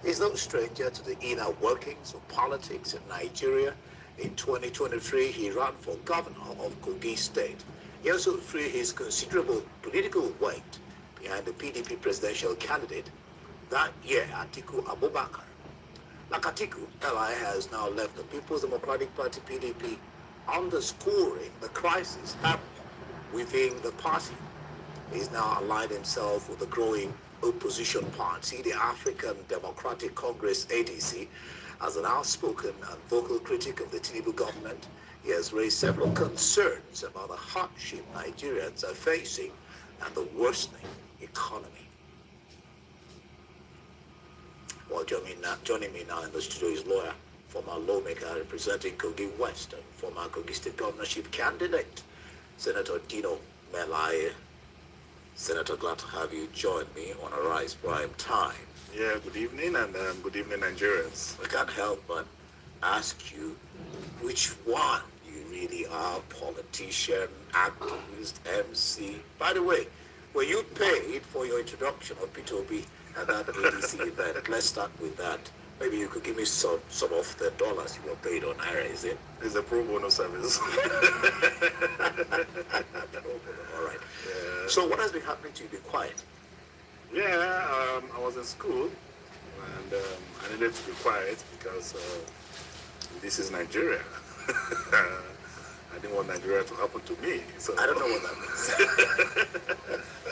is no stranger to the inner workings of politics in Nigeria. In 2023, he ran for governor of Kogi State. He also threw his considerable political weight behind the PDP presidential candidate that year, Atiku Abubakar. Like Atiku, Melaye has now left the People's Democratic Party (PDP), underscoring the crisis happening within the party. He's now aligned himself with the growing opposition party, the African Democratic Congress (ADC). As an outspoken and vocal critic of the Tinubu government, he has raised several concerns about the hardship Nigerians are facing and the worsening economy. Well, joining me now in the studio is lawyer, former lawmaker representing Kogi West and former Kogi State governorship candidate, Senator Dino Melaye. Senator, glad to have you join me on Arise Prime Time. Yeah, good evening, and good evening, Nigerians. I can't help but ask you, which one you really are, politician, activist, MC? By the way, were you paid for your introduction of P2B at that ADC event? Let's start with that. Maybe you could give me some of the dollars you were paid on air, is it? It's a pro bono service. All right. Yeah. So what has been happening to you? Be quiet. Yeah, I was in school, and I needed to be quiet because this is Nigeria. I didn't want Nigeria to happen to me. So I don't know what that means.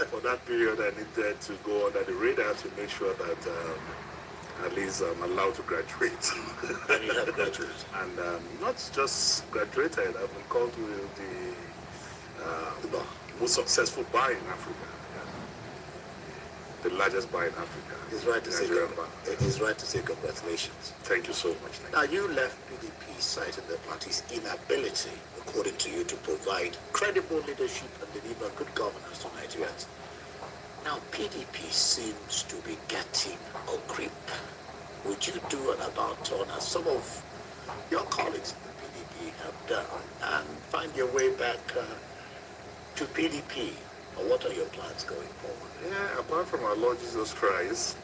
For that period, I needed to go under the radar to make sure that at least I'm allowed to graduate. And you have graduated. And not just graduated, I've been called to the most successful bar in Africa. The largest bar in Africa. It's right to say congratulations. Thank you so much. Now, you left PDP citing the party's inability, according to you, to provide credible leadership and deliver good governance to Nigerians. Now, PDP seems to be getting a grip. Would you do an about-turn, as some of your colleagues in the PDP have done, and find your way back to PDP? Or what are your plans going forward? Yeah, apart from our Lord Jesus Christ,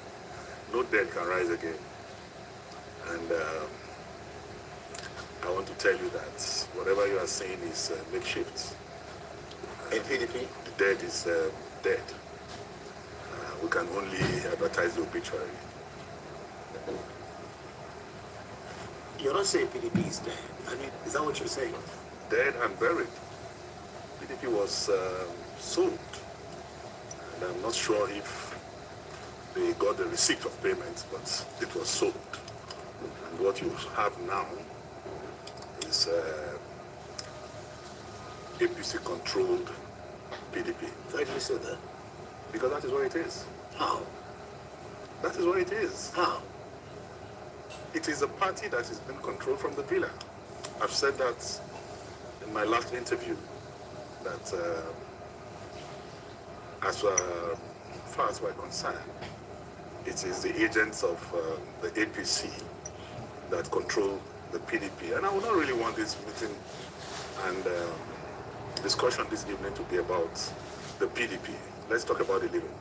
no dead can rise again. And I want to tell you that whatever you are saying is makeshift. In PDP? The dead is dead. We can only advertise the obituary. You're not saying PDP is dead. I mean, is that what you're saying? Dead and buried. PDP was sold. And I'm not sure if they got the receipt of payment, but it was sold. And what you have now is APC-controlled PDP. Why do you say that? Because that is what it is. How? That is what it is. How? It is a party that has been controlled from the villa. I've said that in my last interview, that as far as we're concerned, it is the agents of the APC that control the PDP. And I would not really want this meeting and discussion this evening to be about the PDP. Let's talk about the living.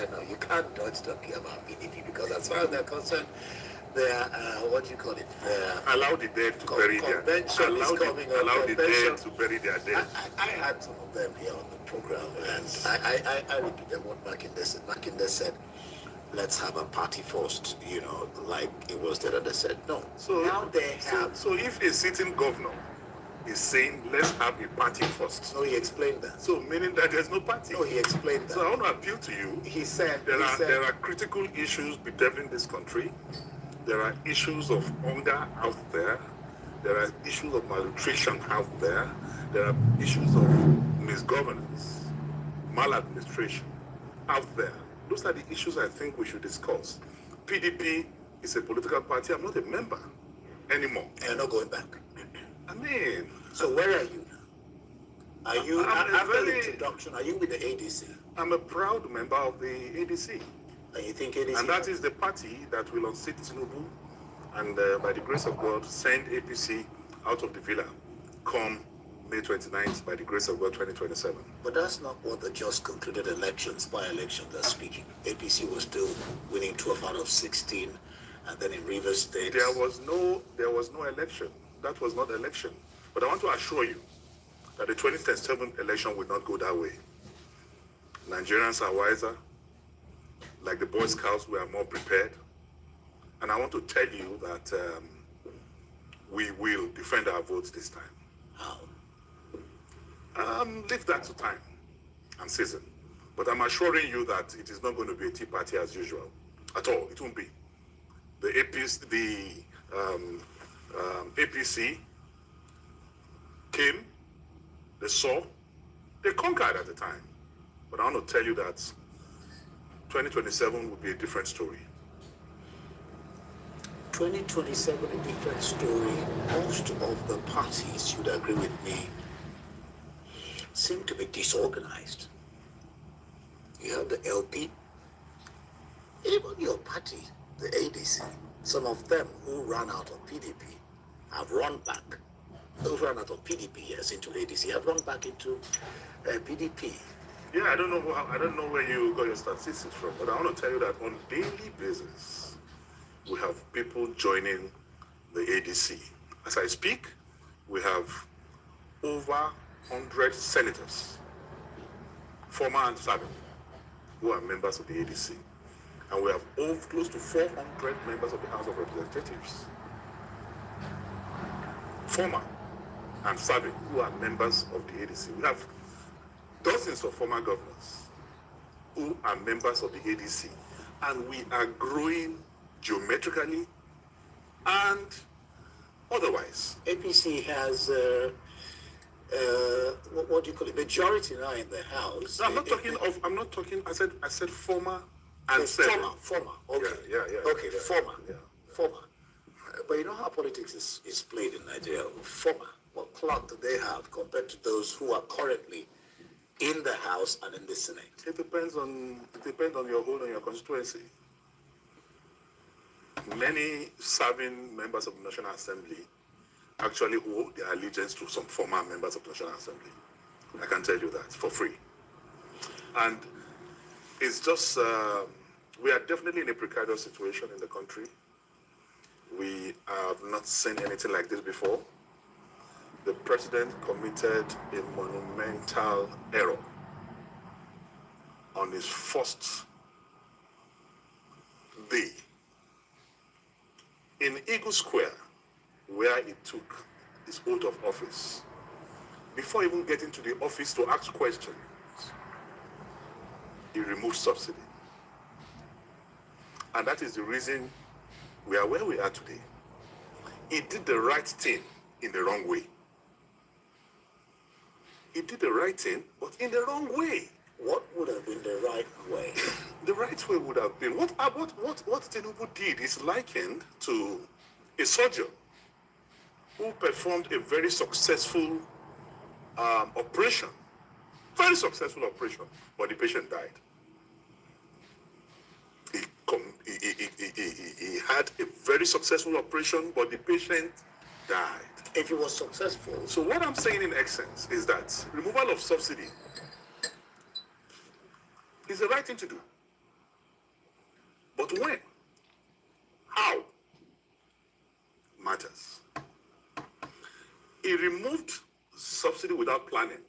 No, you can't dodge talking about PDP because as far as they're concerned, they're, what do you call it? Allow the dead to bury their dead. Allow the dead to bury their dead. I had some of them here on the program, and I repeated what Makinde said. Let's have a party first, you know, like it was there. And they said no. So now they have. So if a sitting governor is saying let's have a party first, no, he explained that. So meaning that there's no party. No, he explained that. So I want to appeal to you. He said there are critical issues bedeviling this country. There are issues of hunger out there. There are issues of malnutrition out there. There are issues of misgovernance, maladministration out there. Those are the issues I think we should discuss. PDP is a political party. I'm not a member anymore. And you're not going back. I mean... So where are you now? Are you, after the introduction, are you with the ADC? I'm a proud member of the ADC. And you think ADC... And that is the party that will unseat Tinubu and by the grace of God, send APC out of the villa come May 29th, by the grace of God, 2027. But that's not what the just concluded elections, by-elections are speaking. APC was still winning 12 out of 16, and then in Rivers State... There was no election. That was not election. But I want to assure you that the 2027 election will not go that way. Nigerians are wiser. Like the Boy Scouts, we are more prepared. And I want to tell you that we will defend our votes this time. How? Leave that to time and season. But I'm assuring you that it is not going to be a tea party as usual. At all. It won't be. The APC came, they saw, they conquered at the time. But I want to tell you that 2027 will be a different story. 2027, a different story. Most of the parties, you'd agree with me, seem to be disorganized. You have the LP, even your party, the ADC, some of them who ran out of PDP have run back. Those who ran out of PDP, yes, into ADC, have run back into PDP. Yeah, I don't know where you got your statistics from, but I want to tell you that on a daily basis, we have people joining the ADC. As I speak, we have over 100 senators, former and serving, who are members of the ADC. And we have close to 400 members of the House of Representatives, former and serving, who are members of the ADC. We have dozens of former governors who are members of the ADC. And we are growing geometrically and otherwise. APC has, what do you call it, majority now in the House. No, I'm not talking, I said former and serving. Former, okay. Yeah. Okay, former. But you know how politics is played in Nigeria? Former, what clout do they have compared to those who are currently in the House and in the Senate? It depends on your hold on your constituency. Many serving members of the National Assembly actually owe their allegiance to some former members of the National Assembly. I can tell you that for free. And it's just, we are definitely in a precarious situation in the country. We have not seen anything like this before. The president committed a monumental error on his first day in Eagle Square, where he took his oath of office. Before even getting to the office to ask questions, he removed subsidy. And that is the reason we are where we are today. He did the right thing in the wrong way. He did the right thing, but in the wrong way. What would have been the right way? The right way would have been, what Tinubu did is likened to a surgeon who performed a very successful operation. Very successful operation, but the patient died. He had a very successful operation, but the patient died. If it was successful. So what I'm saying in essence is that removal of subsidy is the right thing to do. But when? How? Matters. He removed subsidy without planning.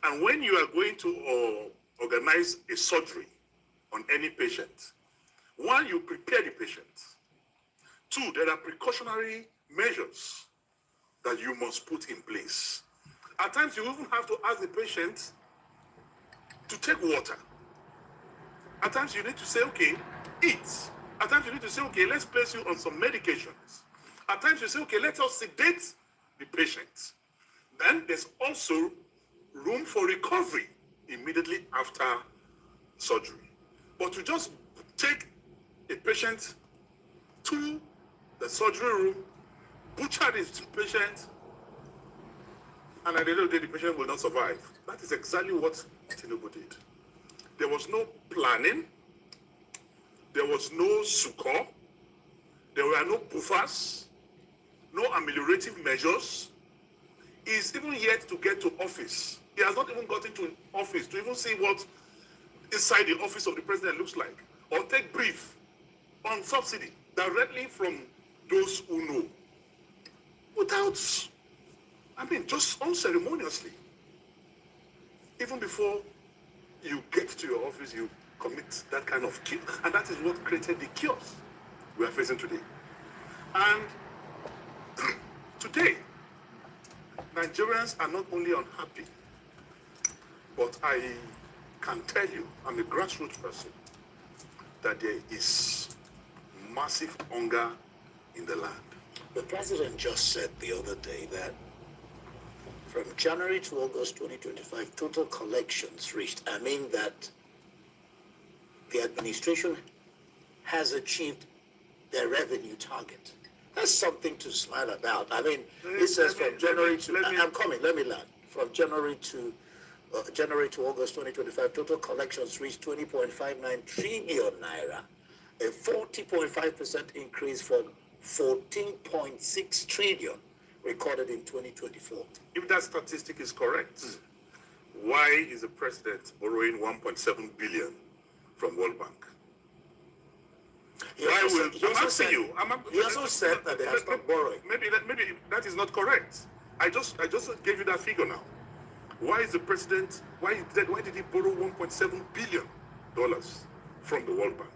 And when you are going to organize a surgery on any patient, one, you prepare the patient. Two, there are precautionary measures that you must put in place. At times, you even have to ask the patient to take water. At times, you need to say, okay, eat. At times, you need to say, okay, let's place you on some medications. At times, you say, okay, let us sedate the patient. Then there's also room for recovery immediately after surgery. But to just take a patient to the surgery room, butcher this patient, and at the end of the day, the patient will not survive. That is exactly what Tinubu did. There was no planning. There was no succor. There were no buffers. no ameliorative measures. He's even yet to get to office. He has not even gotten to office to even see what inside the office of the president looks like, or take brief on subsidy directly from those who know. Without, just unceremoniously. Even before you get to your office, you commit that kind of kill. And that is what created the chaos we are facing today. And today, Nigerians are not only unhappy, but I can tell you, I'm a grassroots person, that there is massive hunger in the land. The president just said the other day that from January to August 2025, total collections reached. I mean that the administration has achieved their revenue target. That's something to smile about. I mean, it says from January to, I'm coming, let me land. From January to August 2025, total collections reached 20.59 trillion naira, a 40.5% increase from 14.6 trillion recorded in 2024. If that statistic is correct, why is the president borrowing 1.7 billion from World Bank? He also said that they have stopped borrowing. Maybe that is not correct. I just gave you that figure now. Why is the president? Why did he borrow 1.7 billion dollars from the World Bank?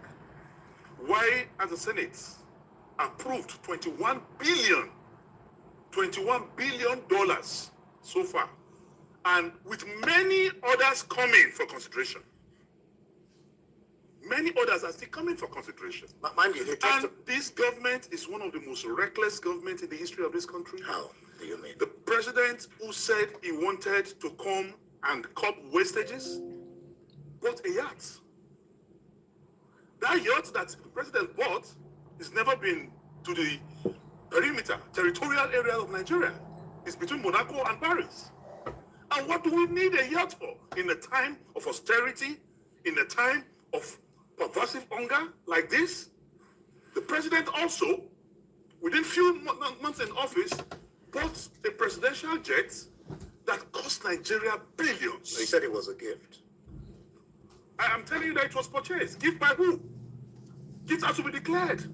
Why, as the Senate approved 21 billion dollars so far, and with many others coming for consideration? Many others are still coming for consideration. Mind you, and this government is one of the most reckless governments in the history of this country. How do you mean? The president who said he wanted to come and curb wastages bought a yacht. That yacht that the president bought has never been to the perimeter, territorial area of Nigeria. It's between Monaco and Paris. And what do we need a yacht for? In a time of austerity, in a time of pervasive hunger like this? The president also, within few months in office, bought a presidential jet that cost Nigeria billions. He said it was a gift. I am telling you that it was purchased. Gift by who? Gifts are to be declared.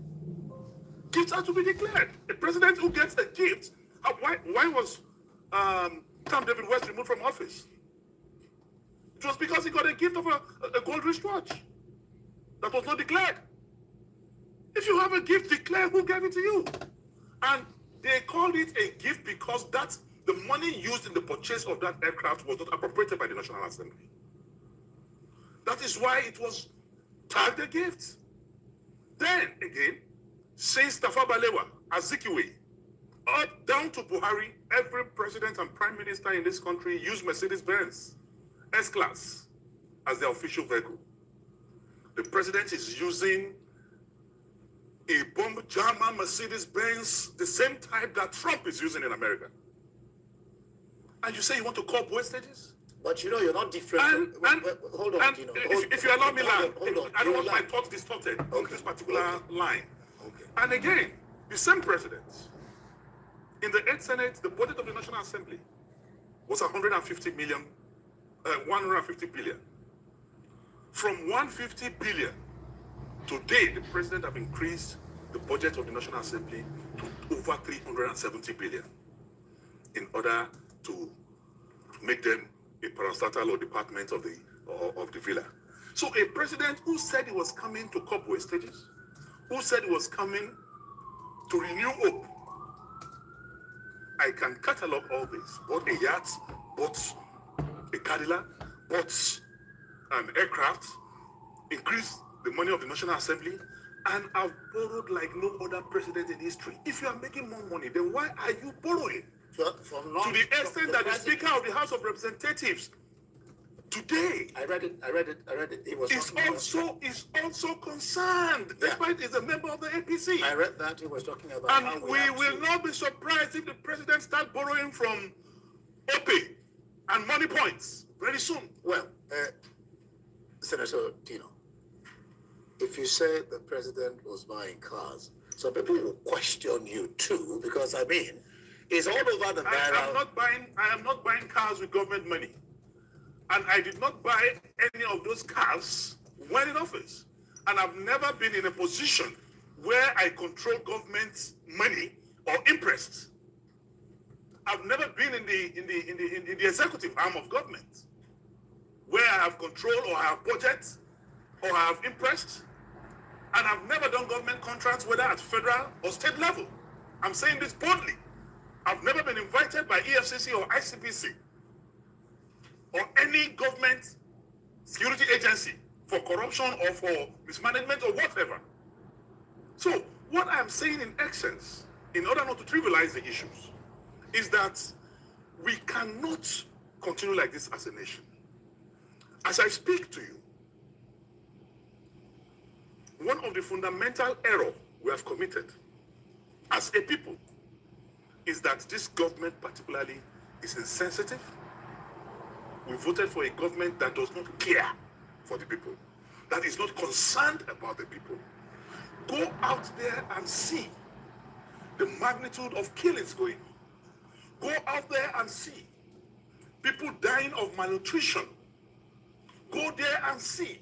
Gifts are to be declared. A president who gets a gift, why was Tom David West removed from office? It was because he got a gift of a gold wristwatch that was not declared. If you have a gift, declare who gave it to you. And they called it a gift because the money used in the purchase of that aircraft was not appropriated by the National Assembly. That is why it was tagged a gift. Then again, since Tafawa Balewa, Azikiwe, up down to Buhari, every president and prime minister in this country used Mercedes-Benz S-Class as their official vehicle. The president is using a bomb jammer Mercedes-Benz, the same type that Trump is using in America. And you say you want to curb wastages? But you're not different. Hold on, Dino. If you allow me, hold on. I don't want my thoughts distorted on this particular line. Okay. And again, the same president, in the 8th Senate, the budget of the National Assembly was 150 billion. From 150 billion, today the president have increased the budget of the National Assembly to over 370 billion in order to make them a parastatal or department of the villa. So a president who said he was coming to curb wastages, who said he was coming to renew hope. I can catalog all this. Bought a yacht, bought a Cadillac, bought an aircraft, increased the money of the National Assembly, and I've borrowed like no other president in history. If you are making more money, then why are you borrowing? To the extent that the Speaker of the House of Representatives today, I read it. He was is also concerned, despite he's a member of the APC. I read that he was talking about. And we will not be surprised if the president starts borrowing from Opay and money points very soon. Well, Senator Dino, if you say the president was buying cars, So people will question you too, because I mean, it's all over the barrel. I am not buying cars with government money. And I did not buy any of those cars when in office. And I've never been in a position where I control government money or interest. I've never been in the executive arm of government where I have control or I have budget or I have interest. And I've never done government contracts, whether at federal or state level. I'm saying this boldly. I've never been invited by EFCC or ICPC or any government security agency for corruption or for mismanagement or whatever. So what I'm saying in essence, in order not to trivialize the issues, is that we cannot continue like this as a nation. As I speak to you, one of the fundamental errors we have committed as a people is that this government particularly is insensitive. We voted for a government that does not care for the people, that is not concerned about the people. Go out there and see the magnitude of killings going on. Go out there and see people dying of malnutrition. Go there and see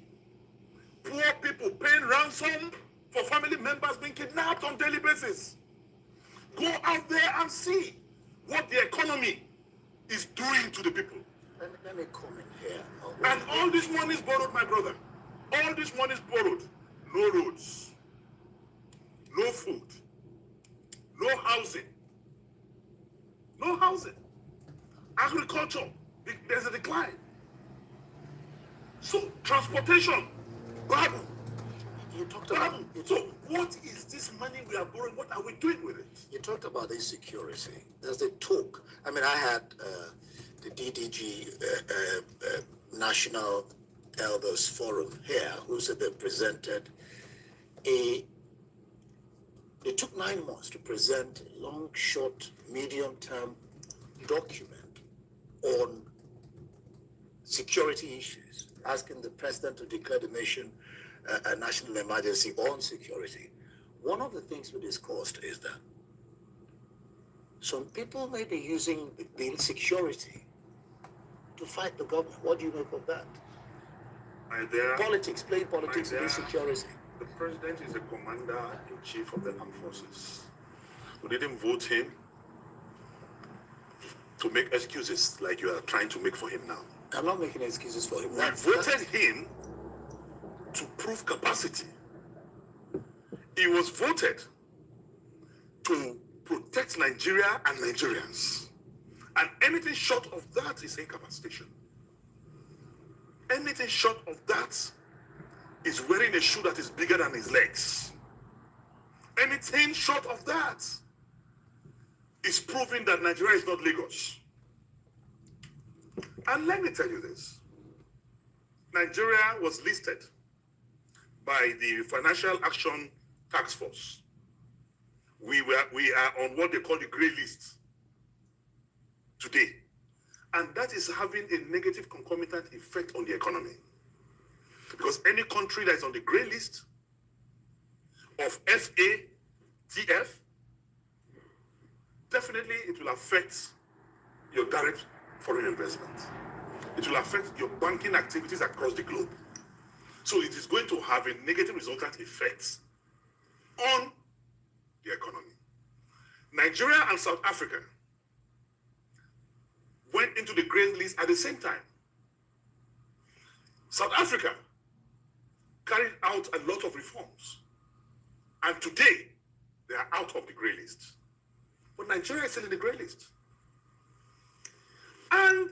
poor people paying ransom for family members being kidnapped on a daily basis. Go out there and see what the economy is doing to the people. Let me come in here. And all this money is borrowed, my brother. All this money is borrowed. No roads, no food, no housing. No housing. Agriculture, there's a decline. So, transportation, Bible. You talked about So, what is this money we are borrowing? What are we doing with it? You talked about insecurity. There's a talk. I mean, I had the DDG National Elders Forum here, who said they presented they took 9 months to present a long, short, medium-term document on security issues, asking the president to declare the nation a national emergency on security. One of the things we discussed is that some people may be using the insecurity to fight the government. What do you make of that? Politics, playing politics and insecurity. The president is the commander-in-chief of the armed forces. We didn't vote him to make excuses like you are trying to make for him now. I'm not making excuses for him. We voted him to prove capacity. He was voted to protect Nigeria and Nigerians. And anything short of that is incapacitation. Anything short of that is wearing a shoe that is bigger than his legs. Anything short of that is proving that Nigeria is not Lagos. And let me tell you this. Nigeria was listed by the Financial Action Task Force. We are on what they call the grey list today. And that is having a negative concomitant effect on the economy. Because any country that is on the grey list of FATF, definitely it will affect your direct foreign investment. It will affect your banking activities across the globe. So it is going to have a negative resultant effect on the economy. Nigeria and South Africa went into the grey list at the same time. South Africa carried out a lot of reforms. And today, they are out of the grey list. But Nigeria is still in the grey list. And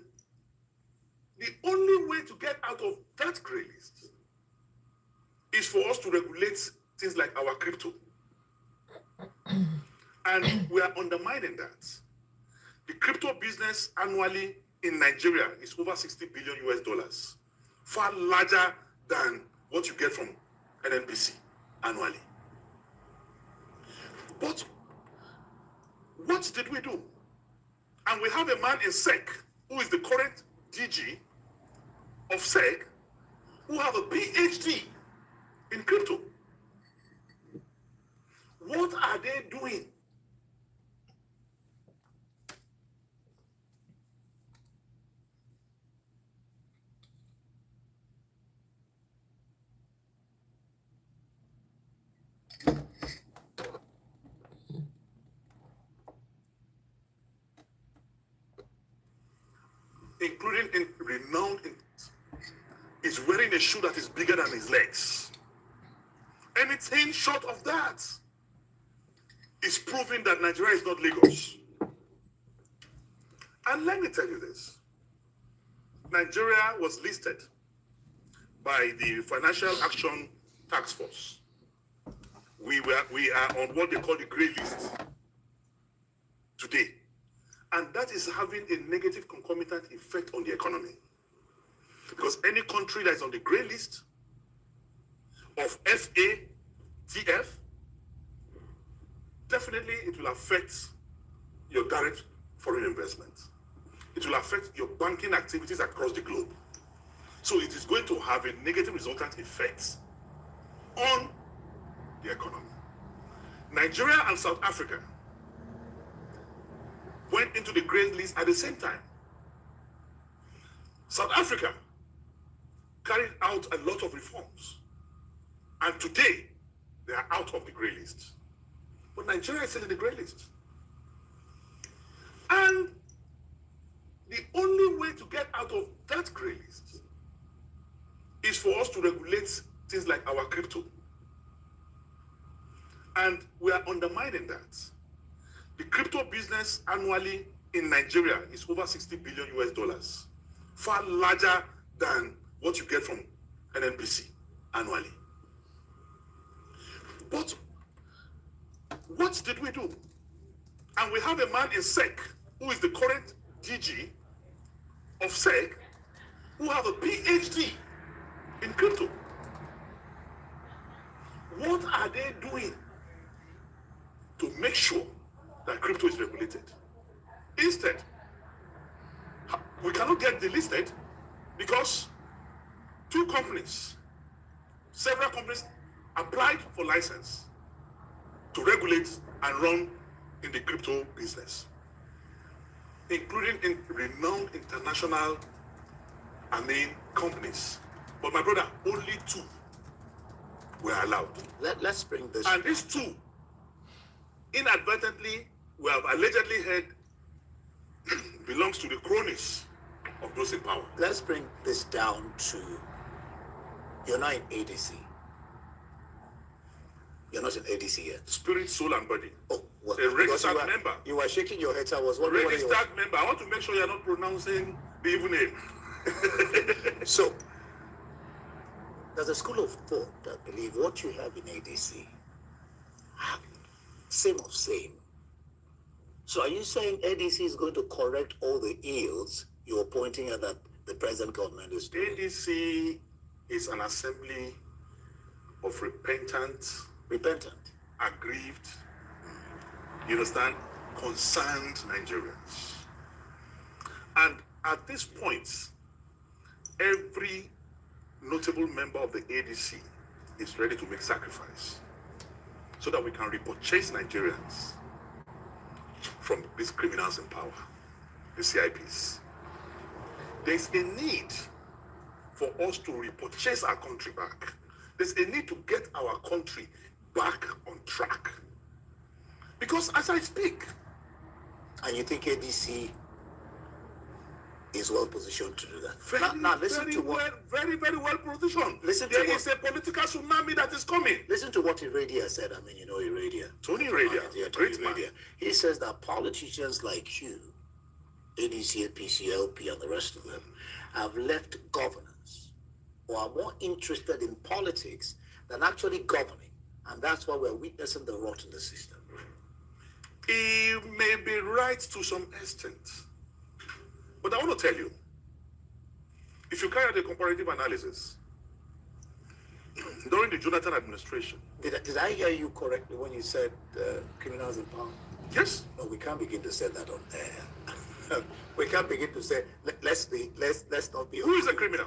the only way to get out of that grey list is for us to regulate things like our crypto. And we are undermining that. The crypto business annually in Nigeria is over 60 billion US dollars, far larger than what you get from NNPC annually. But what did we do? And we have a man in SEC who is the current DG of SEC who have a PhD in crypto. What including in renowned, is wearing a shoe that is bigger than his legs. Anything short of that is proving that Nigeria is not Lagos. And let me tell you this. Nigeria was listed by the Financial Action Task Force. We are on what they call the grey list today. And that is having a negative concomitant effect on the economy. Because any country that is on the grey list of FATF, definitely it will affect your direct foreign investment. It will affect your banking activities across the globe. So it is going to have a negative resultant effect on the economy. Nigeria and South Africa went into the grey list at the same time. South Africa carried out a lot of reforms. And today, they are out of the grey list. But Nigeria is still in the grey list. And the only way to get out of that grey list is for us to regulate things like our crypto. And we are undermining that. The crypto business annually in Nigeria is over 60 billion US dollars, far larger than what you get from NNPC annually. But what did we do? And we have a man in SEC who is the current DG of SEC who have a PhD in crypto. What are they doing to make sure that crypto is regulated? Instead, we cannot get delisted because several companies applied for license to regulate and run in the crypto business, including in renowned international, companies. But my brother, only 2 were allowed. Let's bring this. And these 2, inadvertently, we have allegedly heard, belongs to the cronies of those in power. Let's bring this down to, you're not in ADC. You're not in ADC yet. Spirit, soul, and body. Oh, well, a registered member. You were shaking your head. I was wondering. Registered member. I want to make sure you're not pronouncing the evil name. So, there's a school of thought that believe what you have in ADC, same of same. So are you saying ADC is going to correct all the ills you're pointing at that the present government is doing? ADC is an assembly of repentant, aggrieved, you understand, concerned Nigerians. And at this point, every notable member of the ADC is ready to make sacrifice so that we can repurchase Nigerians from these criminals in power, the CIPs. There's a need for us to repurchase our country back. There's a need to get our country back on track. Because as I speak... And you think ADC is well positioned to do that? Very, very well positioned. There is a political tsunami that is coming. Listen to what Iradia said. I mean, you know Iradia. Tony Iradia, great man. He says that politicians like you, ADC, APC, LP, and the rest of them, have left governance or are more interested in politics than actually governing. And that's why we're witnessing the rot in the system. He may be right to some extent. But I want to tell you, if you carry out a comparative analysis, during the Jonathan administration... Did I hear you correctly when you said criminals in power? Yes. No, we can't begin to say that on air. We can't begin to say, let's not be... Who is a criminal?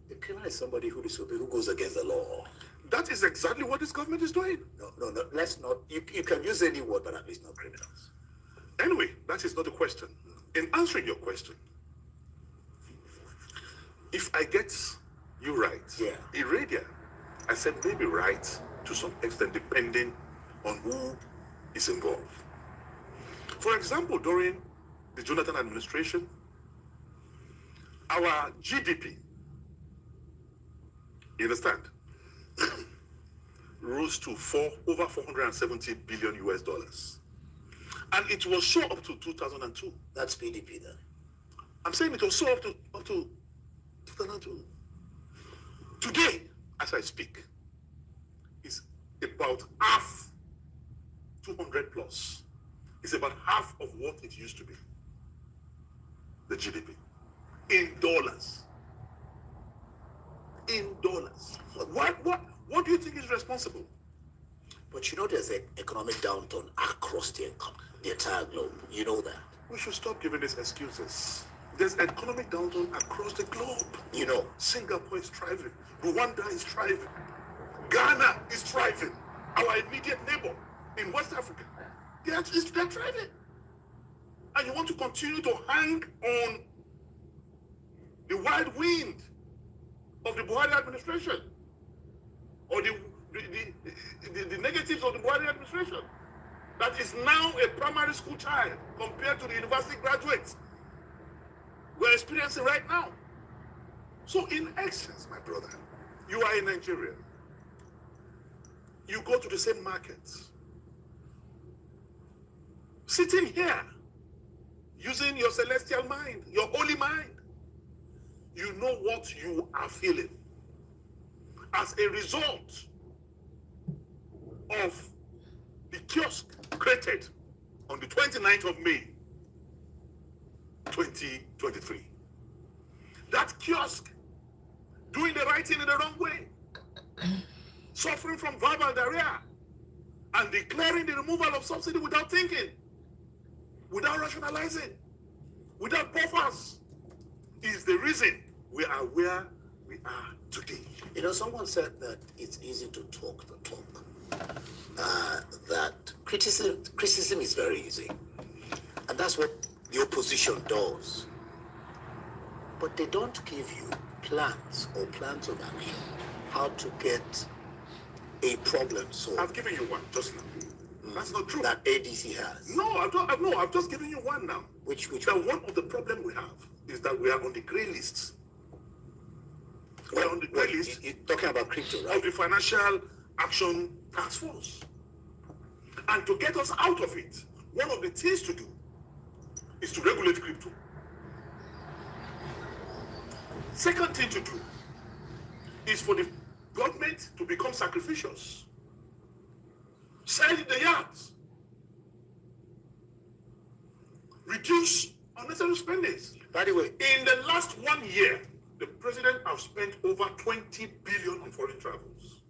The criminal is somebody who goes against the law. That is exactly what this government is doing. No, let's not... You can use any word, but at least not criminals. Anyway, that is not the question. In answering your question, if I get you right, yeah. Iradia, I said maybe right to some extent, depending on who is involved. For example, during the Jonathan administration, our GDP, you understand, rose to over 470 billion US dollars. And it was so up to 2002. That's PDP then. I'm saying it was so up to 2002. Today, as I speak, it's about half, 200 plus. It's about half of what it used to be, the GDP, in dollars. In dollars. What do you think is responsible? But you know there's an economic downturn across the entire globe. You know that. We should stop giving these excuses. There's economic downturn across the globe. You know. Singapore is thriving. Rwanda is thriving. Ghana is thriving. Our immediate neighbor in West Africa. They're thriving. And you want to continue to hang on the wild wind of the Buhari administration, or the negatives of the Buhari administration, that is now a primary school child compared to the university graduates we're experiencing right now. So in essence, my brother, you are in Nigeria. You go to the same markets. Sitting here, using your celestial mind, your holy mind, you know what you are feeling as a result of the kiosk created on the 29th of May, 2023. That kiosk doing the right thing in the wrong way, suffering from verbal diarrhea, and declaring the removal of subsidy without thinking, without rationalizing, without buffers, is the reason we are where we are today. You know, someone said that it's easy to talk the talk. That criticism is very easy. And that's what the opposition does. But they don't give you plans or plans of action, how to get a problem solved. I've given you one just now. That's not true. That ADC has. No, I've just given you one now. Which That one of the problem we have is that we are on the grey list. We are on the grey list. You're talking about crypto, right? Of the Financial Action Task Force. And to get us out of it, one of the things to do is to regulate crypto. Second thing to do is for the government to become sacrificious. Sell the yards. Reduce unnecessary spendings. By the way, in the last 1 year, the president has spent over 20 billion on foreign travels.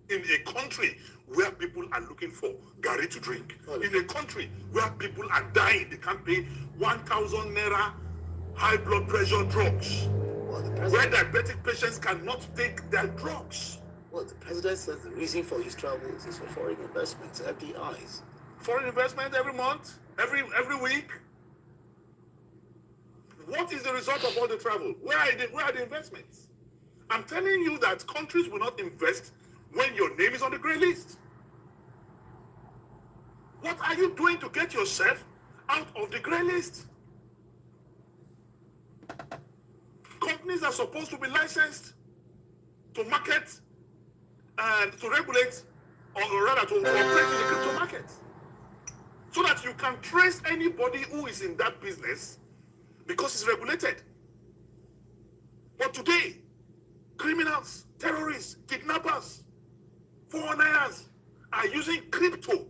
In a country where people are looking for Gary to drink. In a country where people are dying, they can't pay 1,000 naira high blood pressure drugs. Where diabetic patients cannot take their drugs. Well, the president says the reason for his travels is for foreign investments, FDIs. Foreign investment every month, every week. What is the result of all the travel? Where are the investments? I'm telling you that countries will not invest when your name is on the grey list. What are you doing to get yourself out of the grey list? Companies are supposed to be licensed to market and to regulate, or rather to operate in the crypto market, so that you can trace anybody who is in that business because it's regulated. But today, criminals, terrorists, kidnappers, foreigners are using crypto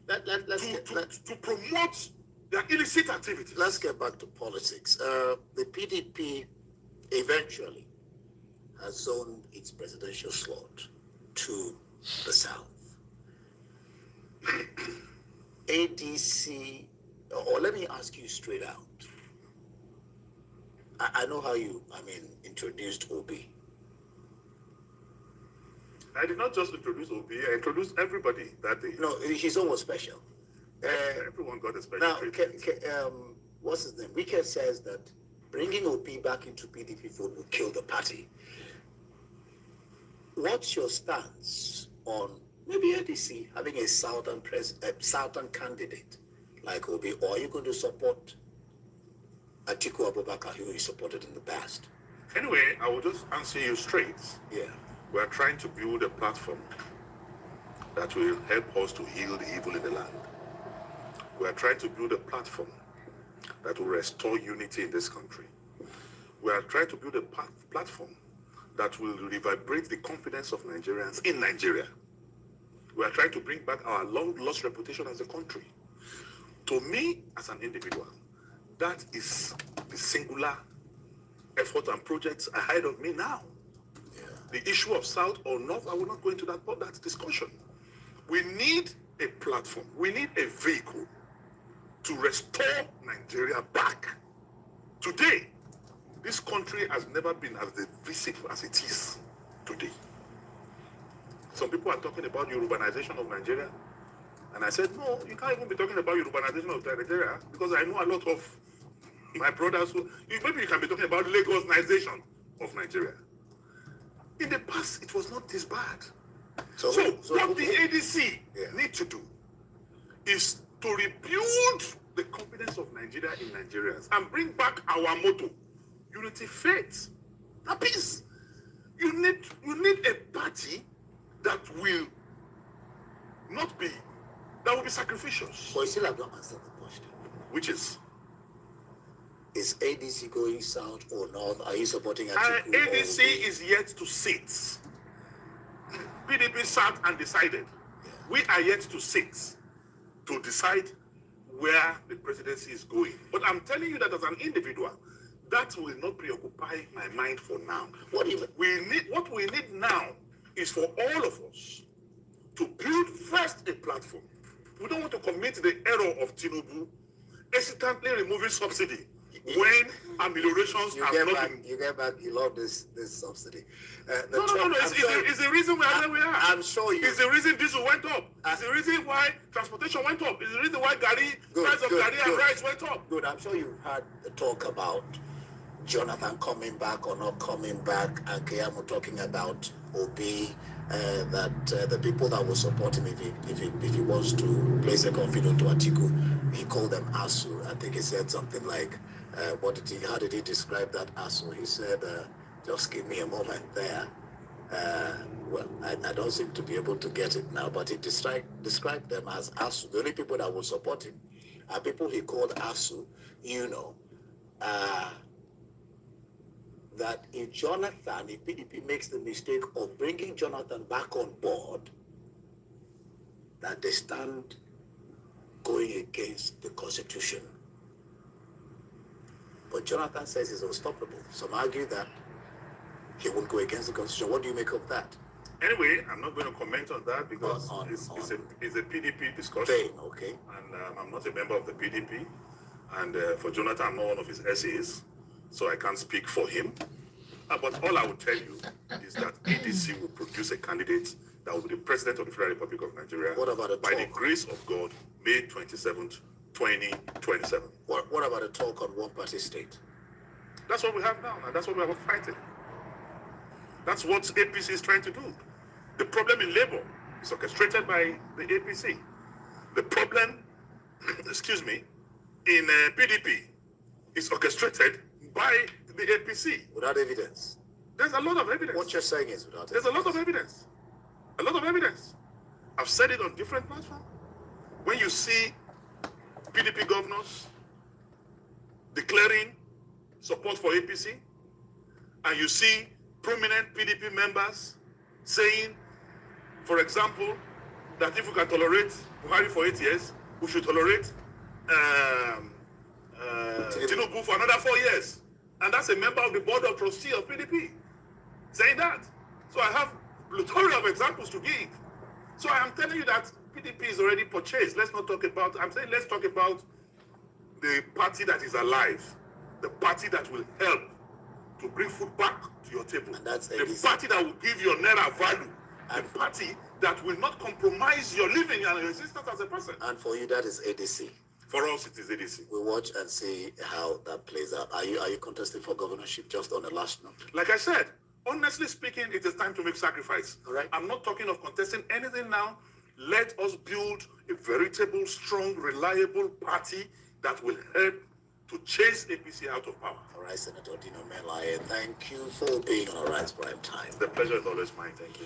to promote their illicit activities. Let's get back to politics. The PDP eventually has zoned its presidential slot to the south. ADC, or let me ask you straight out. I know how you, introduced Obi. I did not just introduce Obi, I introduced everybody that day. No, he's almost special. Everyone got a special treatment. What's his name? Wike says that bringing Obi back into PDP vote will kill the party. What's your stance on maybe ADC having a southern candidate like Obi, or are you going to support Atiku Abubakar, who you supported in the past? Anyway, I will just answer you straight. Yeah. We are trying to build a platform that will help us to heal the evil in the land. We are trying to build a platform that will restore unity in this country. We are trying to build a platform that will revibrate the confidence of Nigerians in Nigeria. We are trying to bring back our long-lost reputation as a country. To me, as an individual, that is the singular effort and projects ahead of me now. Yeah. The issue of South or North, I will not go into that discussion. We need a platform. We need a vehicle to restore Nigeria back. Today, this country has never been as divisive as it is today. Some people are talking about urbanization of Nigeria. And I said, no, you can't even be talking about urbanization of Nigeria, because I know a lot of my brothers who, maybe you can be talking about Lagosization of Nigeria. In the past, it was not this bad. So what the ADC need to do is to rebuild the confidence of Nigeria in Nigerians and bring back our motto, unity, faith, and peace. You need a party that will not be, that will be sacrificial. But you still have not answered the question. Which is ADC going south or north? Are you supporting Atiku? ADC is yet to sit. PDP sat and decided. Yeah. We are yet to sit to decide where the presidency is going. But I'm telling you that as an individual, that will not preoccupy my mind for now. What we need now is for all of us to build first a platform. We don't want to commit the error of Tinubu hesitantly removing subsidy when ameliorations have not been. You get back, you love this subsidy. No. It's the reason we are where we are. I'm sure you. It's the reason diesel went up. It's the reason why transportation went up. It's the reason why price of Gari and rice went up. Good. I'm sure you've heard the talk about Jonathan coming back or not coming back, and Keyamo talking about Obi, that the people that will support him if he wants to place a confidence to Atiku, he called them ASU. I think he said something like, how did he describe that ASU? He said, just give me a moment there. Well, I don't seem to be able to get it now, but he described them as ASU. The only people that will support him are people he called ASU, that if PDP makes the mistake of bringing Jonathan back on board, that they stand going against the Constitution. But Jonathan says he's unstoppable. Some argue that he won't go against the Constitution. What do you make of that? Anyway, I'm not going to comment on that because it's a PDP discussion. Okay. And I'm not a member of the PDP. And for Jonathan, I'm not one of his SAs. So I can't speak for him. But all I will tell you is that ADC will produce a candidate that will be the President of the Federal Republic of Nigeria by the grace of God, May 27th, 2027. What about a talk on one-party state? That's what we have now, and that's what we are fighting. That's what APC is trying to do. The problem in Labour is orchestrated by the APC. The problem, in PDP is orchestrated by the APC. Without evidence. There's a lot of evidence. What you're saying is without evidence. There's a lot of evidence. A lot of evidence. I've said it on different platforms. When you see PDP governors declaring support for APC, and you see prominent PDP members saying, for example, that if we can tolerate Buhari for 8 years, we should tolerate Tinubu for another 4 years. And that's a member of the board of trustees of PDP saying that. So I have plethora of examples to give. So I am telling you that PDP is already purchased. Let's not talk about, I'm saying let's talk about the party that is alive, the party that will help to bring food back to your table, and that's the party that will give your naira value, and the party that will not compromise your living and your existence as a person. And for you, that is ADC. For us, it is ADC. We'll watch and see how that plays out. Are you contesting for governorship? Just on the last note. Like I said, Honestly speaking, it is time to make sacrifice. All right. I'm not talking of contesting anything now. Let us build a veritable, strong, reliable party that will help to chase APC out of power. All right, Senator Dino Melaye, thank you for being on Arise Prime Time. The pleasure is always mine. Thank you.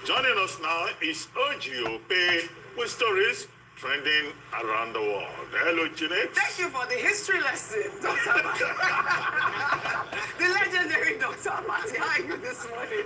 Joining us now is Opay with stories trending around the world. Hello, Jeanette. Thank you for the history lesson, Dr. Marty. The legendary Dr. Marty. How are you this morning?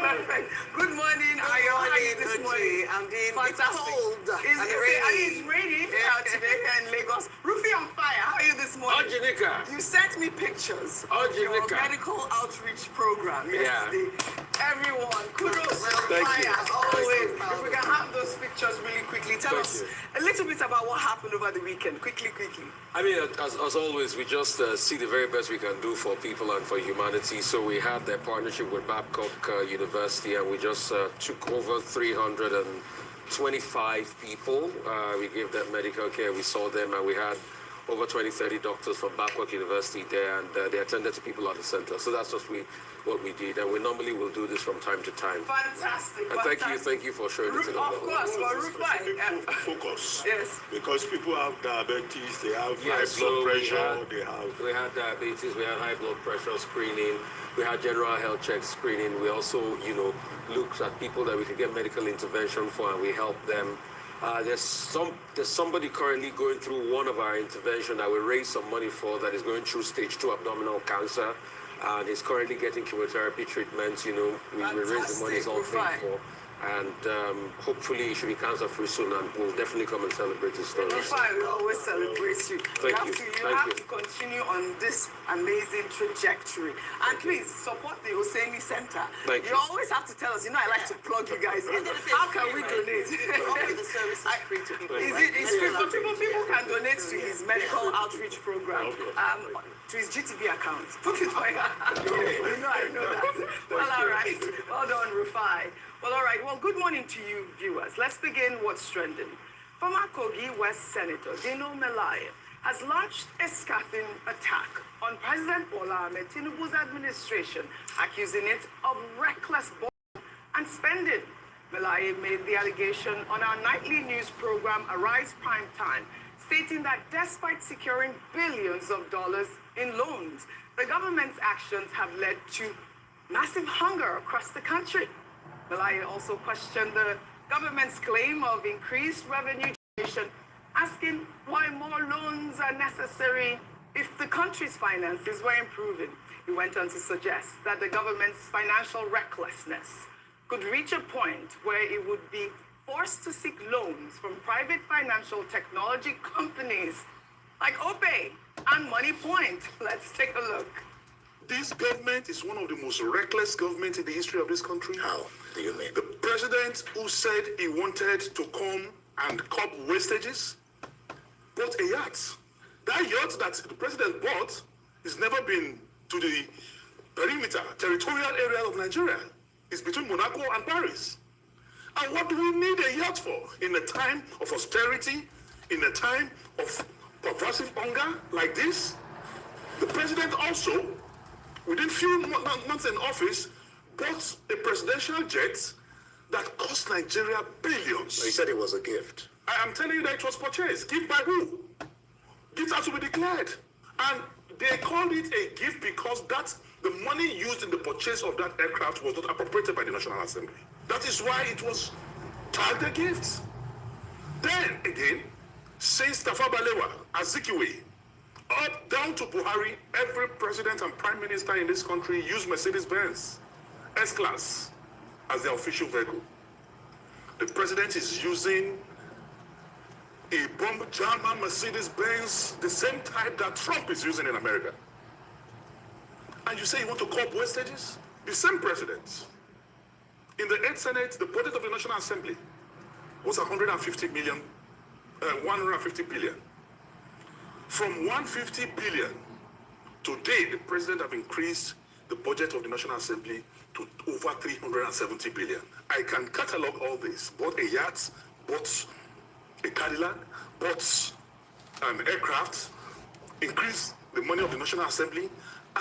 Perfect. Good morning, Ayo. How are you this morning? I'm doing Fantastic. cold. It's raining here today here in Lagos. Rufy on fire. How are you this morning? Ojinika. You sent me pictures of your Ojinika. medical outreach program Yeah. yesterday. Everyone, kudos to Thank fire you. as always. If we can have those pictures really quickly, tell Thank us you. a little bit about what happened over the weekend. Quickly. I mean, as always, we just see the very best we can do for people and for humanity. So we had the partnership with Babcock University, and we just took over 325 people. We gave them medical care. We saw them, and we had over 20, 30 doctors from Babcock University there, and they attended to people at the center. So that's just what we did, and we normally will do this from time to time. Fantastic. And thank you for showing it to the Of course, but Rufai. Focus. Yes. Because people have diabetes, they have Yeah, high so blood we pressure, they have... We had diabetes, we had high blood pressure screening, we had general health check screening. We also, looked at people that we could get medical intervention for, and we helped them. There's somebody currently going through one of our intervention that we raised some money for, that is going through stage 2 abdominal cancer, and he's currently getting chemotherapy treatments. We raised the money, it's all paid for. And hopefully he should be cancer-free soon, and we'll definitely come and celebrate his story. Rufai will always celebrate you. Thank you. You have to continue on this amazing trajectory. And please support the Oseni Center. Thank you. You always have to tell us, I like to plug you guys in. How can we donate? Offer the service is free to people. It's free for people. People can donate to his medical outreach program, to his GTB account. Put it for you. I know that. Well, all right. Well done, Rufai. Well, all right. Well, good morning to you, viewers. Let's begin what's trending. Former Kogi West Senator Dino Melaye has launched a scathing attack on President Bola Ahmed Tinubu's administration, accusing it of reckless borrowing and spending. Melaye made the allegation on our nightly news program, Arise Prime Time, stating that despite securing billions of dollars in loans, the government's actions have led to massive hunger across the country. Melaye also questioned the government's claim of increased revenue generation, asking why more loans are necessary if the country's finances were improving. He went on to suggest that the government's financial recklessness could reach a point where it would be forced to seek loans from private financial technology companies like Opay and Money Point. Let's take a look. This government is one of the most reckless governments in the history of this country. How do you mean? The president who said he wanted to come and curb wastages bought a yacht. That yacht that the president bought has never been to the perimeter, territorial area of Nigeria. It's between Monaco and Paris. And what do we need a yacht for? In a time of austerity, in a time of pervasive hunger like this? The president also, within few months in office, bought a presidential jet that cost Nigeria billions. He said it was a gift. I am telling you that it was purchased. Gift by who? Gift has to be declared. And they called it a gift because the money used in the purchase of that aircraft was not appropriated by the National Assembly. That is why it was tagged a gift. Then again, since Tafawa Balewa, Azikiwe, up down to Buhari, every president and prime minister in this country used Mercedes-Benz S-Class as their official vehicle. The president is using a bomb jammer Mercedes-Benz, the same type that Trump is using in America. And you say you want to curb wastages? The same president. In the 8th Senate, the budget of the National Assembly was 150 billion. From 150 billion, today the president have increased the budget of the National Assembly to over 370 billion. I can catalog all this. Bought a yacht, bought a Cadillac, bought an aircraft, increased the money of the National Assembly,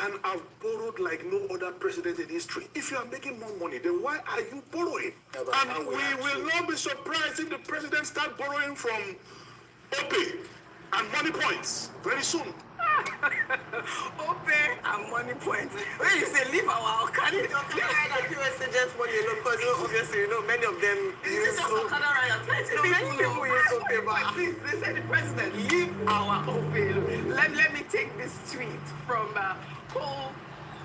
and have borrowed like no other president in history. If you are making more money, then why are you borrowing? And we will not be surprised if the president starts borrowing from Opay and money points very soon. Opay and money points. When you say leave our Okada, just money alone, because obviously, many of them use many people use Opay, but please, they say the president, leave our Opay. Let me take this tweet from Cole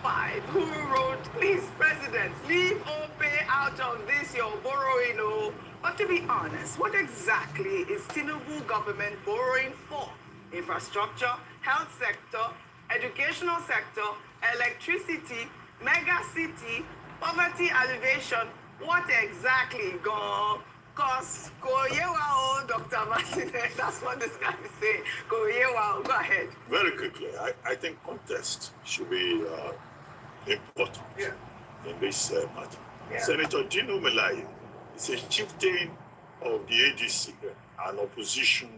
5, who wrote, please, president, leave Opay out of this, your borrowing. Oh. But to be honest, what exactly is Tinubu government borrowing for? Infrastructure, health sector, educational sector, electricity, mega city, poverty alleviation. What exactly go cost? Go yewa, Dr. Martinez. That's what this guy is saying. Go yewa. Go ahead. Very quickly, I think context should be important in this matter. Yeah. Senator Dino Melaye is a chieftain of the ADC, an opposition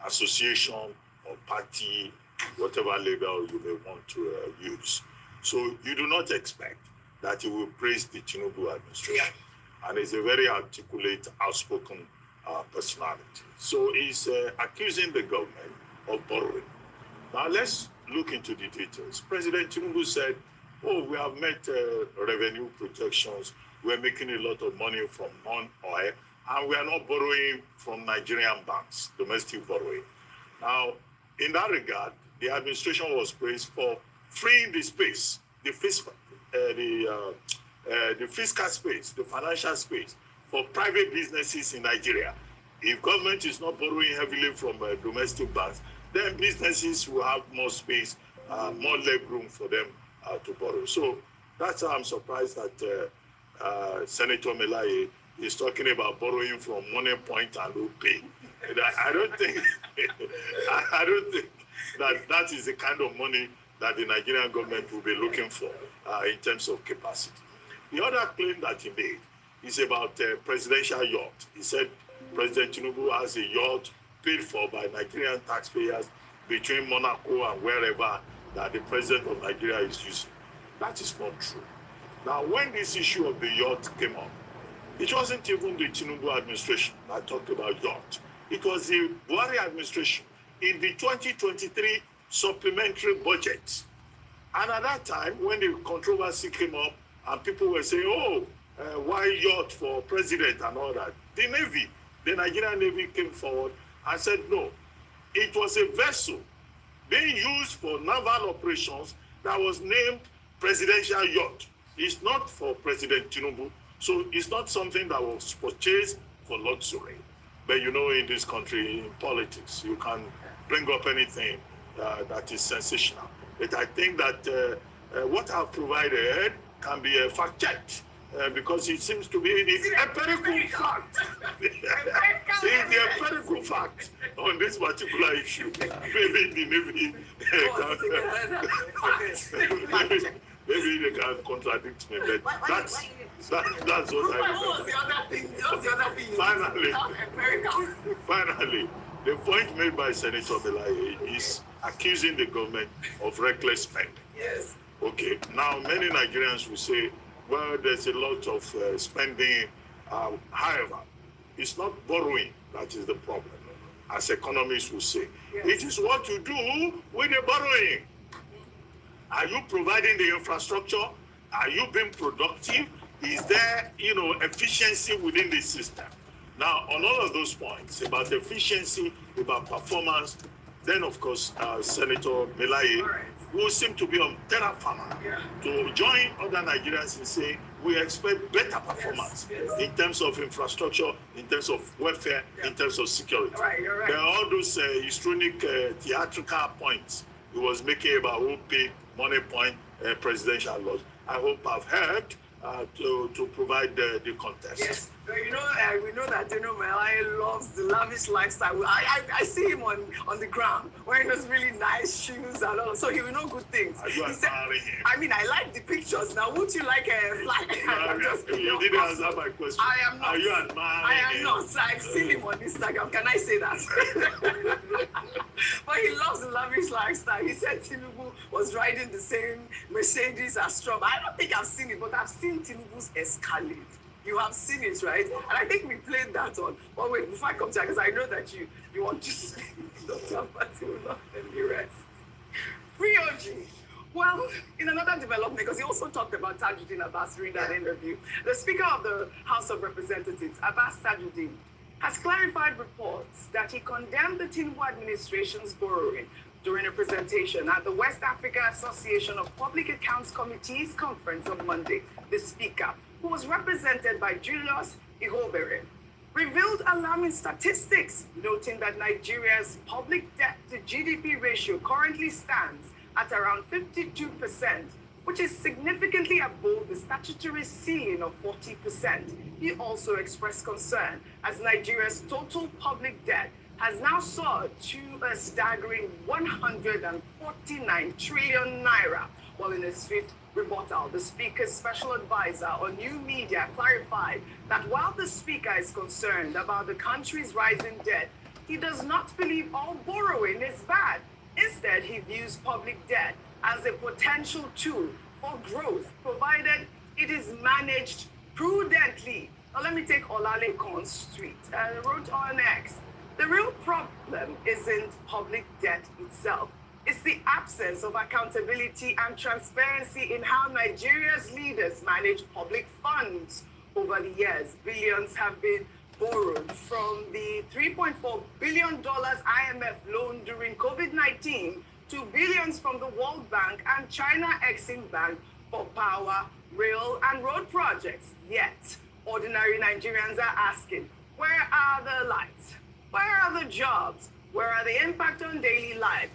association or party, whatever label you may want to use. So you do not expect that he will praise the Tinubu administration. And he's a very articulate, outspoken personality. So he's accusing the government of borrowing. Now let's look into the details. President Tinubu said, oh, we have met revenue projections. We're making a lot of money from non-oil, and we are not borrowing from Nigerian banks, domestic borrowing. Now, in that regard, the administration was praised for freeing the space, the fiscal space, the financial space for private businesses in Nigeria. If government is not borrowing heavily from domestic banks, then businesses will have more space, more leg room for them to borrow. So that's how I'm surprised that Senator Melaye is talking about borrowing from Money Point and Opay. I don't think that is the kind of money that the Nigerian government will be looking for in terms of capacity. The other claim that he made is about presidential yacht. He said President Tinubu has a yacht paid for by Nigerian taxpayers between Monaco and wherever that the president of Nigeria is using. That is not true. Now, when this issue of the yacht came up, it wasn't even the Tinubu administration that talked about yacht. It was the Buhari administration in the 2023 supplementary budget. And at that time, when the controversy came up and people were saying, oh, why yacht for president and all that, the Navy, the Nigerian Navy came forward and said, no, it was a vessel being used for naval operations that was named presidential yacht. It's not for President Tinubu, so it's not something that was purchased for luxury. But you know, in this country, in politics, you can bring up anything that is sensational. But I think that what I've provided can be fact-checked because it seems to be the empirical fact. It's the empirical fact on this particular issue. Maybe the Navy maybe they can contradict me, but that's what I remember. Finally, the point made by Senator Melaye is accusing the government of reckless spending. Yes. Okay, now many Nigerians will say, well, there's a lot of spending. However, it's not borrowing that is the problem, as economists will say. Yes. It is what you do with the borrowing. Are you providing the infrastructure? Are you being productive? Is there, efficiency within the system? Now, on all of those points, about efficiency, about performance, then, of course, Senator Melaye will seem to be on terra firma to join other Nigerians in saying we expect better performance in terms of infrastructure, in terms of welfare, in terms of security. There are all those histrionic theatrical points he was making about Opay, Money Point, presidential laws. I hope I've helped to provide the contest. Yes, but we know that Dino Melaye loves the lavish lifestyle. I see him on the ground wearing those really nice shoes and all, so he will know good things. Are you admiring him? I mean, I like the pictures. Now, would you like a flag? You didn't answer my question. I am not. Are you admiring I am him? not. I've seen him on Instagram. Can I say that? But he loves the lavish lifestyle. He said Tinubu was riding the same Mercedes as Trump. I don't think I've seen it, but I've seen Tinubu's Escalade. You have seen it, right? And I think we played that on. But wait, before I come to that, because I know that you want to speak. Dr. Abati will not let me rest. Free OG. Well, in another development, because he also talked about Tajuddin Abbas during that interview, the Speaker of the House of Representatives, Abbas Tajuddin, has clarified reports that he condemned the Tinubu administration's borrowing during a presentation at the West Africa Association of Public Accounts Committees conference on Monday. The Speaker, who was represented by Julius Ihobere, revealed alarming statistics, noting that Nigeria's public debt to GDP ratio currently stands at around 52%, which is significantly above the statutory ceiling of 40%. He also expressed concern as Nigeria's total public debt has now soared to a staggering 149 trillion naira. While in a swift rebuttal, the Speaker's special advisor on new media clarified that while the Speaker is concerned about the country's rising debt, he does not believe all borrowing is bad. Instead, he views public debt as a potential tool for growth, provided it is managed prudently. Now, let me take Olalekan's tweet. Wrote on X, the real problem isn't public debt itself. It's the absence of accountability and transparency in how Nigeria's leaders manage public funds. Over the years, billions have been borrowed from the $3.4 billion IMF loan during COVID-19 to billions from the World Bank and China Exim Bank for power, rail, and road projects. Yet, ordinary Nigerians are asking, where are the lights? Where are the jobs? Where are the impact on daily life?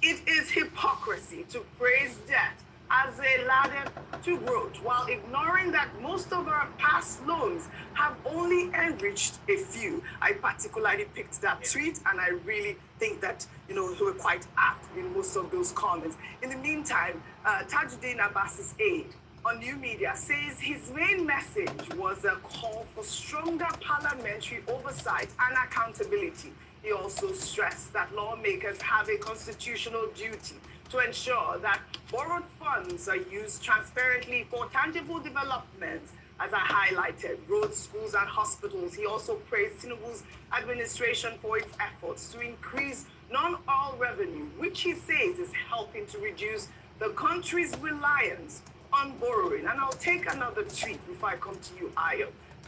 It is hypocrisy to praise debt as a ladder to growth while ignoring that most of our past loans have only enriched a few. I particularly picked that tweet, and I really think that, they were quite apt in most of those comments. In the meantime, Tajuddin Abbas's aide on new media says his main message was a call for stronger parliamentary oversight and accountability. He also stressed that lawmakers have a constitutional duty to ensure that borrowed funds are used transparently for tangible developments, as I highlighted, roads, schools, and hospitals. He also praised Tinubu's administration for its efforts to increase non-oil revenue, which he says is helping to reduce the country's reliance on borrowing. And I'll take another tweet before I come to you, Ayo.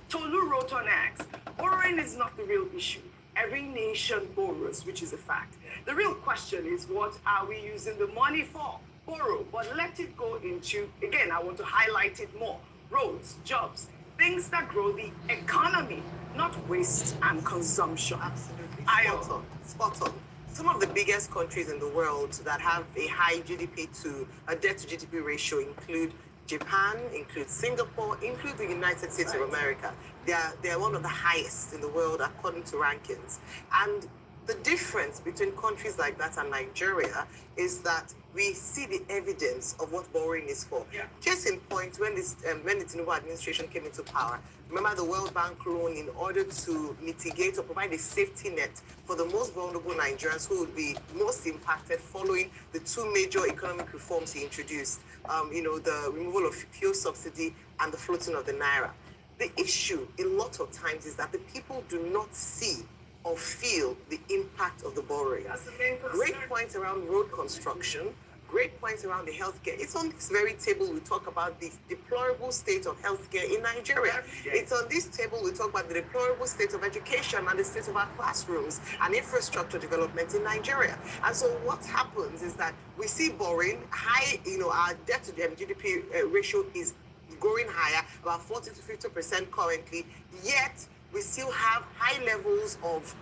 Tolu wrote on X, borrowing is not the real issue. Every nation borrows, which is a fact. The real question is, what are we using the money for? Borrow, but let it go into, again, I want to highlight it more, roads, jobs, things that grow the economy, not waste and consumption. Absolutely. Ayo. Spot on. Some of the biggest countries in the world that have a high debt to GDP ratio include Japan, include Singapore, include the United States of America. They are one of the highest in the world according to rankings. And the difference between countries like that and Nigeria is that we see the evidence of what borrowing is for. Yeah. Case in point, when the Tinubu administration came into power, remember the World Bank loan in order to mitigate or provide a safety net for the most vulnerable Nigerians who would be most impacted following the two major economic reforms he introduced, the removal of fuel subsidy and the floating of the naira. The issue a lot of times is that the people do not see or feel the impact of the borrowing. That's the main concern. Great points around road construction, great points around the healthcare. It's on this very table we talk about the deplorable state of healthcare in Nigeria. It's on this table we talk about the deplorable state of education and the state of our classrooms and infrastructure development in Nigeria. And so what happens is that we see borrowing high, our debt to GDP ratio is going higher, about 40 to 50% currently, yet we still have high levels of,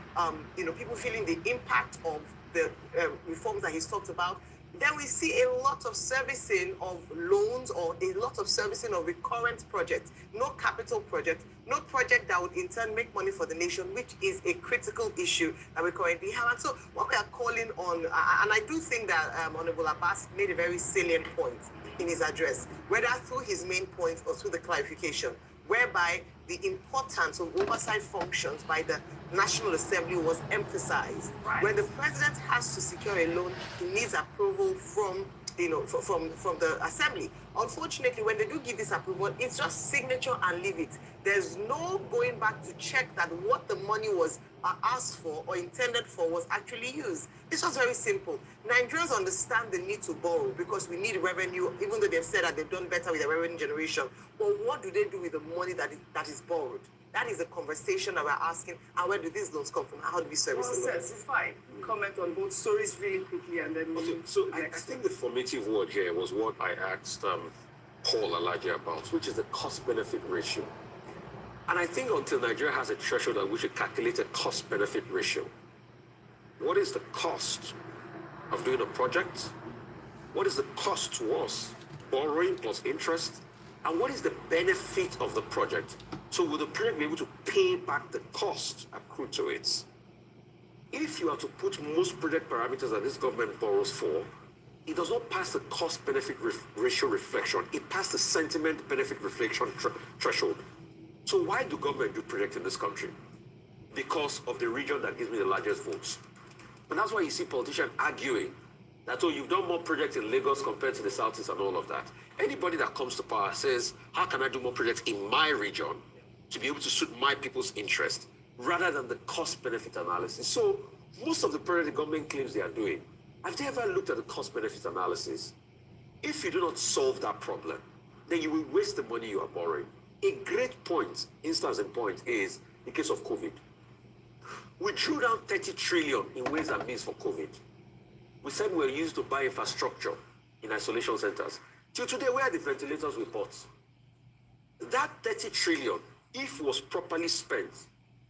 people feeling the impact of the reforms that he's talked about. Then we see a lot of servicing of loans or a lot of servicing of recurrent projects, no capital project, no project that would in turn make money for the nation, which is a critical issue that we currently have. And so what we are calling on, and I do think that Honorable Abbas made a very salient point in his address, whether through his main point or through the clarification, whereby the importance of oversight functions by the National Assembly was emphasized. Right. When the president has to secure a loan, he needs approval from from the assembly. Unfortunately, when they do give this approval, it's just signature and leave it. There's no going back to check that what the money was asked for or intended for was actually used. It's just very simple. Nigerians understand the need to borrow because we need revenue, even though they've said that they've done better with their revenue generation. But what do they do with the money that is borrowed? That is the conversation that we're asking. And where do these loans come from? How do we service Well, them? it's fine. Comment on both stories really quickly and then Okay, move so to the I next think the formative word here was what I asked Paul Alaji about, which is the cost-benefit ratio. And I think until Nigeria has a threshold at which it calculates a cost-benefit ratio, what is the cost of doing a project? What is the cost to us? Borrowing plus interest? And what is the benefit of the project? So will the project be able to pay back the cost accrued to it? If you are to put most project parameters that this government borrows for, it does not pass the cost-benefit ratio reflection. It passed the sentiment-benefit reflection threshold. So why do government do projects in this country? Because of the region that gives me the largest votes. And that's why you see politicians arguing that, oh, you've done more projects in Lagos compared to the Southeast and all of that. Anybody that comes to power says, how can I do more projects in my region to be able to suit my people's interest, rather than the cost-benefit analysis? So most of the projects the government claims they are doing, have they ever looked at the cost-benefit analysis? If you do not solve that problem, then you will waste the money you are borrowing. A great point, instance and point, is the case of COVID. We drew down 30 trillion in ways and means for COVID. We said we were used to buy infrastructure in isolation centers. Till today, where are the ventilators we bought? That 30 trillion, if was properly spent,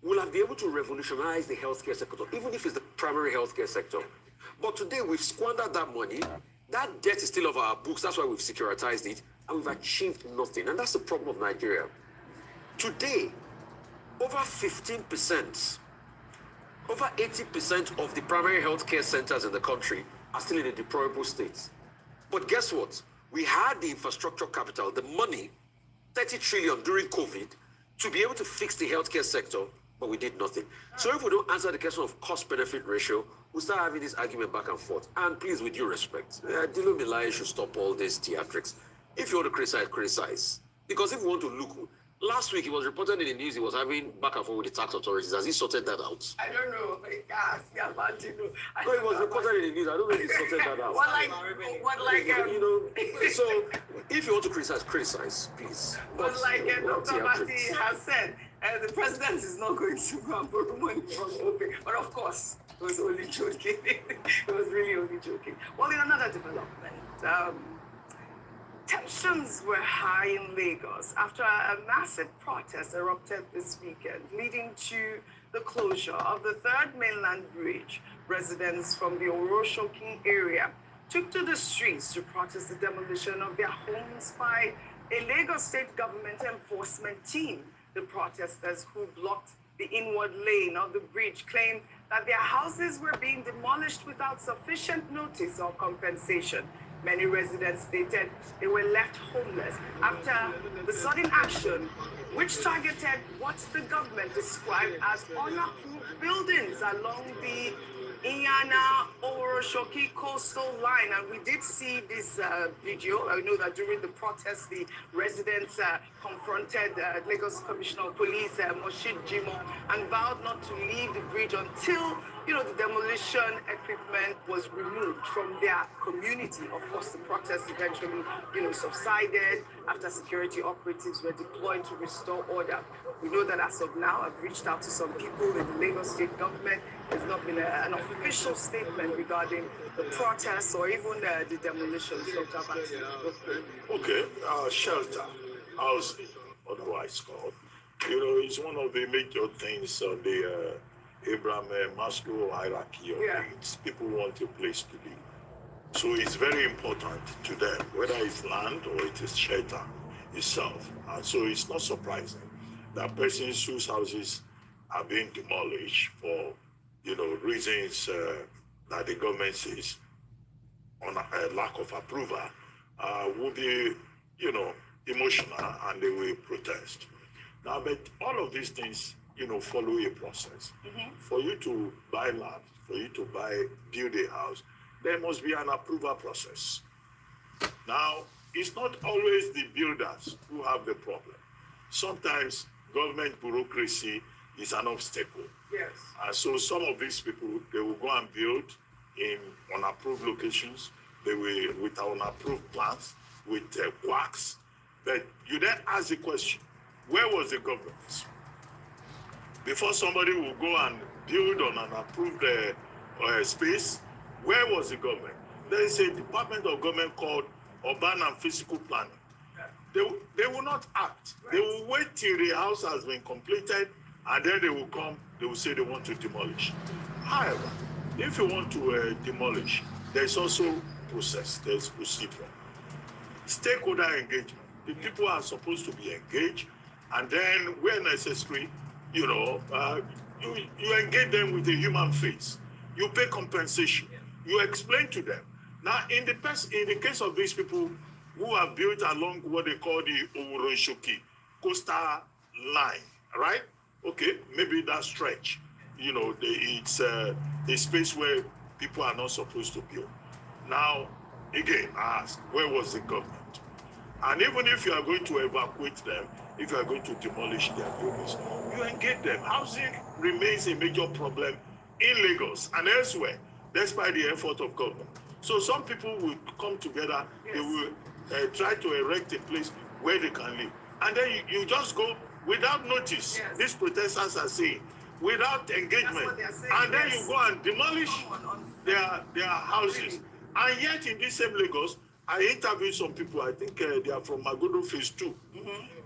will have been able to revolutionize the healthcare sector, even if it's the primary healthcare sector. But today, we've squandered that money. That debt is still off our books. That's why we've securitized it, and we've achieved nothing. And that's the problem of Nigeria. Today, over 15%, over 80% of the primary healthcare centers in the country are still in a deplorable state. But guess what? We had the infrastructure capital, the money, 30 trillion during COVID, to be able to fix the healthcare sector, but we did nothing. So if we don't answer the question of cost-benefit ratio, we'll start having this argument back and forth. And please, with due respect, Dino Melaye should stop all these theatrics. If you want to criticize, criticize. Because if we want to look, last week it was reported in the news he was having back and forth with the tax authorities. Has he sorted that out? I don't know. Yeah, about Dino. No, it was reported in the news. I don't know if he sorted that out. You know, so if you want to criticize, criticize, please. But like not Dr. Bati theatrics. has said, the president is not going to go and borrow money from Opay. But of course, it was only joking. It was really only joking. Well, in another development, tensions were high in Lagos after a massive protest erupted this weekend, leading to the closure of the third mainland bridge. Residents from the Oroshokin area took to the streets to protest the demolition of their homes by a Lagos state government enforcement team. The protesters who blocked the inward lane of the bridge claimed that their houses were being demolished without sufficient notice or compensation. Many residents stated they were left homeless after the sudden action, which targeted what the government described as unapproved buildings along the Iyana Oroshoki coastal line. And we did see this video. I know that during the protest, the residents confronted Lagos Commissioner of Police, Moshid Jimo, and vowed not to leave the bridge until the demolition equipment was removed from their community. Of course, the protests eventually, subsided after security operatives were deployed to restore order. We know that as of now, I've reached out to some people in the Lagos state government. There's not been an official statement regarding the protests or even the demolition. Okay, shelter, housing, otherwise called. It's one of the major things of the Abraham Maslow hierarchy of needs. People want a place to live. So it's very important to them, whether it's land or it is shelter itself. And so it's not surprising that persons whose houses are being demolished for, reasons that the government says on a lack of approval will be, emotional and they will protest. Now, but all of these things, follow a process. For you to buy land, for you to build a house, there must be an approval process. Now, it's not always the builders who have the problem. Sometimes government bureaucracy is an obstacle. Yes. And so some of these people, they will go and build in unapproved locations, they will with unapproved plans, with quacks. But you then ask the question, where was the government? Before somebody will go and build on an approved space, where was the government? There is a department of government called Urban and Physical Planning. They will not act. Right. They will wait till the house has been completed, and then they will come, they will say they want to demolish. However, if you want to demolish, there's also process, there's procedure. Stakeholder engagement. The people are supposed to be engaged, and then where necessary, you engage them with a human face. You pay compensation. You explain to them. Now, in the case of these people who have built along what they call the Omoye coastal line, right? Okay, maybe that stretch. It's a space where people are not supposed to build. Now, again, I ask, where was the government? And even if you are going to evacuate them, if you are going to demolish their buildings, you engage them. Housing remains a major problem in Lagos and elsewhere, despite the effort of government. So some people will come together, they will try to erect a place where they can live. And then you just go without notice. Yes. These protesters are saying, without engagement. Saying, and then you go and demolish their houses. Really? And yet in this same Lagos, I interviewed some people, I think they are from Magodo Phase 2.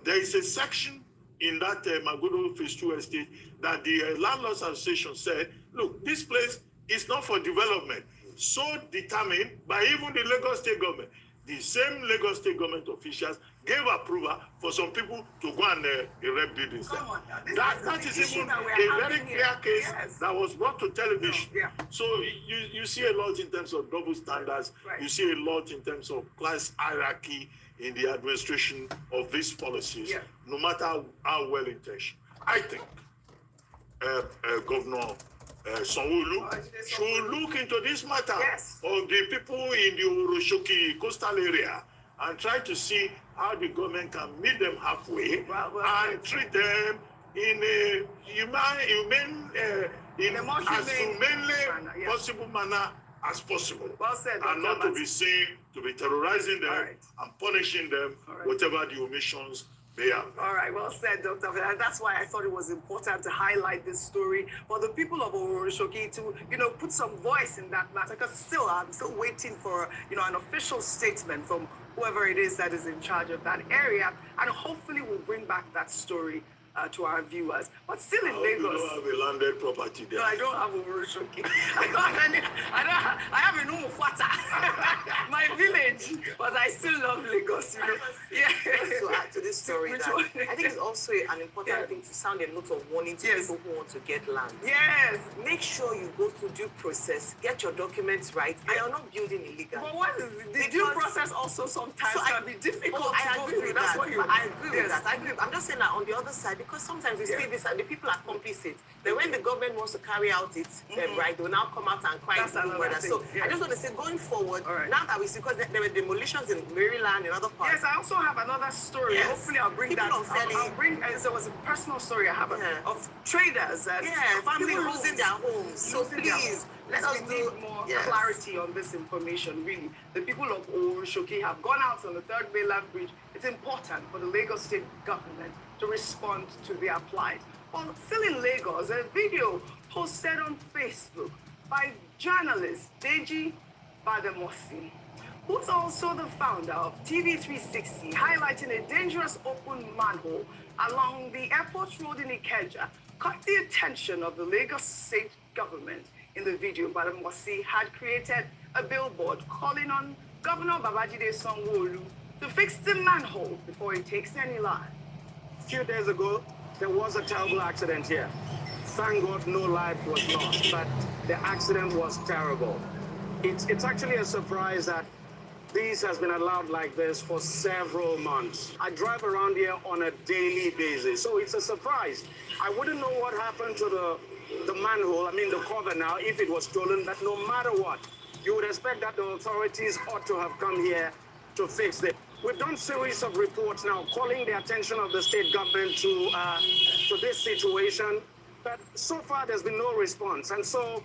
There is a section in that Magodo Phase 2 estate that the Landlords Association said, look, this place is not for development. So determined by even the Lagos State government. The same Lagos State government officials gave approval for some people to go and erect buildings there. That is even a very clear case that was brought to television. Yeah. So you see a lot in terms of double standards. Right. You see a lot in terms of class hierarchy in the administration of these policies, no matter how well intentioned. I think Governor Sanwo-Olu should look into this matter of the people in the Omoye coastal area and try to see how the government can meet them halfway and treat them in a humane, as humanely possible manner as possible. Well said, and not to be seen to be terrorizing them and punishing them, whatever the omissions they are. All right, well said, Dr. And that's why I thought it was important to highlight this story for the people of Omoye to, put some voice in that matter. Because I'm still waiting for, an official statement from whoever it is that is in charge of that area, and hopefully we'll bring back that story to our viewers. But still in Lagos. You don't have a landed property there. No, I don't have Omoye. I have a Umukwata, my village, but I still love Lagos, Yeah. To add to this story, I think it's also an important thing to sound a note of warning to people who want to get land. Yes. Make sure you go through due process, get your documents right, and you're not building illegal. But what is the due process also sometimes can be difficult to go through. That's what you I agree with that. I'm just saying that on the other side, because sometimes we see this and the people are complicit. But when the government wants to carry out its right, they will now come out and cry. So I just want to say, going forward, now that we see, because there were demolitions in Maryland and other parts. Yes, I also have another story. Yes. Hopefully I'll bring People that. I'll bring, there was a personal story I have of traders and family people losing their homes. So please, let us need more clarity on this information, really. The people of Omoye have gone out on the 3rd mainland bridge. It's important for the Lagos State government to respond to their plight. Well, still in Lagos, a video posted on Facebook by journalist Deji Bademosi, who's also the founder of TV360, highlighting a dangerous open manhole along the airport road in Ikeja, caught the attention of the Lagos State government. In the video, Bademosi had created a billboard calling on Governor Babajide Sanwo-Olu to fix the manhole before it takes any life. A few days ago, there was a terrible accident here. Thank God no life was lost, but the accident was terrible. It's actually a surprise that this has been allowed like this for several months. I drive around here on a daily basis, so it's a surprise. I wouldn't know what happened to the manhole, the cover now, if it was stolen, but no matter what, you would expect that the authorities ought to have come here to fix it. We've done a series of reports now calling the attention of the state government to this situation, but so far there's been no response. And so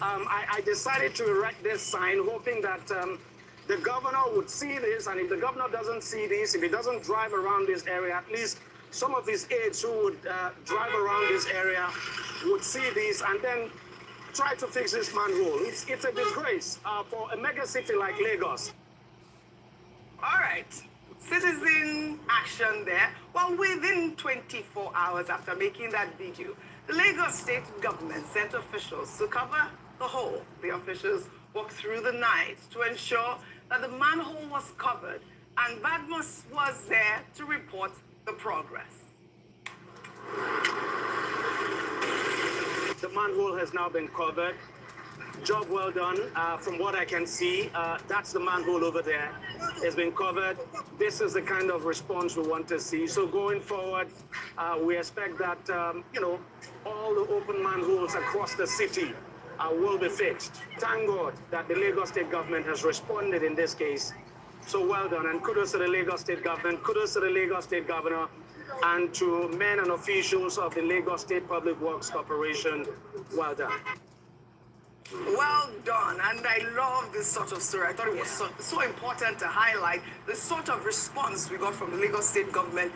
I decided to erect this sign, hoping that the governor would see this, and if the governor doesn't see this, if he doesn't drive around this area, at least some of his aides who would drive around this area would see this and then try to fix this manhole. It's a disgrace for a mega city like Lagos. All right, citizen action there. Well, within 24 hours after making that video, the Lagos state government sent officials to cover the hole. The officials walked through the night to ensure that the manhole was covered, and Badmus was there to report the progress. The manhole has now been covered. Job well done. From what I can see, that's the manhole over there. It's been covered. This is the kind of response we want to see. So going forward, we expect that, all the open manholes across the city will be fixed. Thank God that the Lagos state government has responded in this case. So well done, and kudos to the Lagos state government, kudos to the Lagos state governor, and to men and officials of the Lagos State Public Works Corporation. Well done. Well done, and I love this sort of story. I thought it was so important to highlight the sort of response we got from the Lagos state government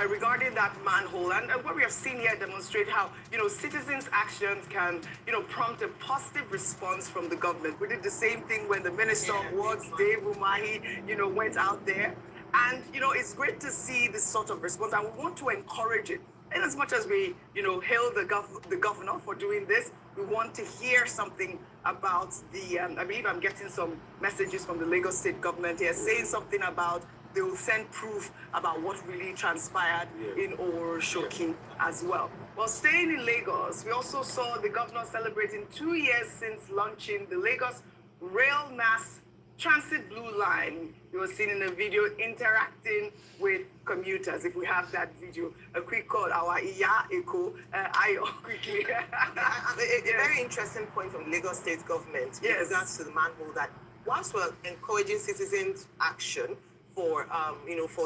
regarding that manhole, and what we have seen here demonstrate how citizens' actions can prompt a positive response from the government. We did the same thing when the Minister of Works, Dave Umahi, went out there, and it's great to see this sort of response, and we want to encourage it. And as much as we hail the governor for doing this, we want to hear something about the. I believe I'm getting some messages from the Lagos state government here saying something about they will send proof about what really transpired in Oworoshoki as well. Well, staying in Lagos, we also saw the governor celebrating 2 years since launching the Lagos Rail Mass Transit Blue Line. You were seen in the video interacting with commuters. If we have that video, a quick call, our Iya Eko, Ayo, quickly. A very interesting point from Lagos state government in regards to the manhole, that whilst we're encouraging citizens' action for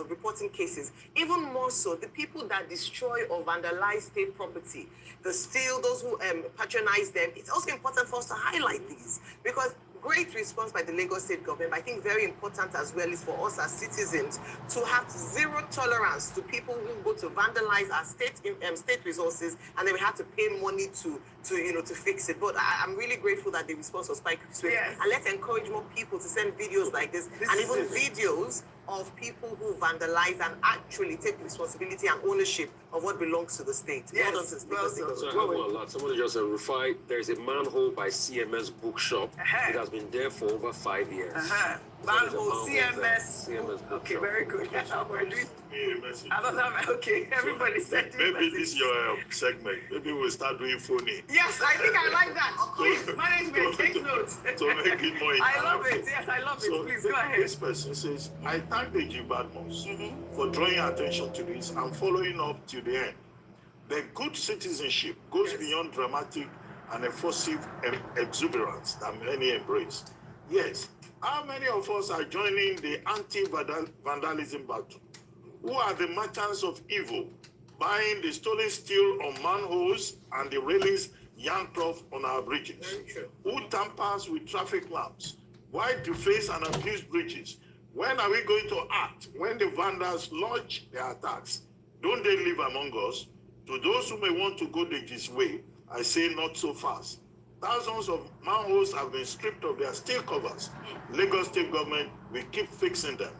reporting cases, even more so, the people that destroy or vandalize state property, the steal, those who patronize them, it's also important for us to highlight these, because great response by the Lagos state government, but I think very important as well is for us as citizens to have zero tolerance to people who go to vandalize our state resources, and then we have to pay money to fix it. But I'm really grateful that the response was quite swift. Yes. And let's encourage more people to send videos like this and even videos of people who vandalize and actually take responsibility and ownership of what belongs to the state. Yes. Well done to the Lagos state So I government. have one a lot. Somebody just Rufai, there's a manhole by CMS Bookshop. It has been there for over 5 years. Manhole, CMS. CMS Okay, Bookshop. very good. We're doing. Me a message. Okay, everybody sent it. Maybe this is your segment. Maybe we'll start doing phony. Yes, I think I like that. Please, management, take notes. To make it more I love interactive. it. Yes, I love it. So Please, go ahead. this person says, I thank the Badmus for drawing attention to this and following up to the end. The good citizenship goes beyond dramatic and effusive exuberance that many embrace. Yes, how many of us are joining the anti-vandalism battle? Who are the merchants of evil, buying the stolen steel on manholes and the railings yanked off on our bridges? Who tampers with traffic lamps? Why deface and abuse bridges? When are we going to act when the vandals launch their attacks? Don't they live among us? To those who may want to go Deji's way, I say not so fast. Thousands of manholes have been stripped of their steel covers. Lagos state government will keep fixing them.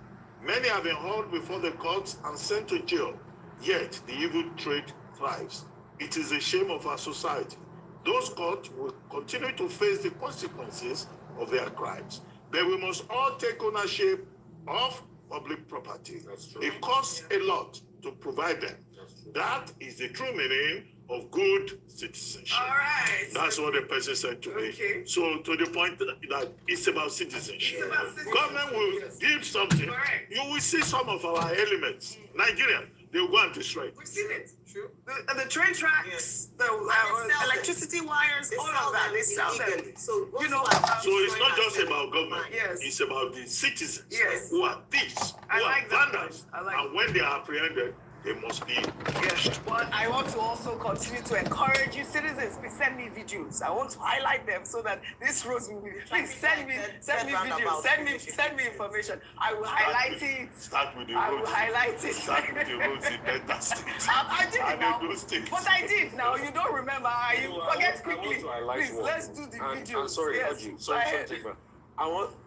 Many have been hauled before the courts and sent to jail, yet the evil trade thrives. It is a shame of our society. Those caught will continue to face the consequences of their crimes. But we must all take ownership of public property. That's true. It costs a lot to provide them. That is the true meaning of good citizenship. All right. That's what the person said to me. Okay. So to the point that it's about citizenship. It's about citizenship. Government will give something. Correct. You will see some of our elements. Nigerian, they will go and destroy it. We've seen it. True. The train tracks, Yes. the sell electricity wires, They all sell of that, them they sell them. illegally. So You know, So it's not just about government. Yes. It's about the citizens Yes. who are thieves, I who like are that vandals. point. I like And when they are apprehended, they must be Yes, but I want to also continue to encourage you, citizens. Please send me videos. I want to highlight them so that this road will be. Please send me videos. Send me information. I will highlight it. Start with the I will roads. highlight it. Start with the roads in Delta State. I did it And now. in those states. But I did now. You don't remember. You forget quickly. Please, let's do the videos. I'm sorry, Yes. Oji. Go Sorry, ahead. I want.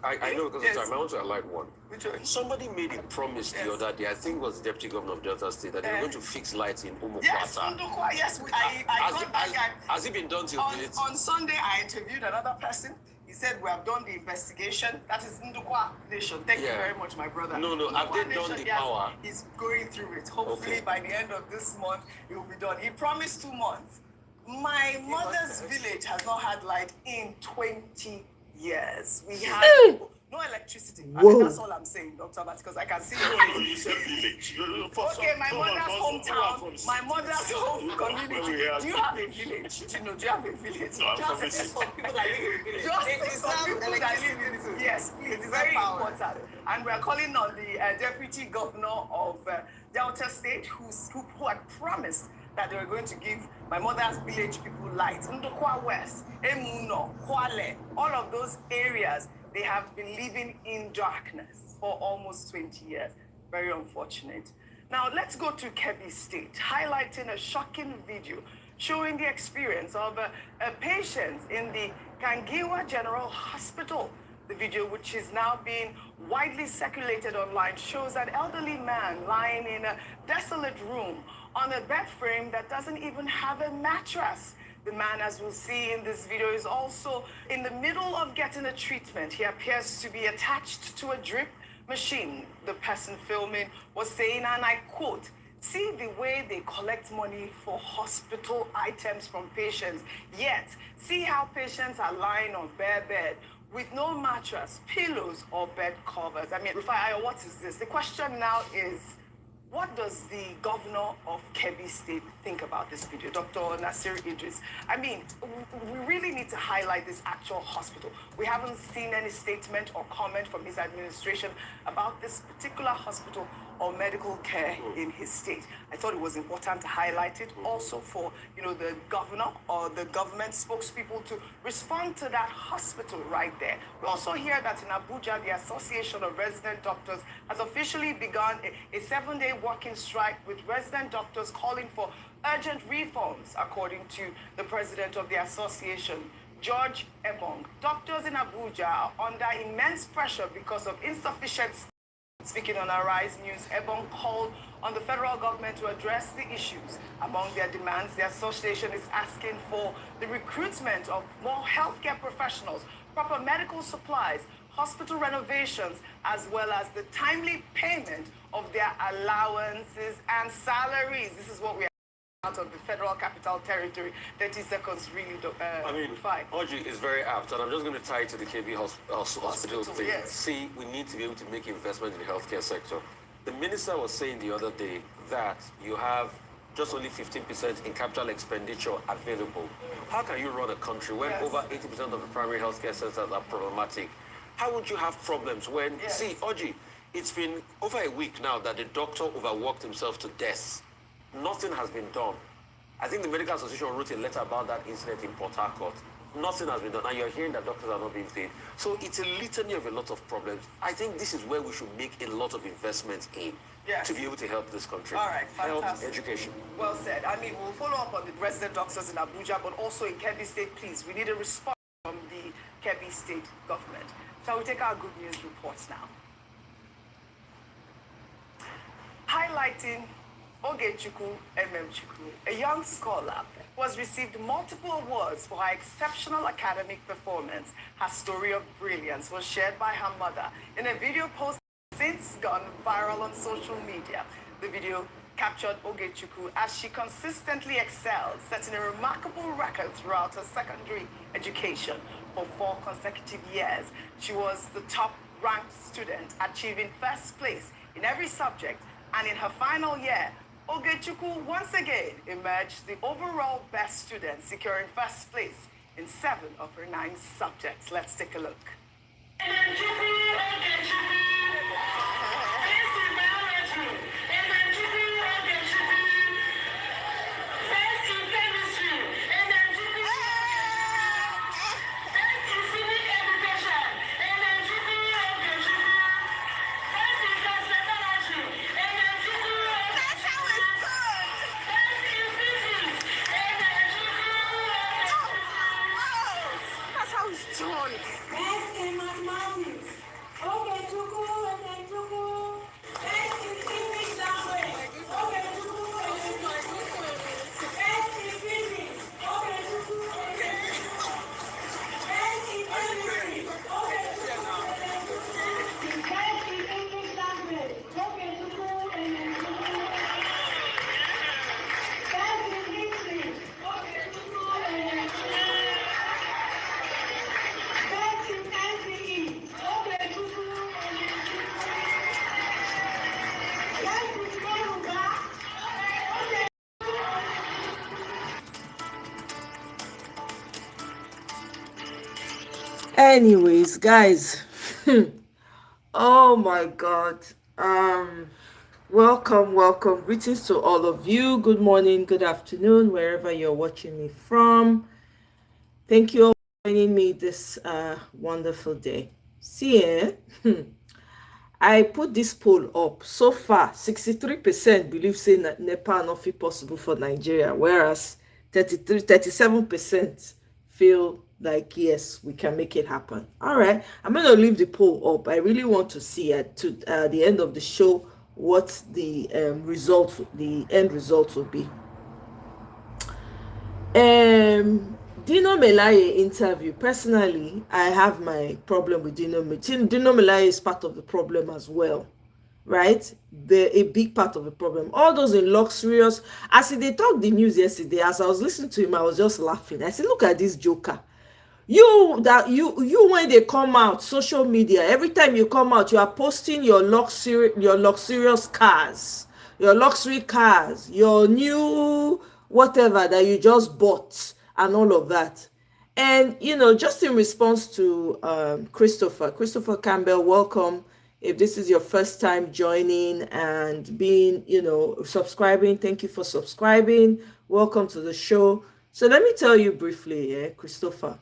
I know because Yes. of time. I want to highlight one. Which one? Somebody made a promise the Yes. other day. I think it was the Deputy Governor of Delta State that they were going to fix lights in Omoye. Yes, Ndukwa. Yes, I got that guy. Has it been done till date? On Sunday, I interviewed another person. He said, we have done the investigation. That is Ndukwa Nation. Thank you Yeah. very much, my brother. No, have Ndukwa they done Nation, the power? He's going through it. Hopefully, Okay. by the end of this month, it will be done. He promised 2 months. My mother's village has not had light in 20 years. We have no electricity. I mean, that's all I'm saying, Dr. Bat, because I can see You said village. Okay, my mother's hometown, my mother's home community. Do you have a village? Do you have a village? No, I'm from Just Mississippi. for people that live in village. Just for people that live in. Yes, please. It's very important. And we're calling on the Deputy Governor of Delta State, who had promised that they were going to give my mother's village people light. Ndokwa West, Emuno, Kwale, all of those areas, they have been living in darkness for almost 20 years. Very unfortunate. Now, let's go to Kebbi State, highlighting a shocking video showing the experience of a patient in the Kangiwa General Hospital. The video, which is now being widely circulated online, shows an elderly man lying in a desolate room on a bed frame that doesn't even have a mattress. The man, as we'll see in this video, is also in the middle of getting a treatment. He appears to be attached to a drip machine. The person filming was saying, and I quote, "See the way they collect money for hospital items from patients, yet see how patients are lying on bare bed with no mattress, pillows, or bed covers." I mean, Rufai, what is this? The question now is, what does the governor of Kebbi State think about this video, Dr. Nasir Idris? I mean, we really need to highlight this actual hospital. We haven't seen any statement or comment from his administration about this particular hospital or medical care in his state. I thought it was important to highlight it also for, the governor or the government spokespeople to respond to that hospital right there. We also hear that in Abuja, the Association of Resident Doctors has officially begun a 7-day working strike with resident doctors calling for urgent reforms, according to the president of the association, George Ebong. Doctors in Abuja are under immense pressure because of insufficient. Speaking on Arise News, Ebon called on the federal government to address the issues. Among their demands, the association is asking for the recruitment of more healthcare professionals, proper medical supplies, hospital renovations, as well as the timely payment of their allowances and salaries. This is what we are out of the Federal Capital Territory. 30 seconds, really, fine. Oji is very apt, and I'm just going to tie it to the KB hospital thing. Yes. See, we need to be able to make investment in the healthcare sector. The minister was saying the other day that you have just only 15% in capital expenditure available. How can you run a country when over 80% of the primary healthcare centers are problematic? How would you have problems when, see, Oji, it's been over a week now that the doctor overworked himself to death. Nothing has been done. I think the Medical Association wrote a letter about that incident in Port Harcourt. Nothing has been done, and you're hearing that doctors are not being paid. So it's a litany of a lot of problems. I think this is where we should make a lot of investments in to be able to help this country. All right, fantastic. Health, education. Well said. I mean, we'll follow up on the resident doctors in Abuja, but also in Kebbi State, please. We need a response from the Kebbi State government. Shall we take our good news reports now? Highlighting Ogechukwu Chukwu, a young scholar who has received multiple awards for her exceptional academic performance. Her story of brilliance was shared by her mother in a video post since gone viral on social media. The video captured Ogechukwu as she consistently excelled, setting a remarkable record throughout her secondary education. For 4 consecutive years, she was the top-ranked student, achieving first place in every subject. And in her final year, Ogechukwu once again emerged the overall best student, securing first place in 7 of her 9 subjects. Let's take a look. That's how it's done. Anyways, guys, oh my God. Welcome. Greetings to all of you. Good morning, good afternoon, wherever you're watching me from. Thank you all for joining me this wonderful day. See, I put this poll up. So far, 63% believe saying that Nepal not fit possible for Nigeria, whereas 37% feel like yes, we can make it happen. All right, I'm gonna leave the poll up. I really want to see at the end of the show what the end result will be. Dino Melaye interview. Personally, I have my problem with Dino Melaye is part of the problem as well, right? A big part of the problem. All those in luxurious, as they talked the news yesterday, as I was listening to him, I was just laughing. I said, look at this joker. You when they come out social media, every time you come out, you are posting your luxurious cars, your luxury cars, your new whatever that you just bought and all of that. And just in response to Christopher Campbell, welcome. If this is your first time joining and being subscribing, thank you for subscribing. Welcome to the show. So let me tell you briefly, Christopher,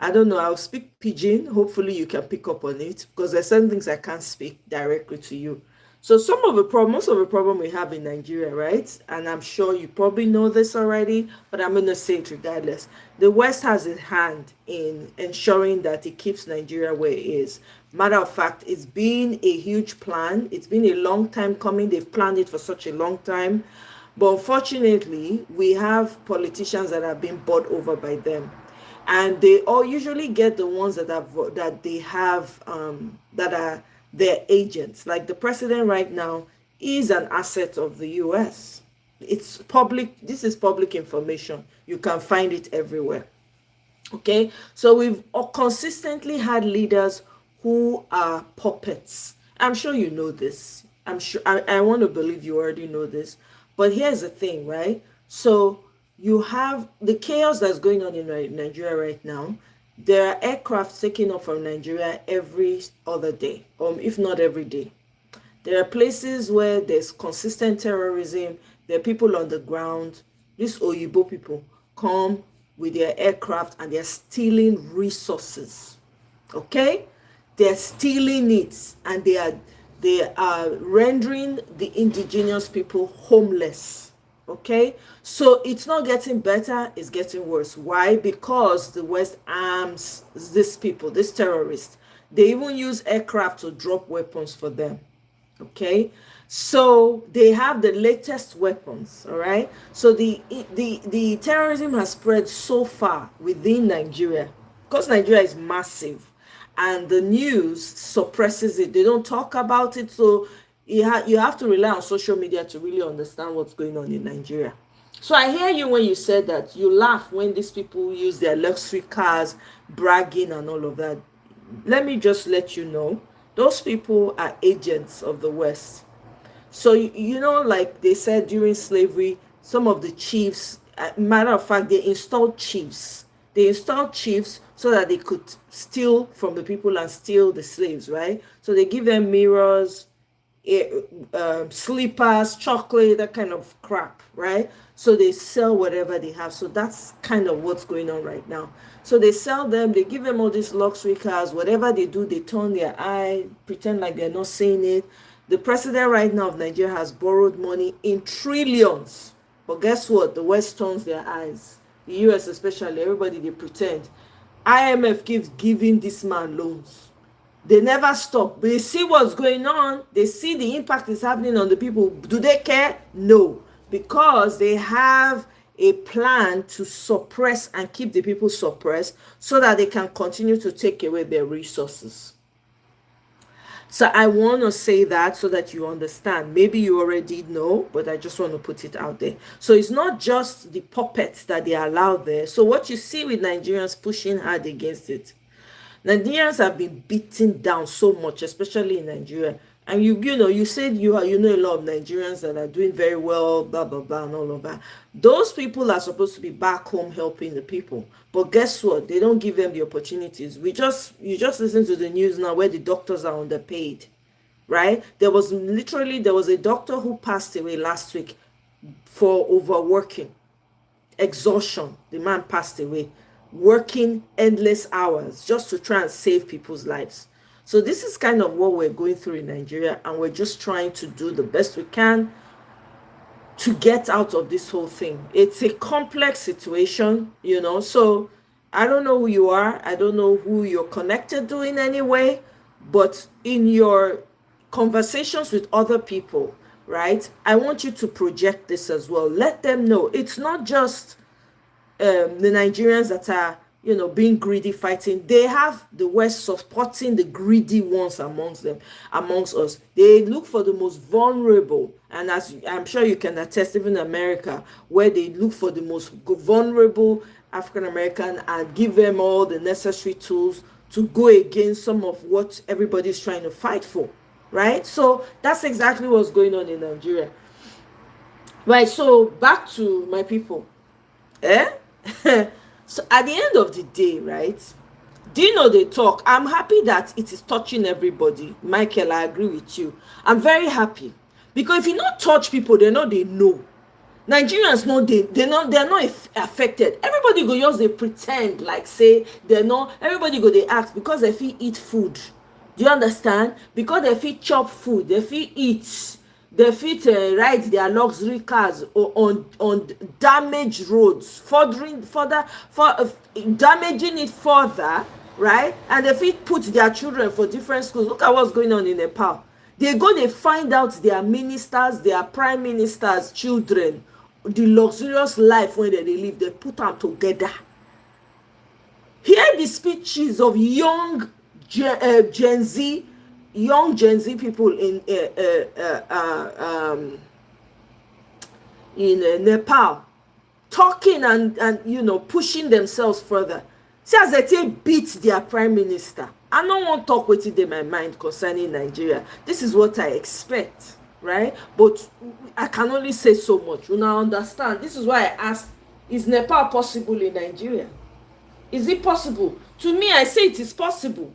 I don't know, I'll speak pidgin. Hopefully you can pick up on it because there's certain things I can't speak directly to you. So most of the problem we have in Nigeria, right? And I'm sure you probably know this already, but I'm going to say it regardless. The West has a hand in ensuring that it keeps Nigeria where it is. Matter of fact, it's been a huge plan. It's been a long time coming. They've planned it for such a long time. But unfortunately, we have politicians that have been bought over by them. And they all usually get the ones that are their agents. Like the president right now is an asset of the US. It's public. This is public information. You can find it everywhere. Okay, so we've consistently had leaders who are puppets. I'm sure you know this. I want to believe you already know this. But here's the thing, right? So you have the chaos that's going on in Nigeria right now. There are aircraft taking off from Nigeria every other day, if not every day. There are places where there's consistent terrorism. There are people on the ground. These Oyibo people come with their aircraft and they're stealing resources. Okay? They're stealing it and they are rendering the indigenous people homeless. Okay, so it's not getting better, it's getting worse. Why? Because the West arms these people, these terrorists. They even use aircraft to drop weapons for them. Okay, so they have the latest weapons. All right, so the terrorism has spread so far within Nigeria because Nigeria is massive, and the news suppresses it. They don't talk about it, so you have to rely on social media to really understand what's going on in Nigeria. So I hear you when you said that you laugh when these people use their luxury cars, bragging and all of that. Let me just let you know, those people are agents of the West. So you know, like they said during slavery, some of the chiefs, matter of fact, they installed chiefs. They installed chiefs so that they could steal from the people and steal the slaves, right? So they give them mirrors, slippers, chocolate, that kind of crap, right? So they sell whatever they have. So that's kind of what's going on right now. So they sell them, they give them all these luxury cars. Whatever they do, they turn their eye, pretend like they're not seeing it. The president right now of Nigeria has borrowed money in trillions. But guess what? The West turns their eyes. The US especially, everybody, they pretend. IMF keeps giving this man loans. They never stop. They see what's going on. They see the impact is happening on the people. Do they care? No. Because they have a plan to suppress and keep the people suppressed so that they can continue to take away their resources. So I want to say that so that you understand. Maybe you already know, but I just want to put it out there. So it's not just the puppets that they allow there. So what you see with Nigerians pushing hard against it, Nigerians have been beaten down so much, especially in Nigeria. And you know, you said you know a lot of Nigerians that are doing very well, blah blah blah, and all of that. Those people are supposed to be back home helping the people, but guess what? They don't give them the opportunities. You just listen to the news now where the doctors are underpaid, right? There was a doctor who passed away last week for overworking, exhaustion. The man passed away, working endless hours just to try and save people's lives. So this is kind of what we're going through in Nigeria, and we're just trying to do the best we can to get out of this whole thing. It's a complex situation, you know. So I don't know who you are. I don't know who you're connected to in any way, but in your conversations with other people, right, I want you to project this as well. Let them know it's not just the Nigerians that are, you know, being greedy, fighting. They have the West supporting the greedy ones amongst us. They look for the most vulnerable, and as I'm sure you can attest, even in America, where they look for the most vulnerable African American and give them all the necessary tools to go against some of what everybody's trying to fight for, right? So that's exactly what's going on in Nigeria, right? So back to my people, So at the end of the day, right, do you know they talk? I'm happy that it is touching everybody. Michael, I agree with you. I'm very happy. Because if you not touch people, they know. Nigerians know they're not affected. Everybody go just they pretend like say they're not. Everybody go they ask because they feel eat food. Do you understand? Because they feel chop food, they feel eat. They fit ride their luxury cars on damaged roads, damaging it further, right? And they fit put their children for different schools. Look at what's going on in Nepal. They find out their ministers, their prime ministers' children, the luxurious life when they live. They put them together. Hear the speeches of young Gen Z people in Nepal, talking and you know, pushing themselves further. See as they beat their prime minister. I don't want to talk with it in my mind concerning Nigeria. This is what I expect, right? But I can only say so much. You now understand. This is why I asked, is Nepal possible in Nigeria? Is it possible? To me, I say it is possible.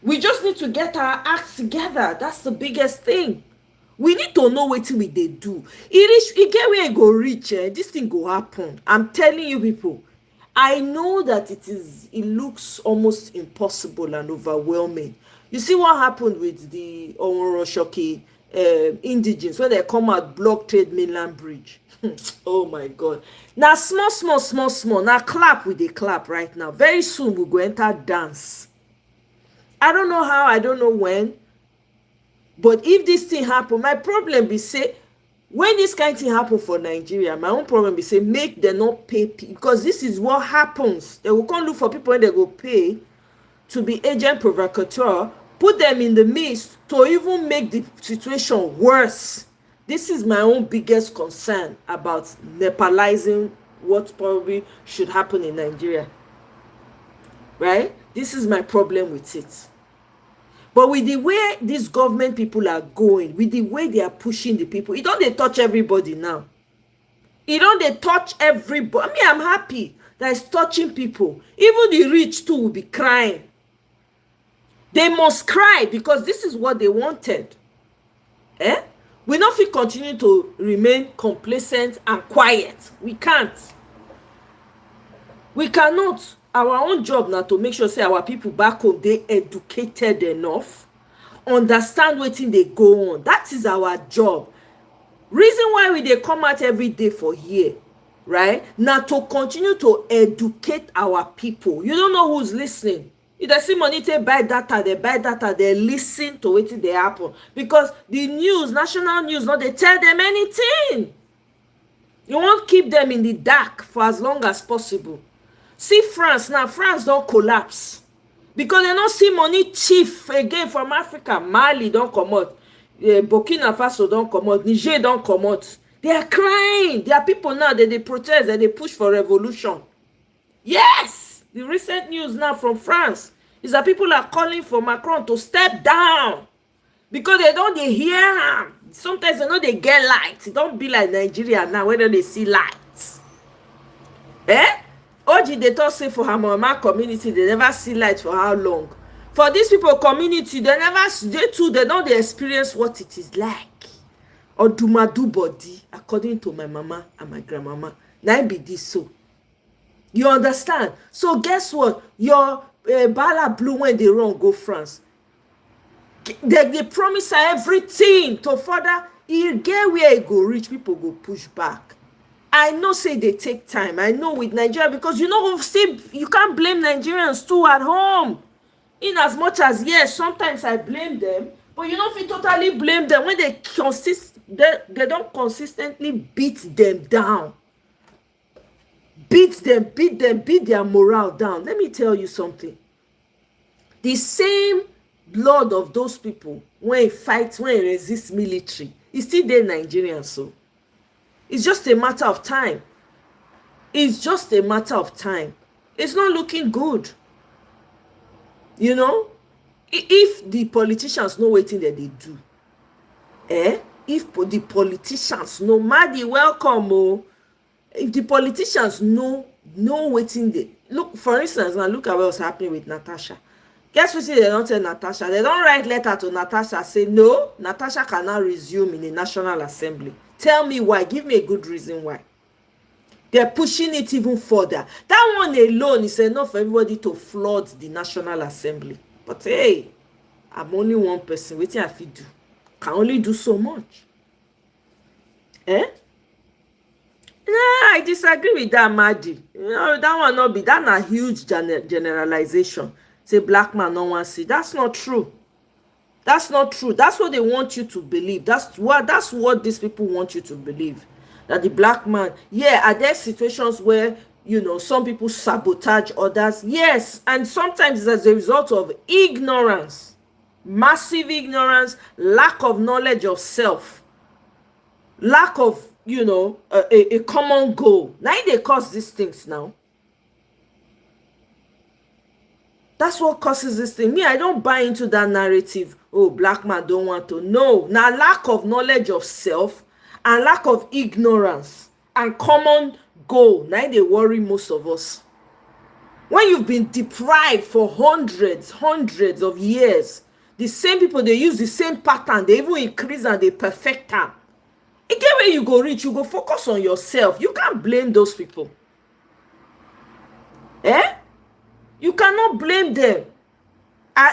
We just need to get our acts together. That's the biggest thing. We need to know what we they do. It get where it go reach. This thing go happen. I'm telling you people. I know that it looks almost impossible and overwhelming. You see what happened with the Omoroshoki indigens when they come out block trade mainland bridge. Oh my God. Now small. Now clap with the clap right now. Very soon we go enter dance. I don't know how, I don't know when, But if this thing happen, my problem be say, when this kind of thing happen for Nigeria, my own problem be say make them not pay because this is what happens. They will come look for people when they go pay to be agent provocateur, put them in the midst to even make the situation worse. This is my own biggest concern about Nepalizing what probably should happen in Nigeria. Right? This is my problem with it. But with the way these government people are going, with the way they are pushing the people, it don't they touch everybody now. It don't they touch everybody. I mean, I'm happy that it's touching people. Even the rich too will be crying. They must cry because this is what they wanted. Eh? We not fit continue to remain complacent and quiet. We can't. We cannot. Our own job now to make sure say our people back home they educated enough, understand wetin dey go on. That is our job. Reason why we dey come out every day for here, right? Now to continue to educate our people. You don't know who's listening. If they see money to buy data, they listen to wetin dey happen because the news, national news, not they tell them anything. You won't keep them in the dark for as long as possible. See France now, France don't collapse because they don't see money chief again from Africa. Mali don't come out, Burkina Faso don't come out, Niger don't come out. They are crying. There are people now that they protest and they push for revolution. Yes, the recent news now from France is that people are calling for Macron to step down because they don't they hear him. Sometimes they know they get light. It don't be like Nigeria now where they see lights. Eh? Oji they talk say for her mama community they never see light for how long. For these people community they don't experience what it is like. Or do my do body according to my mama and my grandmama. Now be this so. You understand? So guess what? Your bala blue when they run go France. They promise her everything to further. You get where it go reach, people go push back. I know say they take time. I know with Nigeria because you know see you can't blame Nigerians too at home. In as much as yes, sometimes I blame them, but you know if you totally blame them when they don't consistently beat them down. Beat their morale down. Let me tell you something. The same blood of those people when he fights, when he resists military, is still there Nigerians so. It's just a matter of time. It's just a matter of time. It's not looking good. You know? If the politicians know what that they do, if the politicians know, Madi, welcome, oh. If the politicians know what they look, for instance, now look at what's happening with Natasha. Guess what? They don't tell Natasha. They don't write letter to Natasha. Say no, Natasha cannot resume in the National Assembly. Tell me why. Give me a good reason why. They're pushing it even further. That one alone is enough for everybody to flood the National Assembly. But hey, I'm only one person. What I fit do? Can only do so much. Nah, I disagree with that, Madi. You know, that one not be. That's a huge generalization. Say black man no one see. That's not true. That's not true. That's what they want you to believe. That's what these people want you to believe. That the black man, yeah, are there situations where, you know, some people sabotage others? Yes. And sometimes it's as a result of ignorance, massive ignorance, lack of knowledge of self, lack of, you know, a common goal. Now they cause these things now. That's what causes this thing. Me, I don't buy into that narrative. Oh, black man don't want to know. Now, lack of knowledge of self and lack of ignorance and common goal. Now they worry most of us. When you've been deprived for hundreds of years, the same people, they use the same pattern. They even increase and they perfect them. Again, where you go reach, you go focus on yourself. You can't blame those people. You cannot blame them.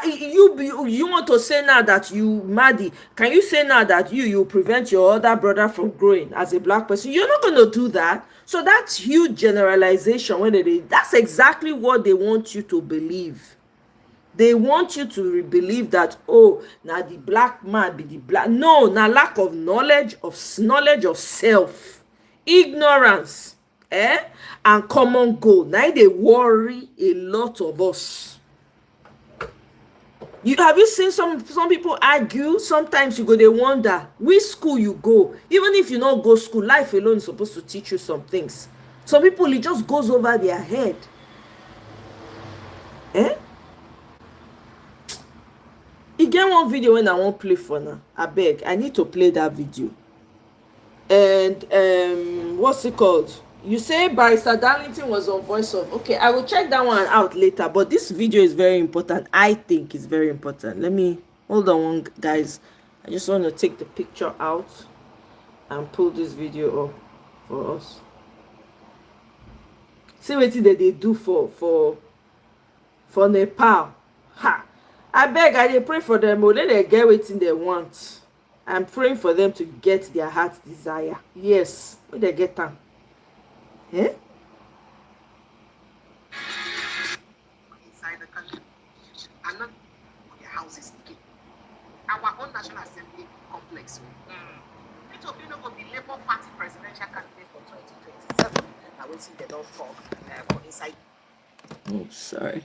You want to say now that you Madi? Can you say now that you prevent your other brother from growing as a black person? You're not going to do that. So that's huge generalization. That's exactly what they want you to believe. They want you to believe that, oh, now the black man be the black. No, now lack of knowledge of self, ignorance, and common goal. Now they worry a lot of us. Have you seen some people argue? Sometimes you go, they wonder which school you go. Even if you not go school, life alone is supposed to teach you some things. Some people, it just goes over their head. You get one video when I won't play for now. I beg, I need to play that video. And what's it called? You say Barrister Darlington was on Voice of. Okay, I will check that one out later. But this video is very important. I think it's very important. Let me hold on, guys. I just want to take the picture out and pull this video up for us. See what they do for Nepal. Ha! I beg, I dey pray for them. Let them get wetin they want. I'm praying for them to get their heart's desire. Yes, when they get them. Inside the country, and not their houses again. Our own National Assembly complex. It will be not going to be Labour Party presidential candidate for 2027. I will see they don't talk for inside. Oh, sorry.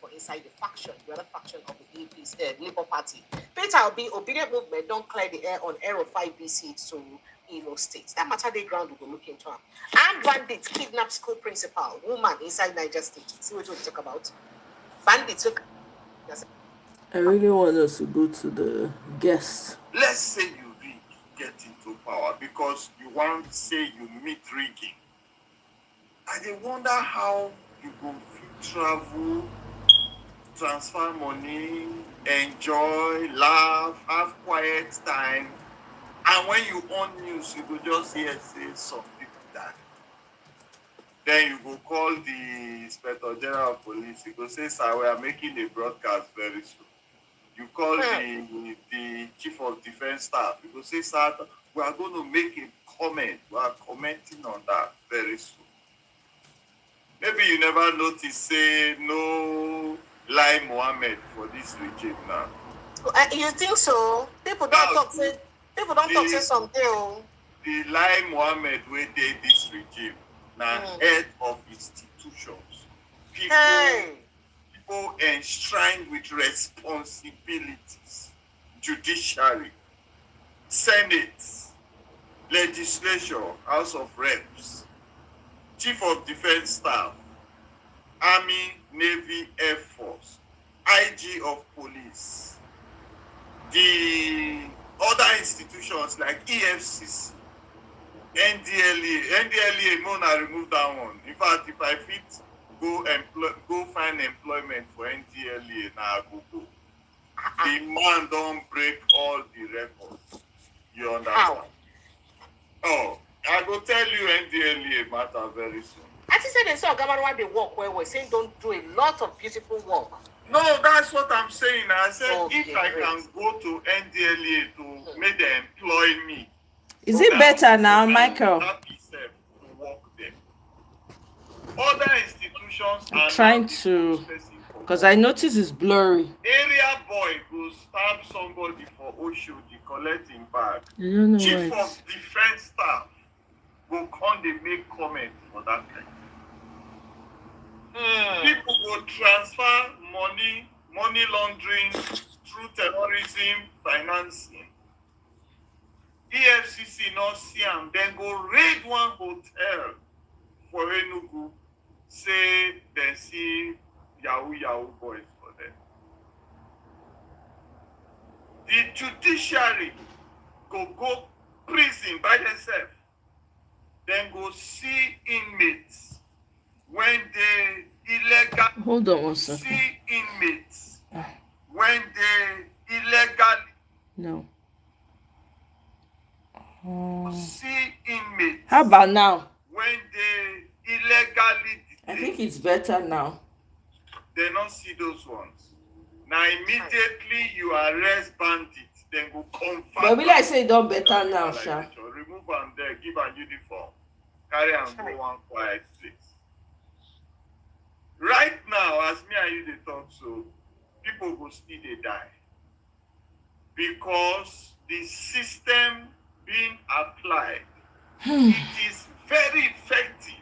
For inside the faction, the other faction of the APC, Labour Party. Peter Obi, Obedient Movement don't clear the air on air of 5 BC to Imo State. That matter they ground will go look into. And bandits kidnap school principal, woman inside Niger State. See what we talk about. Bandits took. I really want us to go to the guests. Let's say you rig get into power because you want to say you meet rigging. I dey wonder how you go fit travel, transfer money, enjoy, laugh, have quiet time. And when you on news, you go just hear say some people die. Then you go call the Inspector General of Police. You go say, sir, we are making a broadcast very soon. You call the Chief of Defense Staff. You go say, sir, we are going to make a comment. We are commenting on that very soon. Maybe you never notice, say, no Lai Mohammed for this regime now. You think so? People don't talk. People don't talk. Say something. The Lai Mohammed wey dey this regime now head of institutions. People enshrined with responsibilities. Judiciary, Senate, Legislature, House of Reps, Chief of Defense Staff, Army, Navy, Air Force, IG of Police, the other institutions like EFCC, NDLA, Mona remove that one. In fact, if I fit go find employment for NDLA, now I go. The man don't break all the records. You understand? How? Oh, I go tell you NDLA matter very soon. I just said they saw Gamarwa they work where we're saying don't do a lot of beautiful work. No, that's what I'm saying. I said Okay, if I can go to NDLA to make them employ me. Is it better now, Michael? Happy self to work there. Other institutions are Trying now to, specific for because I notice it's blurry. area boy go stab somebody for Oshodi, collect him bag. I don't know Chief why. of Defense Staff go come dey make comment for that kind. People go transfer money laundering through terrorism financing. EFCC not see am, then go raid one hotel for Enugu, say they see Yahoo boys for them. The judiciary go prison by themselves, then go see inmates when they illegal. Hold on one second. See inmates when they illegally. No. See inmates How about now? when they illegally I detained. think it's better now. They not see those ones. Now immediately you arrest bandits, then go confirm. But will I say it done better now, Sha? Remove them there, give a uniform, carry and go one quiet place. Right now, as me and you they talk, so people go still they die because the system being applied, it is very effective,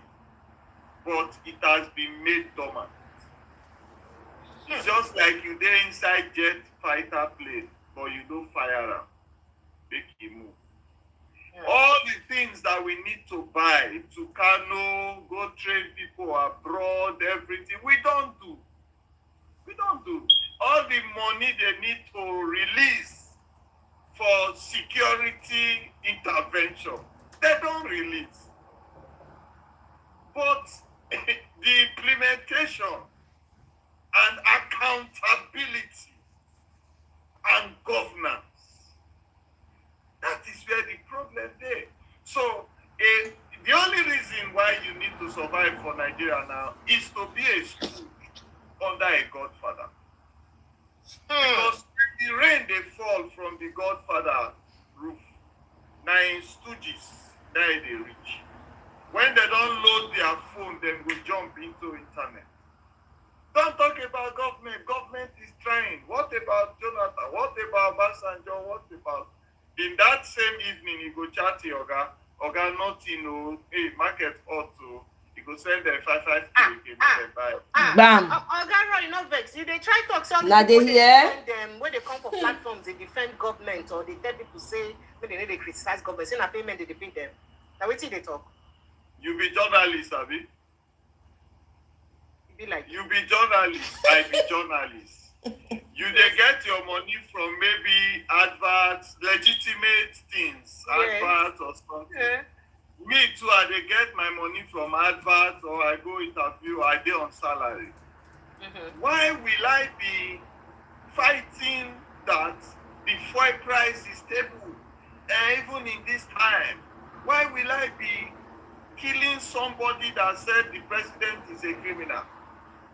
but it has been made dormant. It's just like you there inside jet fighter plane, but you don't fire them, make it move. All the things that we need to buy to Kano, go train people abroad, everything, we don't do. We don't do. All the money they need to release for security intervention, they don't release. But the implementation and accountability and governance, that is where the problem there. So the only reason why you need to survive for Nigeria now is to be a stooge under a godfather. Because the rain they fall from the godfather roof, now in stooges, there they reach. When they don't load their phone, then go jump into internet. Don't talk about government. Government is trying. What about Jonathan? What about Basanjo? What about... In that same evening, you go chat to Oga nothing, hey, market auto. You go send them 5 buy. Bam. Oga, you know, vex. You they try to talk something. Now they hear. When they come for platforms, they defend government or they tell people say when they criticize government. Say na payment they pay them. Now wait till they talk. You be journalist, Abi. Be like you be journalist. I be journalist. You they get your money from maybe adverts, legitimate things, adverts or something. Yeah. Me too, I they get my money from adverts or I go interview, I dey on salary. Why will I be fighting that the fuel price is stable? And even in this time, why will I be killing somebody that said the president is a criminal?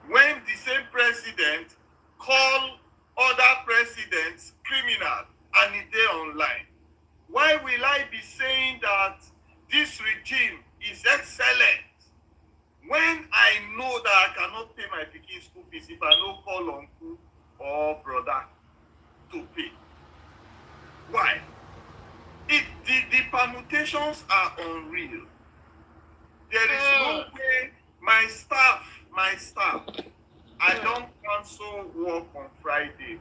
When the same president call other presidents criminal and it dey online. Why will I be saying that this regime is excellent when I know that I cannot pay my pikin school fees if I no call uncle or brother to pay? Why? The permutations are unreal. There is no way my staff, I don't cancel work on Friday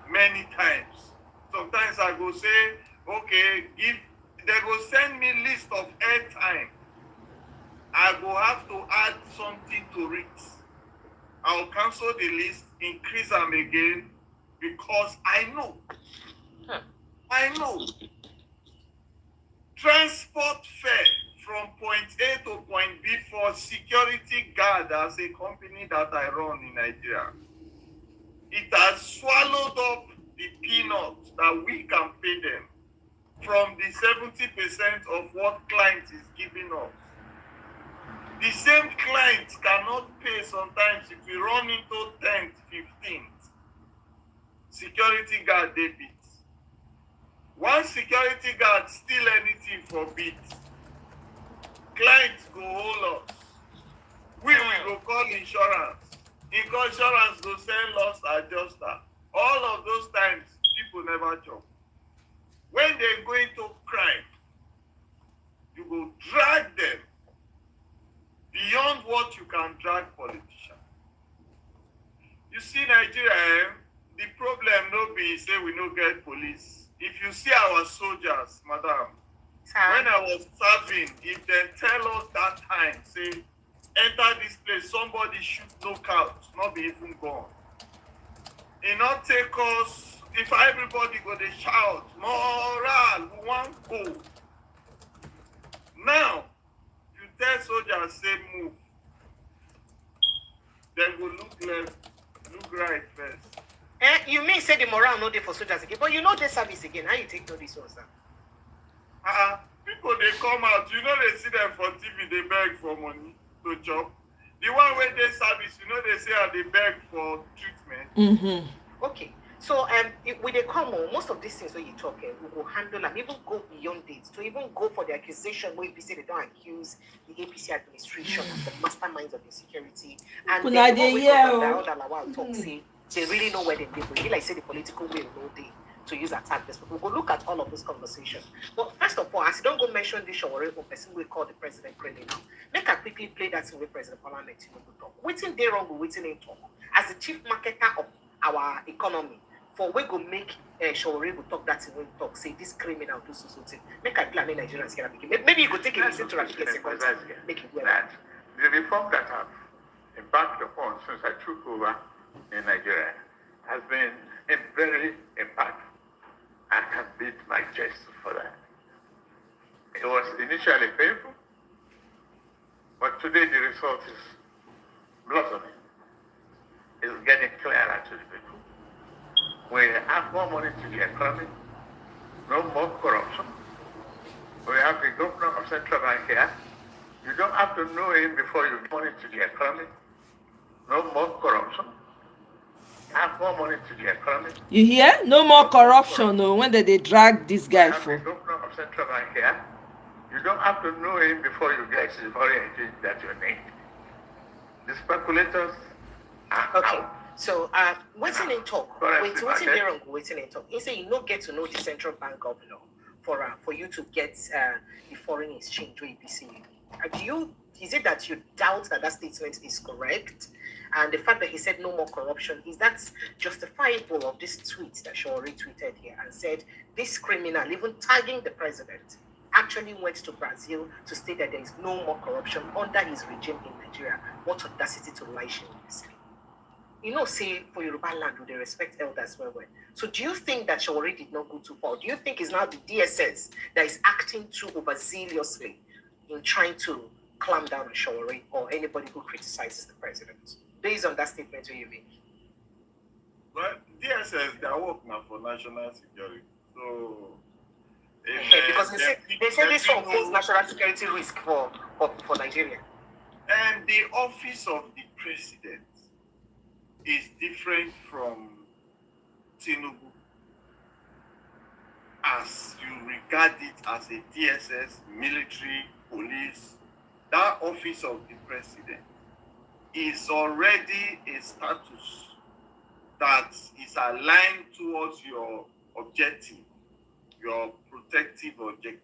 many times. Sometimes I go say, okay, they go send me list of airtime. I go have to add something to it. I'll cancel the list, increase them again, because I know. Transport fare from point A to point B for security guard as a company that I run in Nigeria. It has swallowed up the peanuts that we can pay them from the 70% of what client is giving us. The same client cannot pay sometimes if we run into 10th, 15th. Security guard debit. One security guard steal anything for bit. Clients go hold us. We go call insurance. Insurance go send loss adjuster. All of those times, people never jump. When they go into crime, you go drag them beyond what you can drag politicians. You see, Nigeria, the problem no be say we no get police. If you see our soldiers, madam, when I was serving, if they tell us that time, say, enter this place, somebody shoot knockout, not be even gone. It not take us, if everybody go they shout, morale, we want go. Now, if you tell soldiers, say move, then go look left, look right first. You may say the morale no dey for soldiers again, but you know the service again. How you take know this one, sir? People they come out, you know they see them for TV, they beg for money to chop. The one where they service, you know they say they beg for treatment. Okay. So with the common, most of these things when you talk, we will handle and even go beyond it to even go for the accusation where APC they don't accuse the APC administration as the masterminds of insecurity. And Kuna then dey what we hear talk o. about Lawal talk say they really know where they live. We like say the political will no day to use attack this. But we'll go look at all of this conversation. But first of all, as you don't go mention this or person we call the president criminal, make I quickly play that thing with President Bola Tinubu talk. Waiting there wrong with waiting in talk. As the chief marketer of our economy, for we go make Shawore go talk that thing when talk, say this criminal do so thing. Make I plan in Nigerians get begin. Maybe you go take a listen to Rafiki second time. Make it well. That the reform that I've embarked upon since I took over in Nigeria has been very impactful. I can beat my chest for that. It was initially painful, but today the result is blossoming. It's getting clearer to the people. We have more money to the economy, no more corruption. We have the governor of Central Bank here. You don't have to know him before you give money to the economy. No more corruption. Have more money to the economy. You hear? No more corruption, no, when they drag this guy Have the for. governor of Central Bank here. You don't have to know him before you get the foreign exchange that you need. The speculators are Okay. out. So waiting in talk. Correct. Waiting there wrong, waiting in talk. You say you don't get to know the central bank governor for you to get the foreign exchange or EPC. Is it that you doubt that statement is correct? And the fact that he said no more corruption, is that justifiable of this tweet that Shaw retweeted here and said this criminal, even tagging the president, actually went to Brazil to state that there is no more corruption under his regime in Nigeria? What audacity to lie shamelessly. You know, say for Yoruba land, do they respect elders well? So do you think that Shawari did not go too far? Do you think it's now the DSS that is acting too overzealously in trying to clamp down on Shawari or anybody who criticizes the president? Based on that statement you make. Well, DSS, they are working now for national security. So, because they say this one poses national security risk for Nigeria. And the office of the president is different from Tinubu, as you regard it as a DSS, military, police. That office of the president is already a status that is aligned towards your objective, your protective objective.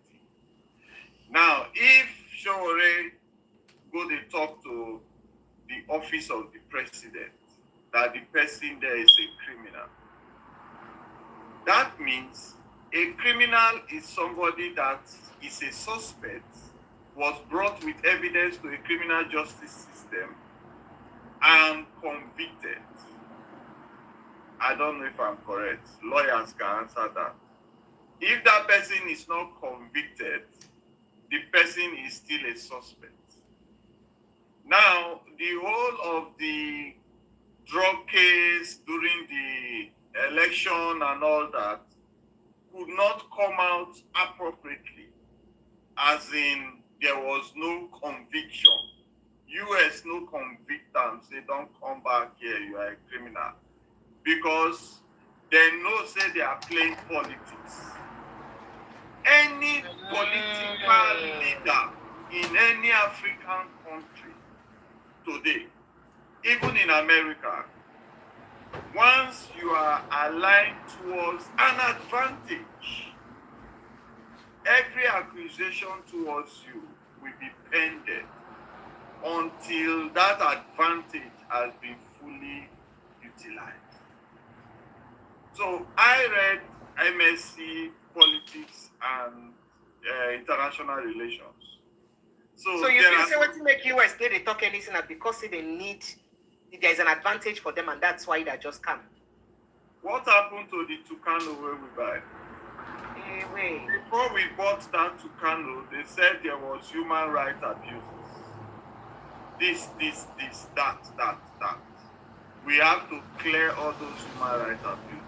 Now, if Shawore go to talk to the office of the president, that the person there is a criminal, that means a criminal is somebody that is a suspect, was brought with evidence to a criminal justice system and convicted. I don't know if I'm correct. Lawyers can answer that. If that person is not convicted, the person is still a suspect. Now, the whole of the drug case during the election and all that could not come out appropriately, as in there was no conviction. US no convict them, say don't come back here, you are a criminal. Because they know say they are playing politics. Any political leader in any African country today, even in America, once you are aligned towards an advantage, every accusation towards you will be pended until that advantage has been fully utilized. So I read MSc Politics and International Relations. So you feel say what to make US they talk anything because they need, there is an advantage for them and that's why they just come. What happened to the Tucano where we buy? Wait. Before we bought that Tucano, they said there was human rights abuses. This, that. We have to clear all those human rights abuses.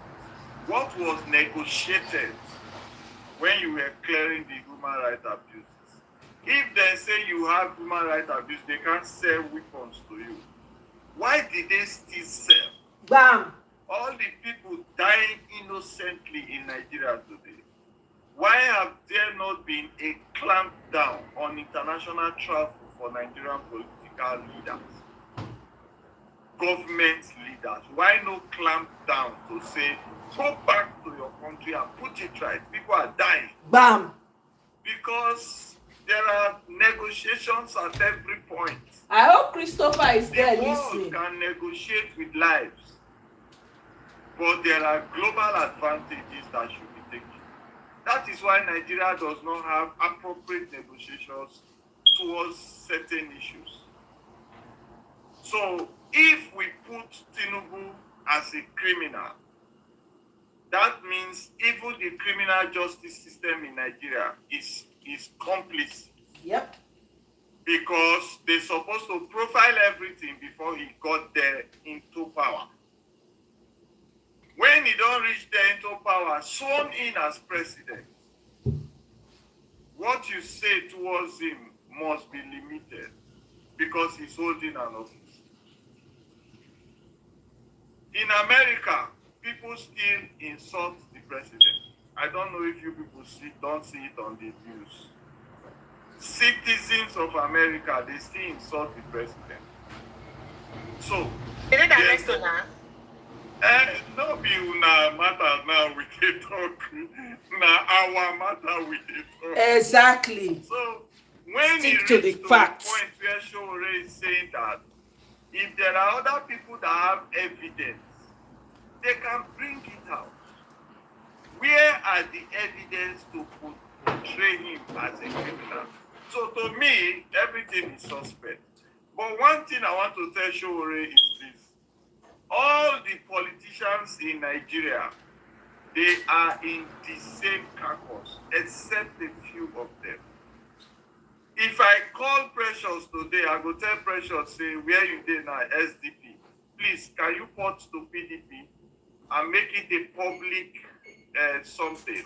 What was negotiated when you were clearing the human rights abuses? If they say you have human rights abuse, they can't sell weapons to you. Why did they still sell? Bam! all the people dying innocently in Nigeria today, why have there not been a clampdown on international travel for Nigerian political leaders, government leaders? Why no clamp down to say, go back to your country and put it right? People are dying. Bam. Because there are negotiations at every point. I hope Christopher is there The world listening. can negotiate with lives, but there are global advantages that should be taken. That is why Nigeria does not have appropriate negotiations towards certain issues. So if we put Tinubu as a criminal, that means even the criminal justice system in Nigeria is complicit. Yep. Because they're supposed to profile everything before he got there into power. When he don't reach there into power, sworn in as president, what you say towards him must be limited because he's holding an office. In America, people still insult the president. I don't know if you people don't see it on the news. Citizens of America, they still insult the president. So, Is it arrest now? no be una matter now we dey talk. Na our matter we dey talk. Exactly. So when Stick he to the reached to facts. the point where Showore is saying that if there are other people that have evidence, they can bring it out. Where are the evidence to portray him as a criminal? So to me, everything is suspect. But one thing I want to tell Showore is this. All the politicians in Nigeria, they are in the same caucus, except a few of them. If I call Precious today, I go tell Precious, say, where you dey now, SDP. Please, can you port to PDP and make it a public something?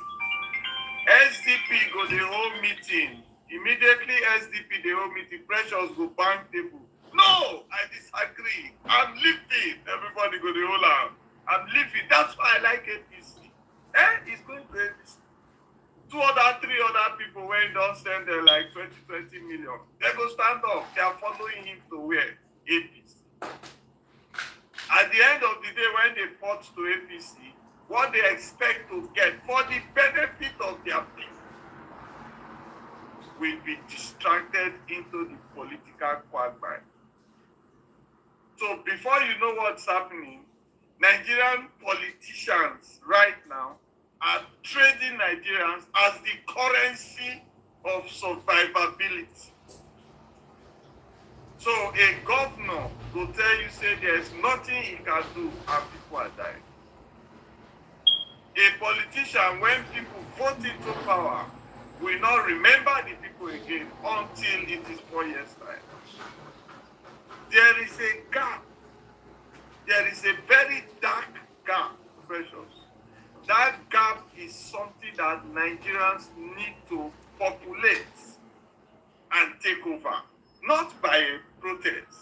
SDP go the whole meeting. Immediately SDP the whole meeting, Precious go bank table. No, I disagree. I'm leaving. Everybody go the whole arm. I'm leaving. That's why I like APC. He's going to APC. Three other people when don't send them like 20 million. They go stand up. They are following him to where? APC. At the end of the day, when they port to APC, what they expect to get for the benefit of their people will be distracted into the political quagmire. So before you know what's happening, Nigerian politicians right now are trading Nigerians as the currency of survivability. So a governor will tell you, say there's nothing he can do and people are dying. A politician, when people vote into power, will not remember the people again until it is 4 years' time. There is a gap. There is a very dark gap, Precious. That gap is something that Nigerians need to populate and take over. Not by protest.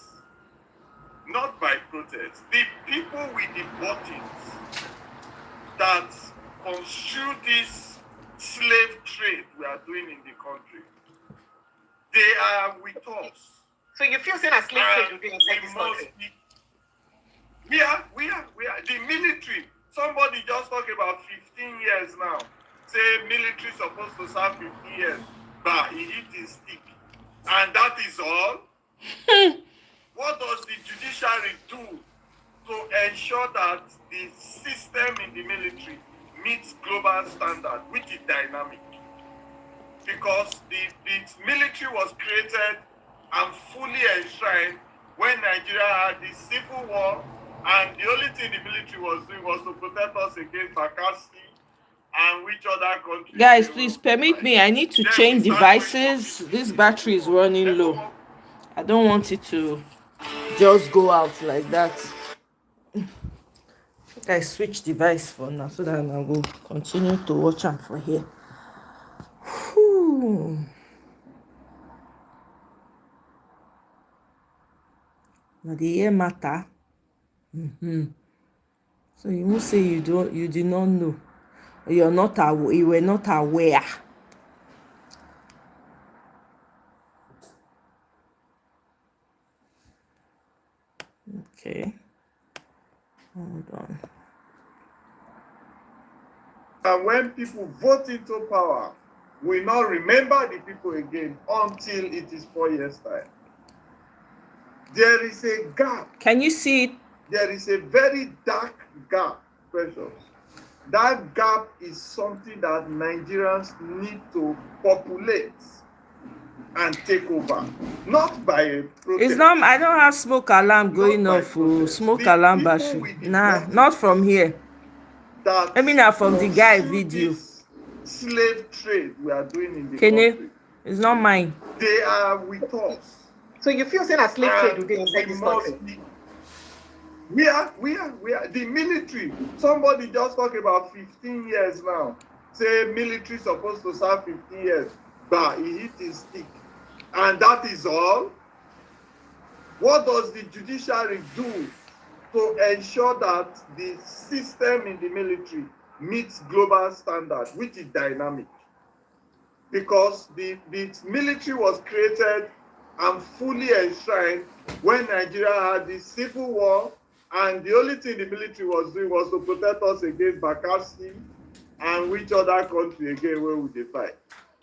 Not by protest. The people with the buttons that construe this slave trade we are doing in the country, they are with us. So you feel saying a slave trade will be inside this country? We are. The military, somebody just talked about 15 years now. Say military supposed to serve 15 years. But he hit his stick. And that is all. What does the judiciary do to ensure that the system in the military meets global standard, which is dynamic? Because the military was created and fully enshrined when Nigeria had the civil war, and the only thing the military was doing was to protect us against Bakassi and which other countries. Guys, please permit me. I need to change devices. This battery is running low. I don't want it to just go out like that. I switch device for now so that I will continue to watch am for here. Whew. Now the ear matter. So you must say you did not know. You were not aware. Okay. Hold on. And when people vote into power, we not remember the people again until it is 4 years' time. There is a gap. Can you see it? There is a very dark gap, Precious. That gap is something that Nigerians need to populate and take over. Not by a protest. It's not. I don't have smoke alarm going off. Smoke alarm battery. Nah, not from here. I mean, from the guy video. Slave trade we are doing in the Kenny, country. it's not mine. They are with us. So you feel saying a slave trade within inside this country? We are the military. Somebody just talk about 15 years now. Say military supposed to serve 15 years, but he hit his stick, and that is all. What does the judiciary do to ensure that the system in the military meets global standards, which is dynamic? Because the military was created and fully enshrined when Nigeria had the civil war, and the only thing the military was doing was to protect us against Bakassi and which other country again where would they fight.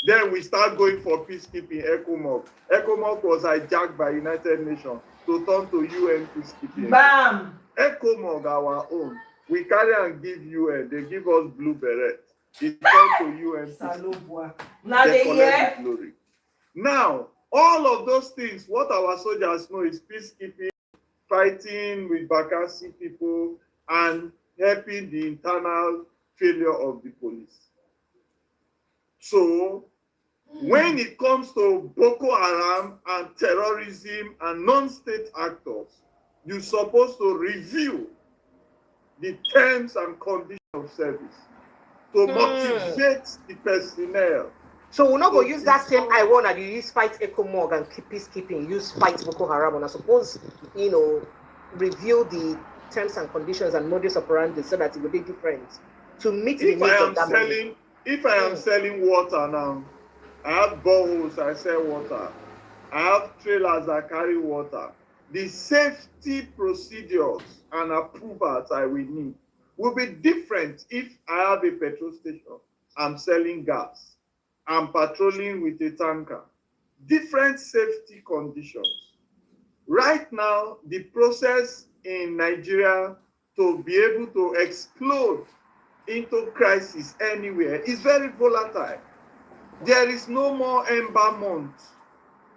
Then we start going for peacekeeping, ECOMOG. ECOMOG was hijacked by United Nations to turn to UN peacekeeping. Bam! ECOMOG, our own, we carry and give UN, they give us blue beret. It turned to UN peacekeeping. Now they collect the glory. Now, all of those things, what our soldiers know is peacekeeping, fighting with Bakassi people, and helping the internal failure of the police. So, when it comes to Boko Haram and terrorism and non-state actors, you're supposed to review the terms and conditions of service to motivate the personnel. So we're not going to use that same I want that you use fight ECOMOG and peacekeeping, use fight Boko Haram, and I suppose, review the terms and conditions and modus operandi so that it will be different to meet the needs of that money. If I am selling water now, I have boreholes, I sell water. I have trailers that carry water. The safety procedures and approvals I will need will be different if I have a petrol station. I'm selling gas. I'm patrolling with a tanker. Different safety conditions. Right now, the process in Nigeria to be able to explode into crisis anywhere is very volatile. There is no more ember month.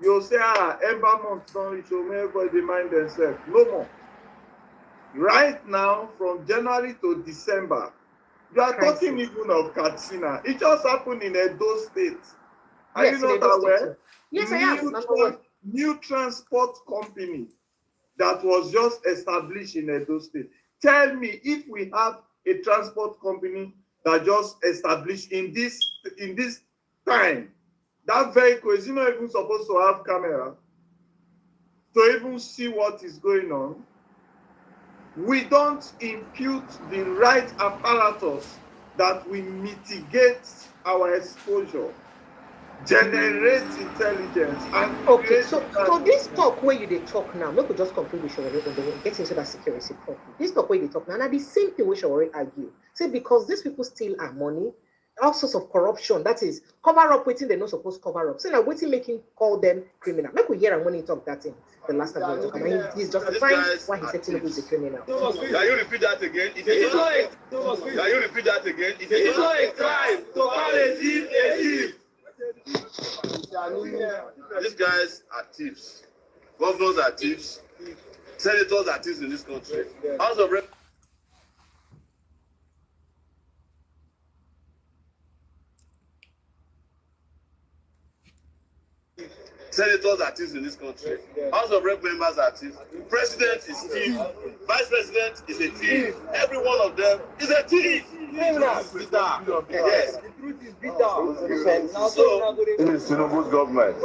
You'll say, ember month don't reach, so everybody mind themselves. No more. Right now, from January to December, you are talking even of Katsina. It just happened in Edo State. Are you not aware? Yes, I am. New transport company that was just established in Edo State. Tell me if we have a transport company that just established in this time, that vehicle is not even supposed to have camera to even see what is going on. We don't impute the right apparatus that we mitigate our exposure, generate intelligence, and okay. So this talk where you talk now, we could just conclude with Shawari and then get into that security problem. This talk where they talk now, and the same thing we Shawari argue. Say because these people steal our money, all sorts of corruption. That is cover up waiting they're not supposed to cover up. So now waiting making call them criminal. Make we hear and when he talk that thing the last time we talk. And he's justifying why he said Tinubu is a criminal. Can you repeat that again? Can you repeat that again? It is not a crime to call a thief. These guys are thieves. Governors are thieves. Senators are thieves in this country. House of Rep. Senators are thieves in this country. House of Rep members are thieves. President is thief. Vice President is a thief. Every one of them is a thief. Yes. The truth is bitter. So, this is Tinubu's government.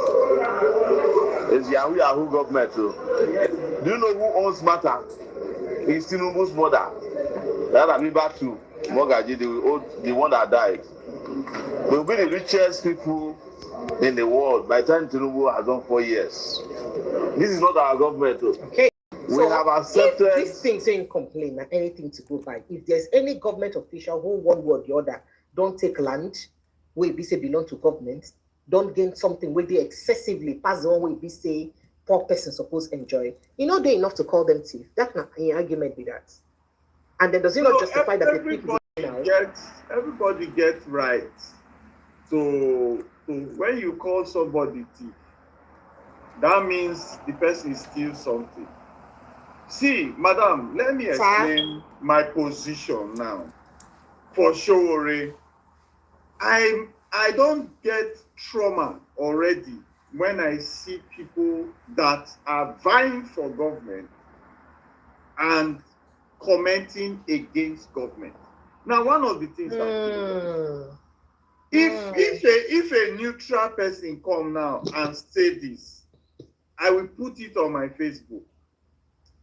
It's Yahoo government too. Do you know who owns Mata? It's Tinubu's mother. That be back to Mogaji, the one that died. They will be the richest people in the world by the time Tinubu has done 4 years. This is not our government. Okay. We have accepted. If these things ain't complain and anything to go by, if there's any government official who one way or the other don't take land where be say belong to government, don't gain something where they excessively pass the one way be say poor person supposed enjoy, you know, they enough to call them thief. That's not an argument with that. And then does it not justify that the people everybody gets rights. So when you call somebody thief, that means the person steals something. See, madam, let me explain my position now. For sure, I don't get trauma already when I see people that are vying for government and commenting against government. Now, one of the things that if a neutral person come now and say this, I will put it on my Facebook.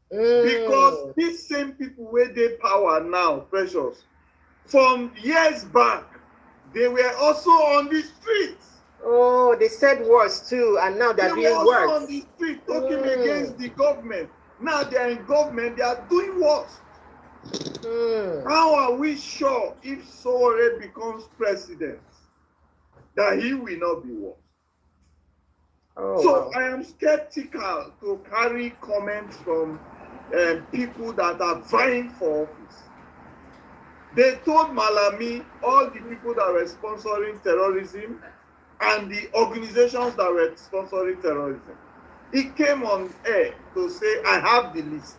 Because these same people where they power now, Precious, from years back, they were also on the streets. Oh, they said worse too, and now they're doing worse. They were also on the street talking against the government. Now they're in government, they are doing worse. How are we sure if Sowore becomes president that he will not be worse? So I am skeptical to carry comments from people that are vying for office. They told Malami, all the people that were sponsoring terrorism and the organizations that were sponsoring terrorism. He came on air to say, I have the list.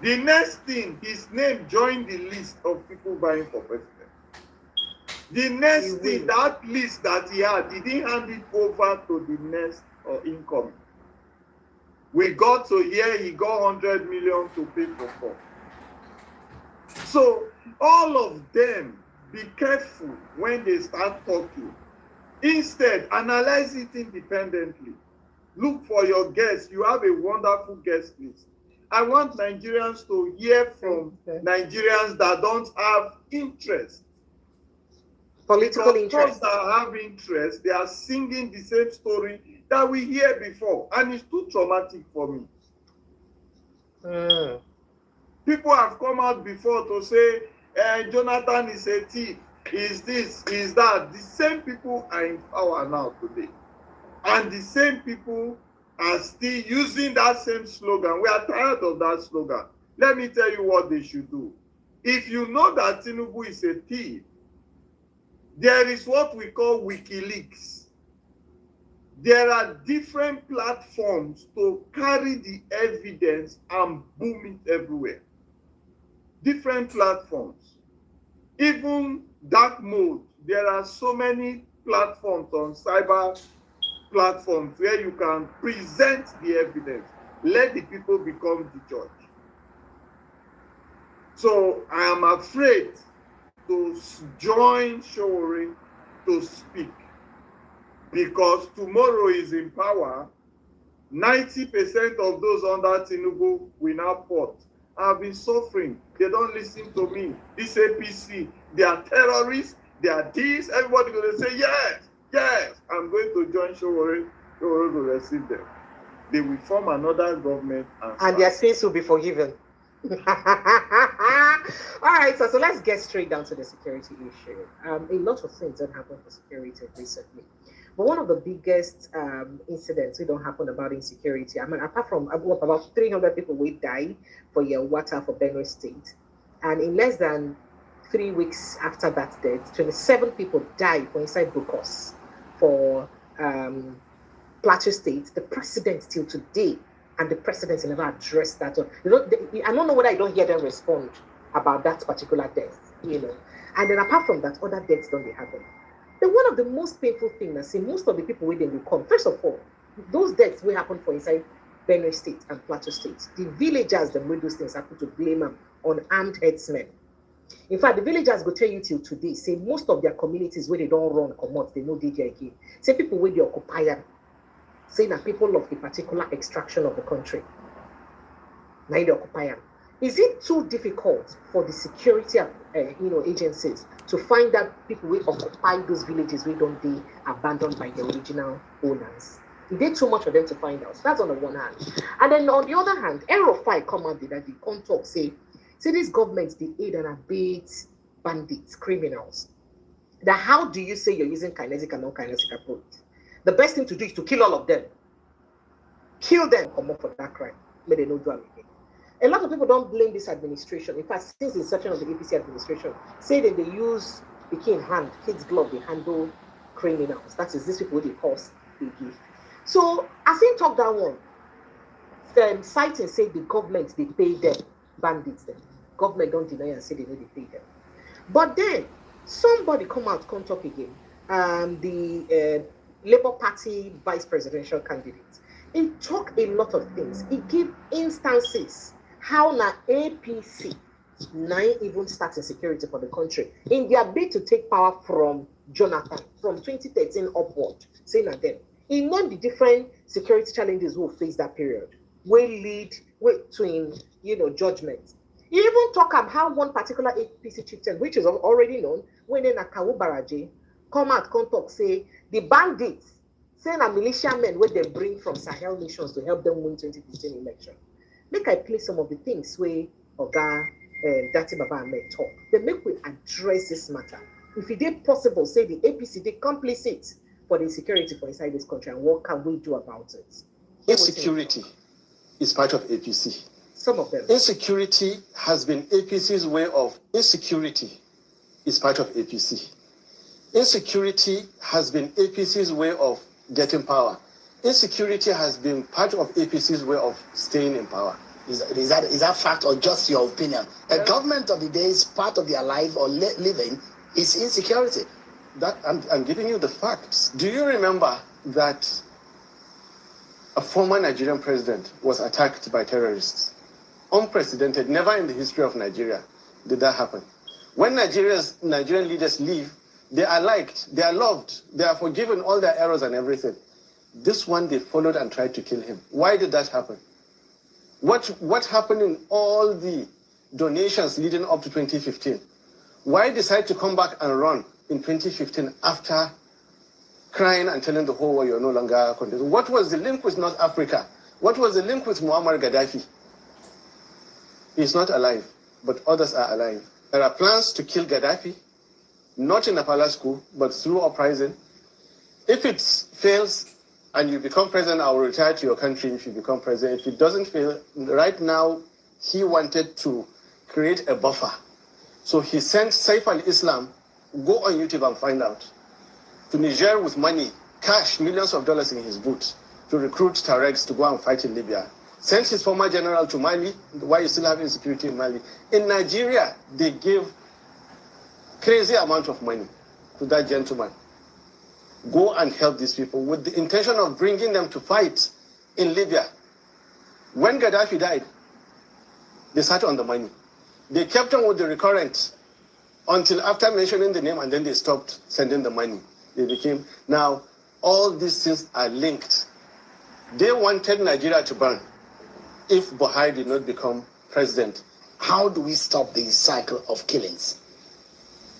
The next thing, his name joined the list of people vying for president. The next thing, that list that he had, he didn't hand it over to the next incoming. We got to hear he got 100 million to pay for 4. So all of them, be careful when they start talking. Instead, analyze it independently. Look for your guests. You have a wonderful guest list. I want Nigerians to hear from Nigerians that don't have interest. Political interest. Those that have interest, they are singing the same story that we hear before, and it's too traumatic for me. People have come out before to say Jonathan is a thief, is this, is that. The same people are in power now today, and the same people are still using that same slogan. We are tired of that slogan. Let me tell you what they should do. If you know that Tinubu is a thief, there is what we call WikiLeaks. There are different platforms to carry the evidence and boom it everywhere. Different platforms. Even dark mode. There are so many platforms on cyber platforms where you can present the evidence. Let the people become the judge. So I am afraid to join Sowore to speak, because tomorrow is in power. 90% of those under Tinubu will now port. I've been suffering. They don't listen to me. This APC, they are terrorists, they are this. Everybody going to say, yes, yes, I'm going to join Sowore. Sowore will receive them. They will form another government. And their sins will be forgiven. All right, so let's get straight down to the security issue. A lot of things that happened for security recently, but one of the biggest incidents we don't happen about insecurity. I mean, apart from about 300 people will die for your water for Benue State, and in less than 3 weeks after that death, 27 people died for inside Bukos for Plateau State. The president still today. And the president never addressed that. I don't know whether I don't hear them respond about that particular death, you know. And then apart from that, other deaths don't happen. Then one of the most painful things, I see most of the people where they will come. First of all, those deaths will happen for inside Benue State and Plateau State. The villagers, the way those things happen, to blame them on armed headsmen. In fact, the villagers go tell you till today, say most of their communities where they don't run, come out, they know they again. Say people where they occupy them. Saying that people of the particular extraction of the country, now they occupy them. Is it too difficult for the security agencies to find out people who occupy those villages where don't they abandoned by the original owners? Is it too much for them to find out? So that's on the one hand. And then on the other hand, Aerofy come out that they come talk say this government they aid and abet bandits, criminals. Now, how do you say you're using kinetic and non-kinetic approach? The best thing to do is to kill all of them. Kill them, come up for that crime. May they not do anything. A lot of people don't blame this administration. In fact, since the inception of the APC administration, say that they use the key in hand, kids' glove, they handle criminals. That is, these people they cost, they give. So, as he talked that one, citing say the government, they pay them, bandits them. Government don't deny and say they know they pay them. But then, somebody come out, come talk again. The Labour Party vice presidential candidate. He talk a lot of things. He give instances how na APC now even starting security for the country in their bid to take power from Jonathan from 2013 upward. Saying that them. He named the different security challenges who face that period. Will lead to judgment. He even talk about how one particular APC chieftain, which is already known, when in Akawu Baraje, come out, come talk, say the bandits, saying a militiamen where they bring from Sahel nations to help them win 2015 election. Make I play some of the things where Oga Dati Baba Ahmed talk. They make we address this matter. If it is possible, say the APC they complicit for the insecurity for inside this country, and what can we do about it? Insecurity is part of APC. Some of them. Insecurity has been APC's way of insecurity is part of APC. Insecurity has been APC's way of getting power. Insecurity has been part of APC's way of staying in power. Is that fact or just your opinion? A government of the day is part of their life or living is insecurity. That I'm giving you the facts. Do you remember that a former Nigerian president was attacked by terrorists? Unprecedented, never in the history of Nigeria did that happen. When Nigerian leaders leave, they are liked, they are loved, they are forgiven all their errors and everything. This one, they followed and tried to kill him. Why did that happen? What happened in all the donations leading up to 2015? Why decide to come back and run in 2015 after crying and telling the whole world you're no longer contesting? What was the link with North Africa? What was the link with Muammar Gaddafi? He's not alive, but others are alive. There are plans to kill Gaddafi, not in a palace coup, but through uprising. If it fails and you become president, I will retire to your country if you become president. If it doesn't fail, right now, he wanted to create a buffer. So he sent Saif al-Islam, go on YouTube and find out, to Niger with money, cash, millions of dollars in his boot, to recruit Tuaregs to go and fight in Libya. Sent his former general to Mali, why you still have insecurity in Mali. In Nigeria, they gave crazy amount of money to that gentleman. Go and help these people with the intention of bringing them to fight in Libya. When Gaddafi died, they sat on the money. They kept on with the recurrent until after mentioning the name, and then they stopped sending the money. They became, now all these things are linked. They wanted Nigeria to burn if Buhari did not become president. How do we stop the cycle of killings?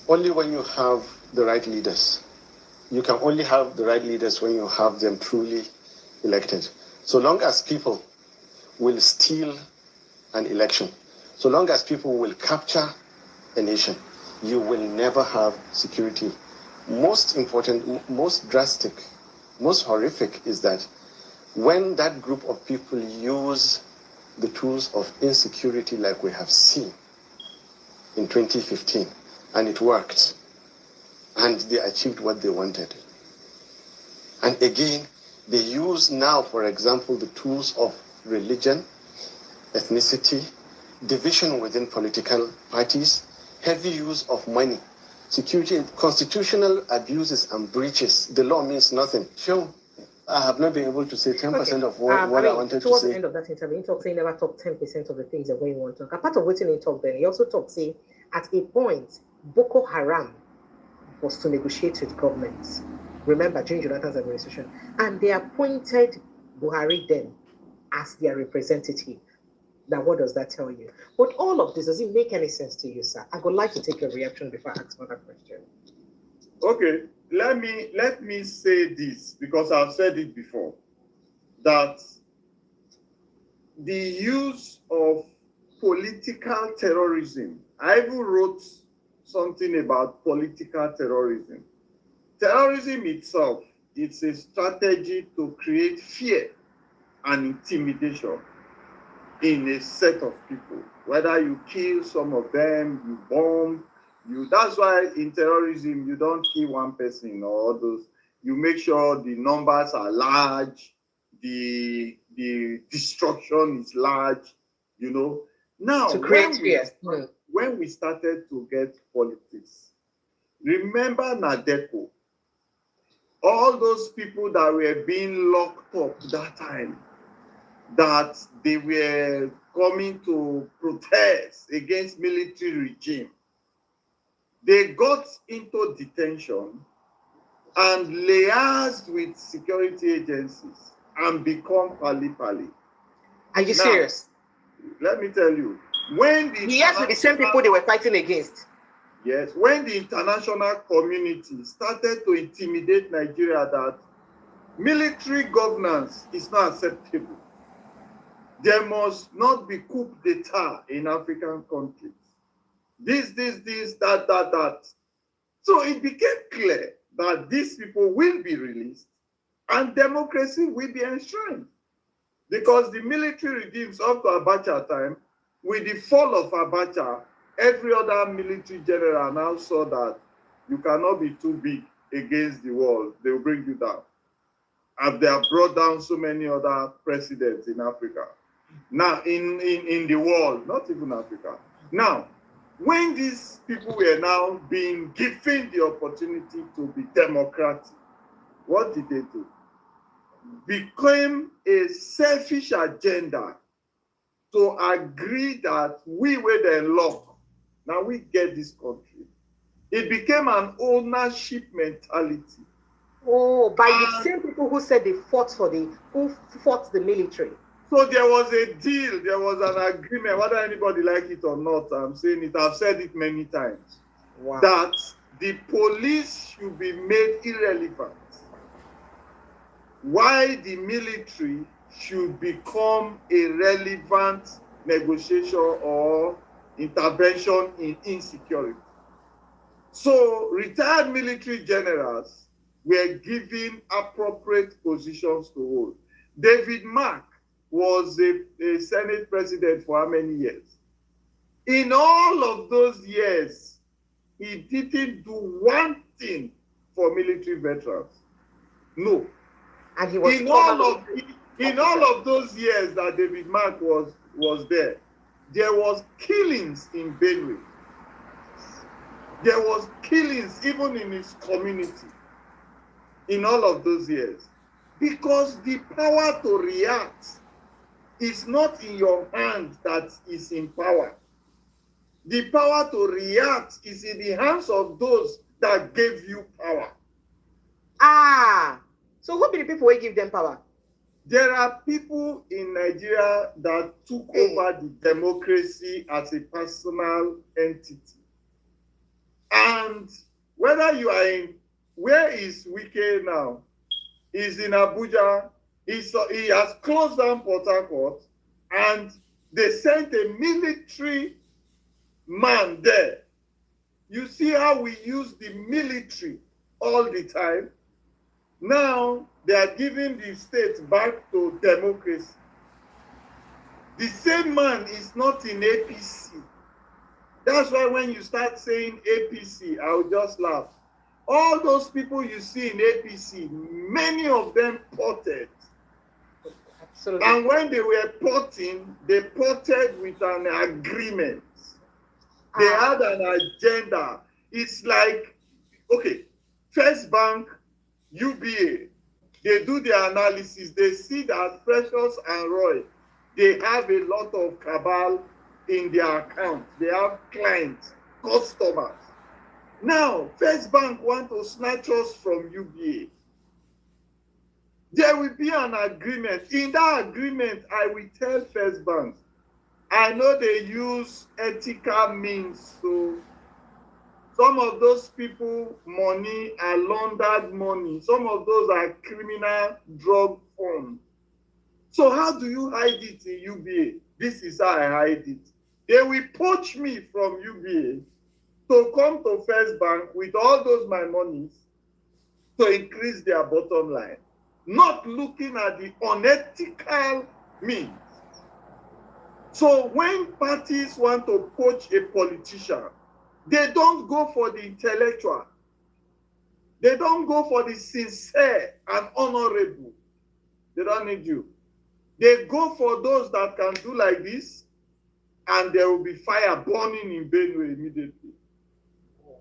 Only when you have the right leaders. You can only have the right leaders when you have them truly elected. So long as people will steal an election, so long as people will capture a nation, you will never have security. Most important, most drastic, most horrific is that when that group of people use the tools of insecurity like we have seen in 2015, and it worked, and they achieved what they wanted. And again, they use now, for example, the tools of religion, ethnicity, division within political parties, heavy use of money, security, constitutional abuses and breaches. The law means nothing. Sure, I have not been able to say 10% of what I wanted to say. Towards the end of that interview, he talked saying never talk 10% of the things that we want to talk. Apart of waiting, he talked then, he also talked saying at a point, Boko Haram was to negotiate with governments. Remember, during Jonathan's administration, and they appointed Buhari then as their representative. Now, what does that tell you? But all of this, does it make any sense to you, sir? I would like to take your reaction before I ask another question. Okay, let me say this, because I've said it before, that the use of political terrorism, I even wrote something about political terrorism. Terrorism itself, it's a strategy to create fear and intimidation in a set of people. Whether you kill some of them, you bomb, that's why in terrorism you don't kill one person or others. You make sure the numbers are large, the destruction is large, you know. Now, To create fear. when we started to get politics, remember Nadeco, all those people that were being locked up that time, that they were coming to protest against military regime. They got into detention and liaised with security agencies and become pali-pali. Are you serious? Let me tell you, when the yes, with the same people they were fighting against. Yes, when the international community started to intimidate Nigeria that military governance is not acceptable, there must not be coup d'etat in African countries. This, that. So it became clear that these people will be released and democracy will be enshrined. Because the military regimes up to Abacha time, with the fall of Abacha, every other military general now saw that you cannot be too big against the wall. They will bring you down. And they have brought down so many other presidents in Africa. Now, in the world, not even Africa. Now, when these people were now being given the opportunity to be democratic, what did they do? Became a selfish agenda to agree that we were the law. Now we get this country. It became an ownership mentality. Oh, by the same people who said who fought the military. So there was a deal, there was an agreement, whether anybody like it or not, I'm saying it, I've said it many times, wow, that the police should be made irrelevant. Why the military should become a relevant negotiation or intervention in insecurity. So retired military generals were given appropriate positions to hold. David Mark was a Senate president for how many years? In all of those years, he didn't do one thing for military veterans. No. And he was in all of those years that David Mark was there was killings in Benue. There was killings even in his community in all of those years. Because the power to react is not in your hand that is in power. The power to react is in the hands of those that gave you power. So who be the people who give them power? There are people in Nigeria that took over the democracy as a personal entity. And whether you are where is Wike now? He's in Abuja. He has closed down Port Harcourt, and they sent a military man there. You see how we use the military all the time? Now they are giving the state back to democracy. The same man is not in APC. That's why when you start saying APC, I'll just laugh. All those people you see in APC, many of them ported. Absolutely. And when they were porting, they ported with an agreement. They had an agenda. It's like, okay, First Bank, UBA, they do their analysis. They see that Precious and Roy, they have a lot of cabal in their account. They have clients, customers. Now, First Bank want to snatch us from UBA. There will be an agreement. In that agreement, I will tell First Bank, I know they use ethical means. So some of those people money are laundered money. Some of those are criminal drug funds. So how do you hide it in UBA? This is how I hide it. They will poach me from UBA to come to First Bank with all those my monies to increase their bottom line, not looking at the unethical means. So when parties want to poach a politician, they don't go for the intellectual. They don't go for the sincere and honorable. They don't need you. They go for those that can do like this, and there will be fire burning in Benue immediately.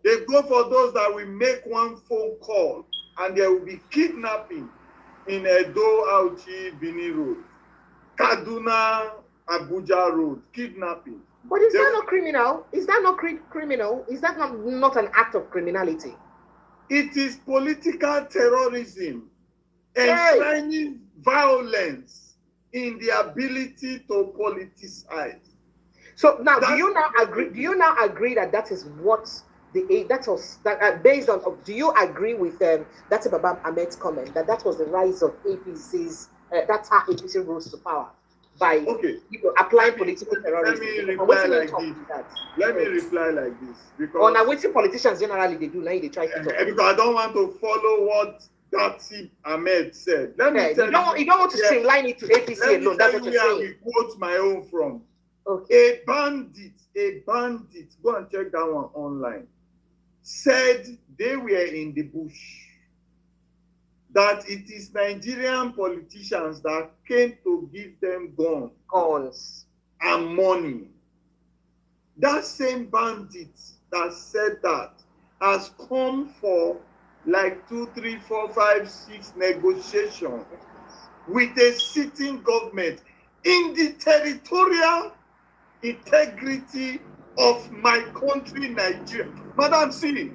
They go for those that will make one phone call, and there will be kidnapping in Edo, Auchi, Bini Road, Kaduna, Abuja Road, kidnapping. But is that not criminal? Is that not criminal? Is that not an act of criminality? It is political terrorism, enshrining violence in the ability to politicize. So now, do you now agree that that is what based on? Do you agree with that's Baba Ahmed's comment that was the rise of APC's? That's how APC rose to power by applying political terrorism. Let me reply like this because on a waiting politicians generally they do now they try to talk. Because I don't want to follow what Dati Ahmed said. Let me tell you. You don't want to streamline it to APC alone. That's what you're saying. I quote my own from. Okay. A bandit, go and check that one online, said they were in the bush, that it is Nigerian politicians that came to give them guns and money. That same bandit that said that has come for like 2, 3, 4, 5, 6 negotiations with a sitting government in the territorial integrity of my country, Nigeria. Madam C,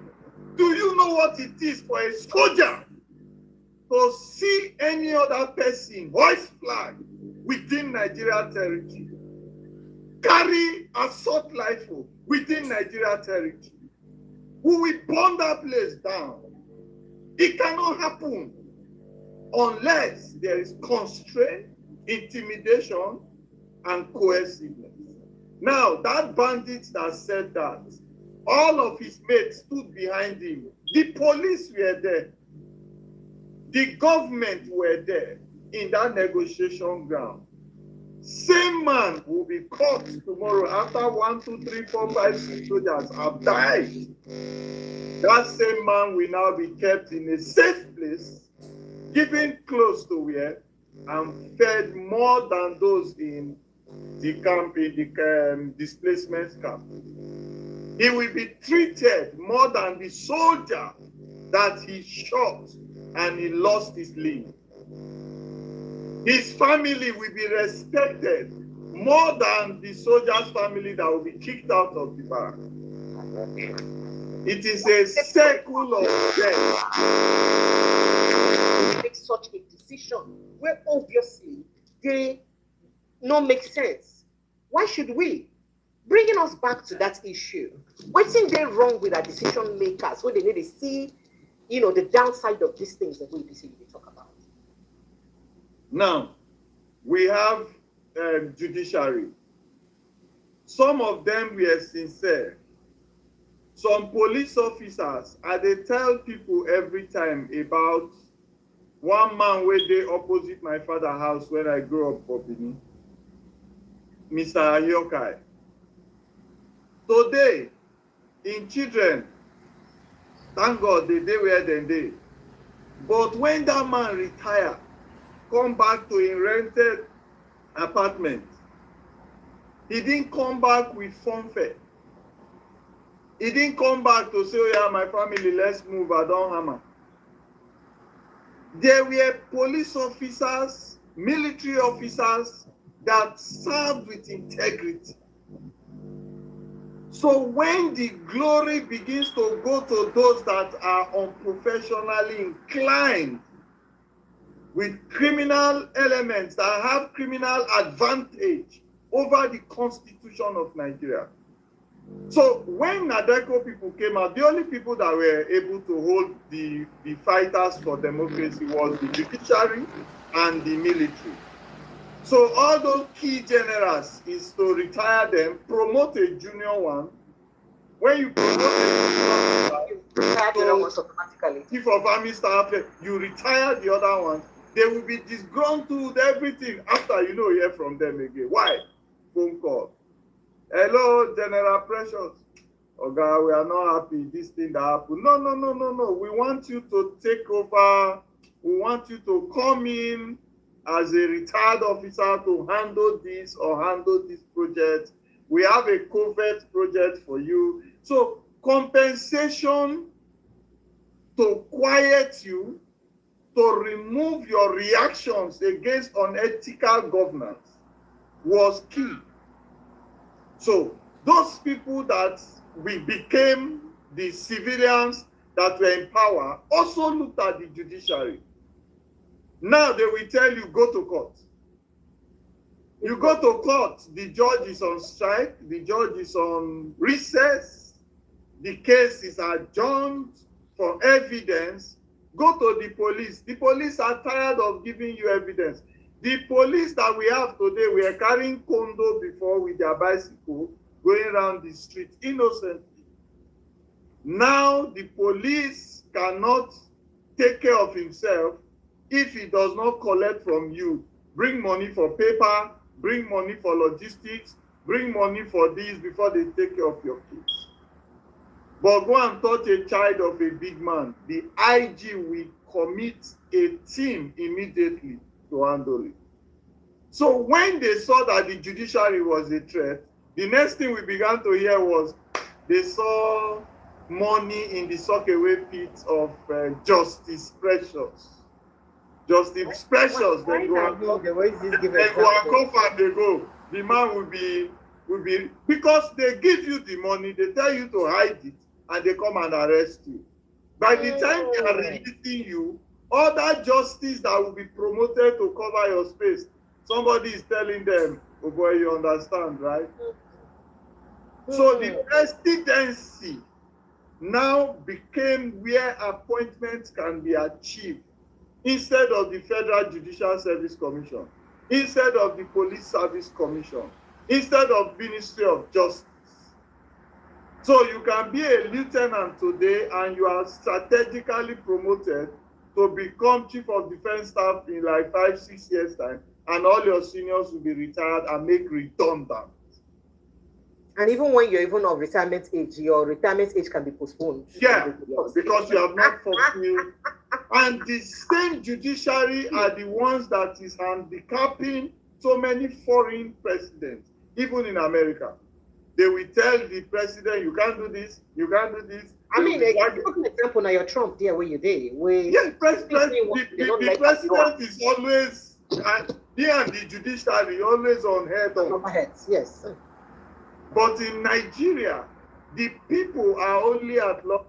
do you know what it is for a soldier to see any other person hoist flag within Nigeria territory, carry assault rifle within Nigeria territory? We will burn that place down. It cannot happen unless there is constraint, intimidation, and coerciveness. Now, that bandit that said that, all of his mates stood behind him. The police were there. The government were there in that negotiation ground. Same man will be caught tomorrow after 1, 2, 3, 4, 5, 6 soldiers have died. That same man will now be kept in a safe place, given close to where, and fed more than those in the camp, in the displacement camp. He will be treated more than the soldier that he shot and he lost his limb. His family will be respected more than the soldier's family that will be kicked out of the barrack. It is a circle of death. Make such a decision where obviously they don't make sense. Why should we? Bringing us back to that issue, what's there wrong with our decision makers when they need to see, the downside of these things that we talk about? Now, we have judiciary. Some of them were sincere. Some police officers, they tell people every time about one man where they opposite my father's house when I grew up for Benin, Mr. Ayokai. Today, in children, thank God they were they. But when that man retired, come back to a rented apartment, he didn't come back with funfair. He didn't come back to say, oh yeah, my family, let's move, I don't hammer. There were police officers, military officers that served with integrity. So when the glory begins to go to those that are unprofessionally inclined with criminal elements that have criminal advantage over the constitution of Nigeria. So when Nadeko people came out, the only people that were able to hold the fighters for democracy was the judiciary and the military. So all those key generals is to retire them, promote a junior one. When you promote a junior one, so chief of army staff, you retire the other ones. They will be disgruntled, everything, after you know hear from them again. Why? Phone call. Hello, General Precious. Oh God, we are not happy. This thing that happened. No, no, no, no, no. We want you to take over. We want you to come in as a retired officer to handle this or handle this project. We have a covert project for you. So compensation to quiet you, to remove your reactions against unethical governance was key. So those people that we became the civilians that were in power also looked at the judiciary. Now they will tell you, go to court. You go to court, the judge is on strike, the judge is on recess, the case is adjourned for evidence. Go to the police. The police are tired of giving you evidence. The police that we have today, we are carrying condo before with their bicycle, going around the street innocently. Now the police cannot take care of himself if he does not collect from you. Bring money for paper, bring money for logistics, bring money for this before they take care of your kids. But go and touch a child of a big man. The IG will commit a team immediately to handle it. So when they saw that the judiciary was a threat, the next thing we began to hear was they saw money in the sock-away pit of Justice Precious. Justice Precious, they go and cough and they go. The man will be, because they give you the money, they tell you to hide it, and they come and arrest you. By the time they are releasing you, other justice that will be promoted to cover your space, somebody is telling them, oh boy, you understand, right? So the presidency now became where appointments can be achieved instead of the Federal Judicial Service Commission, instead of the Police Service Commission, instead of Ministry of Justice. So you can be a lieutenant today and you are strategically promoted to become Chief of Defense Staff in like 5-6 years time, and all your seniors will be retired and make redundant. And even when you're even of retirement age, your retirement age can be postponed. Yeah, because you have not fulfilled. And the same judiciary are the ones that is handicapping so many foreign presidents, even in America. They will tell the president, you can't do this, you can't do this. I mean, an example now, you're Trump there where you're there. Yes, the president is always, he and the judiciary always on head on. Heads, yes. But in Nigeria, the people are only at law.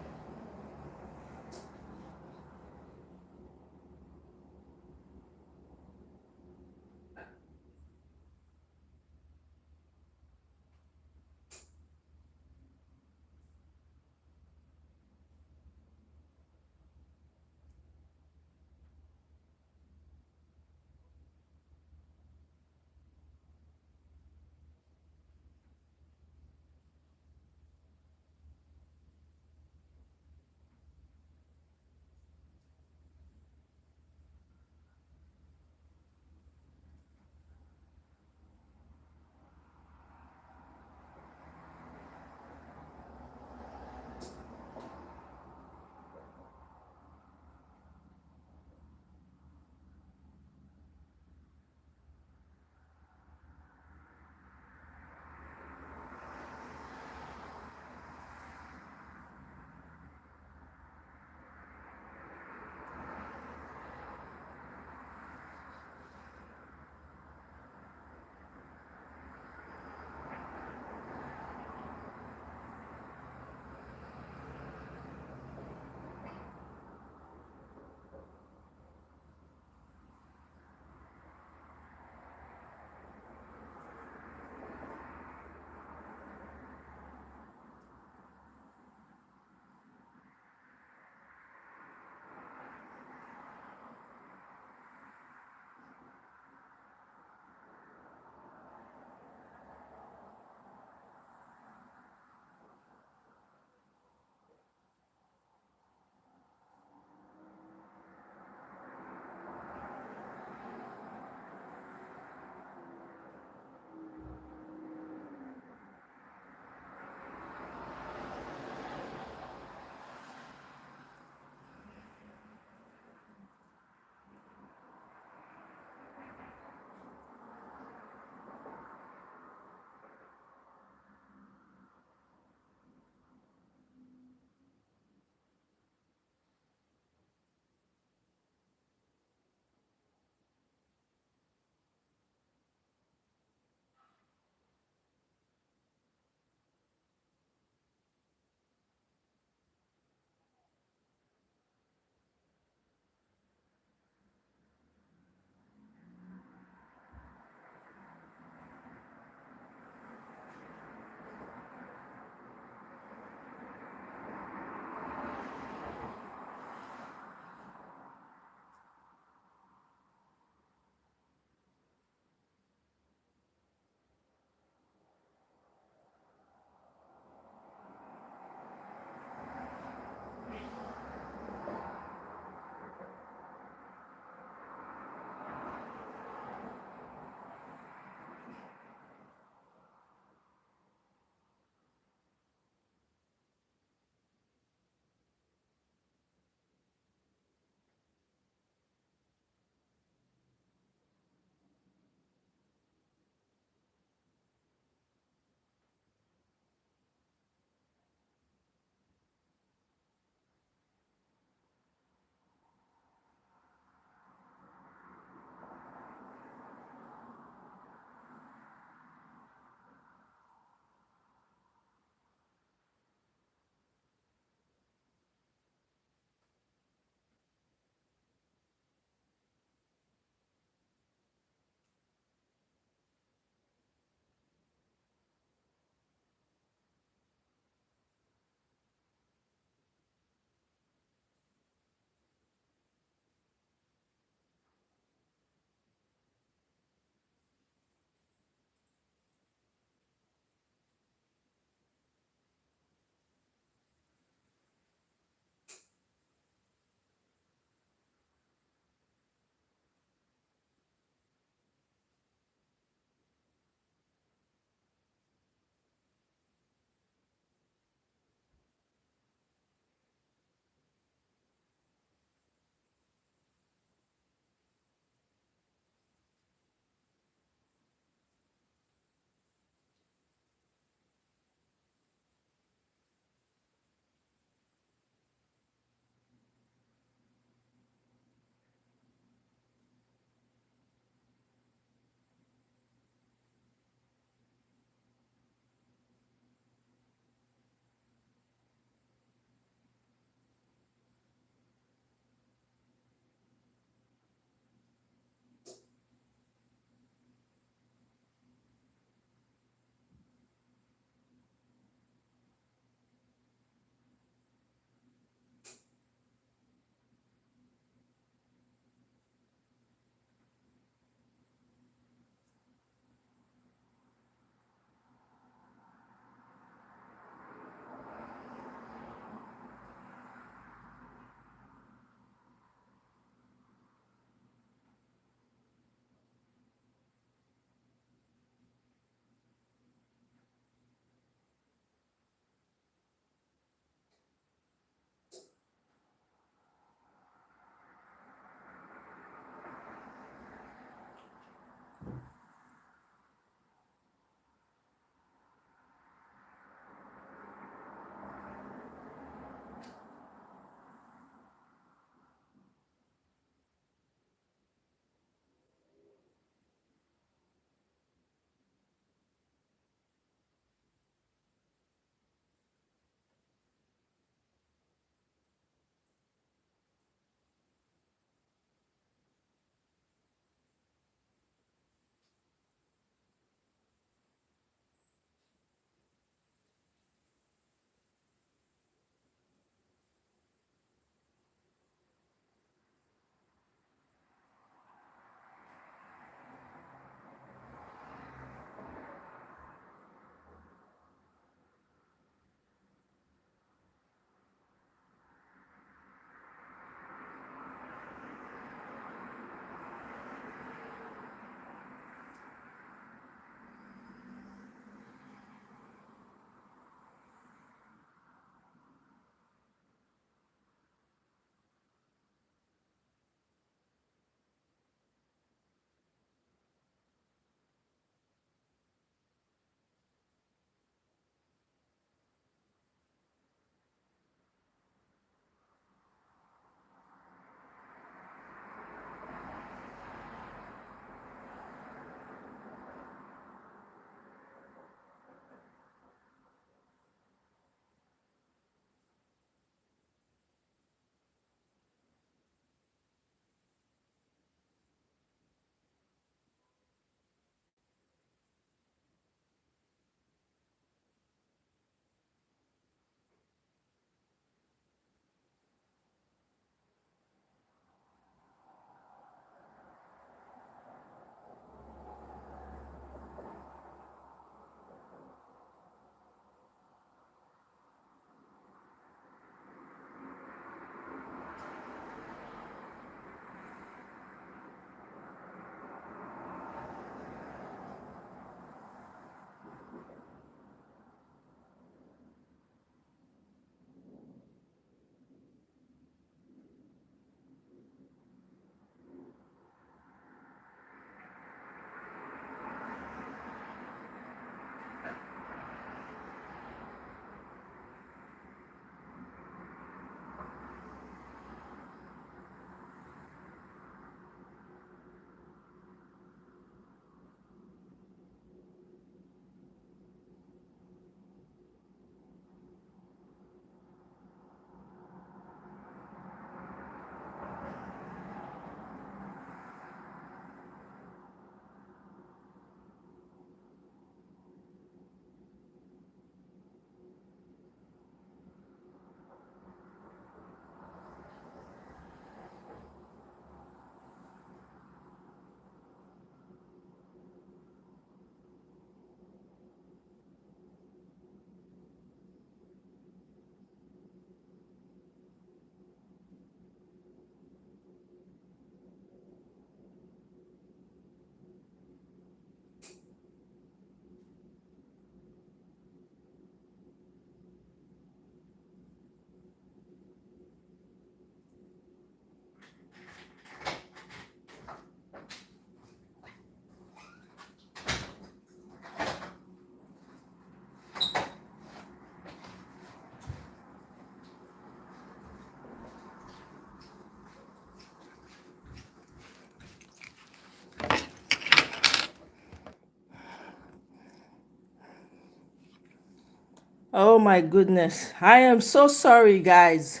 Oh my goodness. I am so sorry, guys.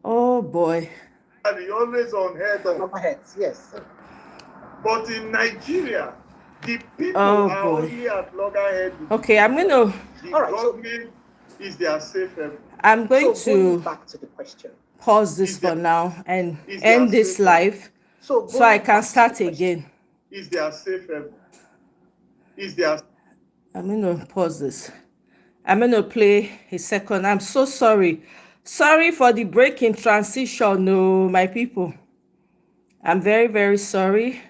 Oh boy. And always on head of Heads, yes. But in Nigeria, the people Oh are boy. only at loggerhead with Okay, I'm gonna the All right, so government is their safe haven. I'm going so going to back to the question. pause this Is for there- now and is there end this safe live So so I going can back to start the question. again. Is their safe haven? Is their I'm gonna pause this. I'm gonna play a second. I'm so sorry. Sorry for the break in transition, no, my people. I'm very, very sorry.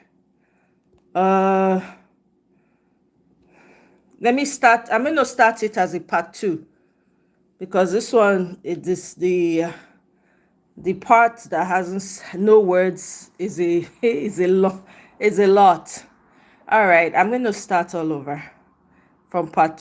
Let me start. I'm gonna start it as a part 2 because this one it is the part that has no words is a is a lot. All right, I'm gonna start all over from part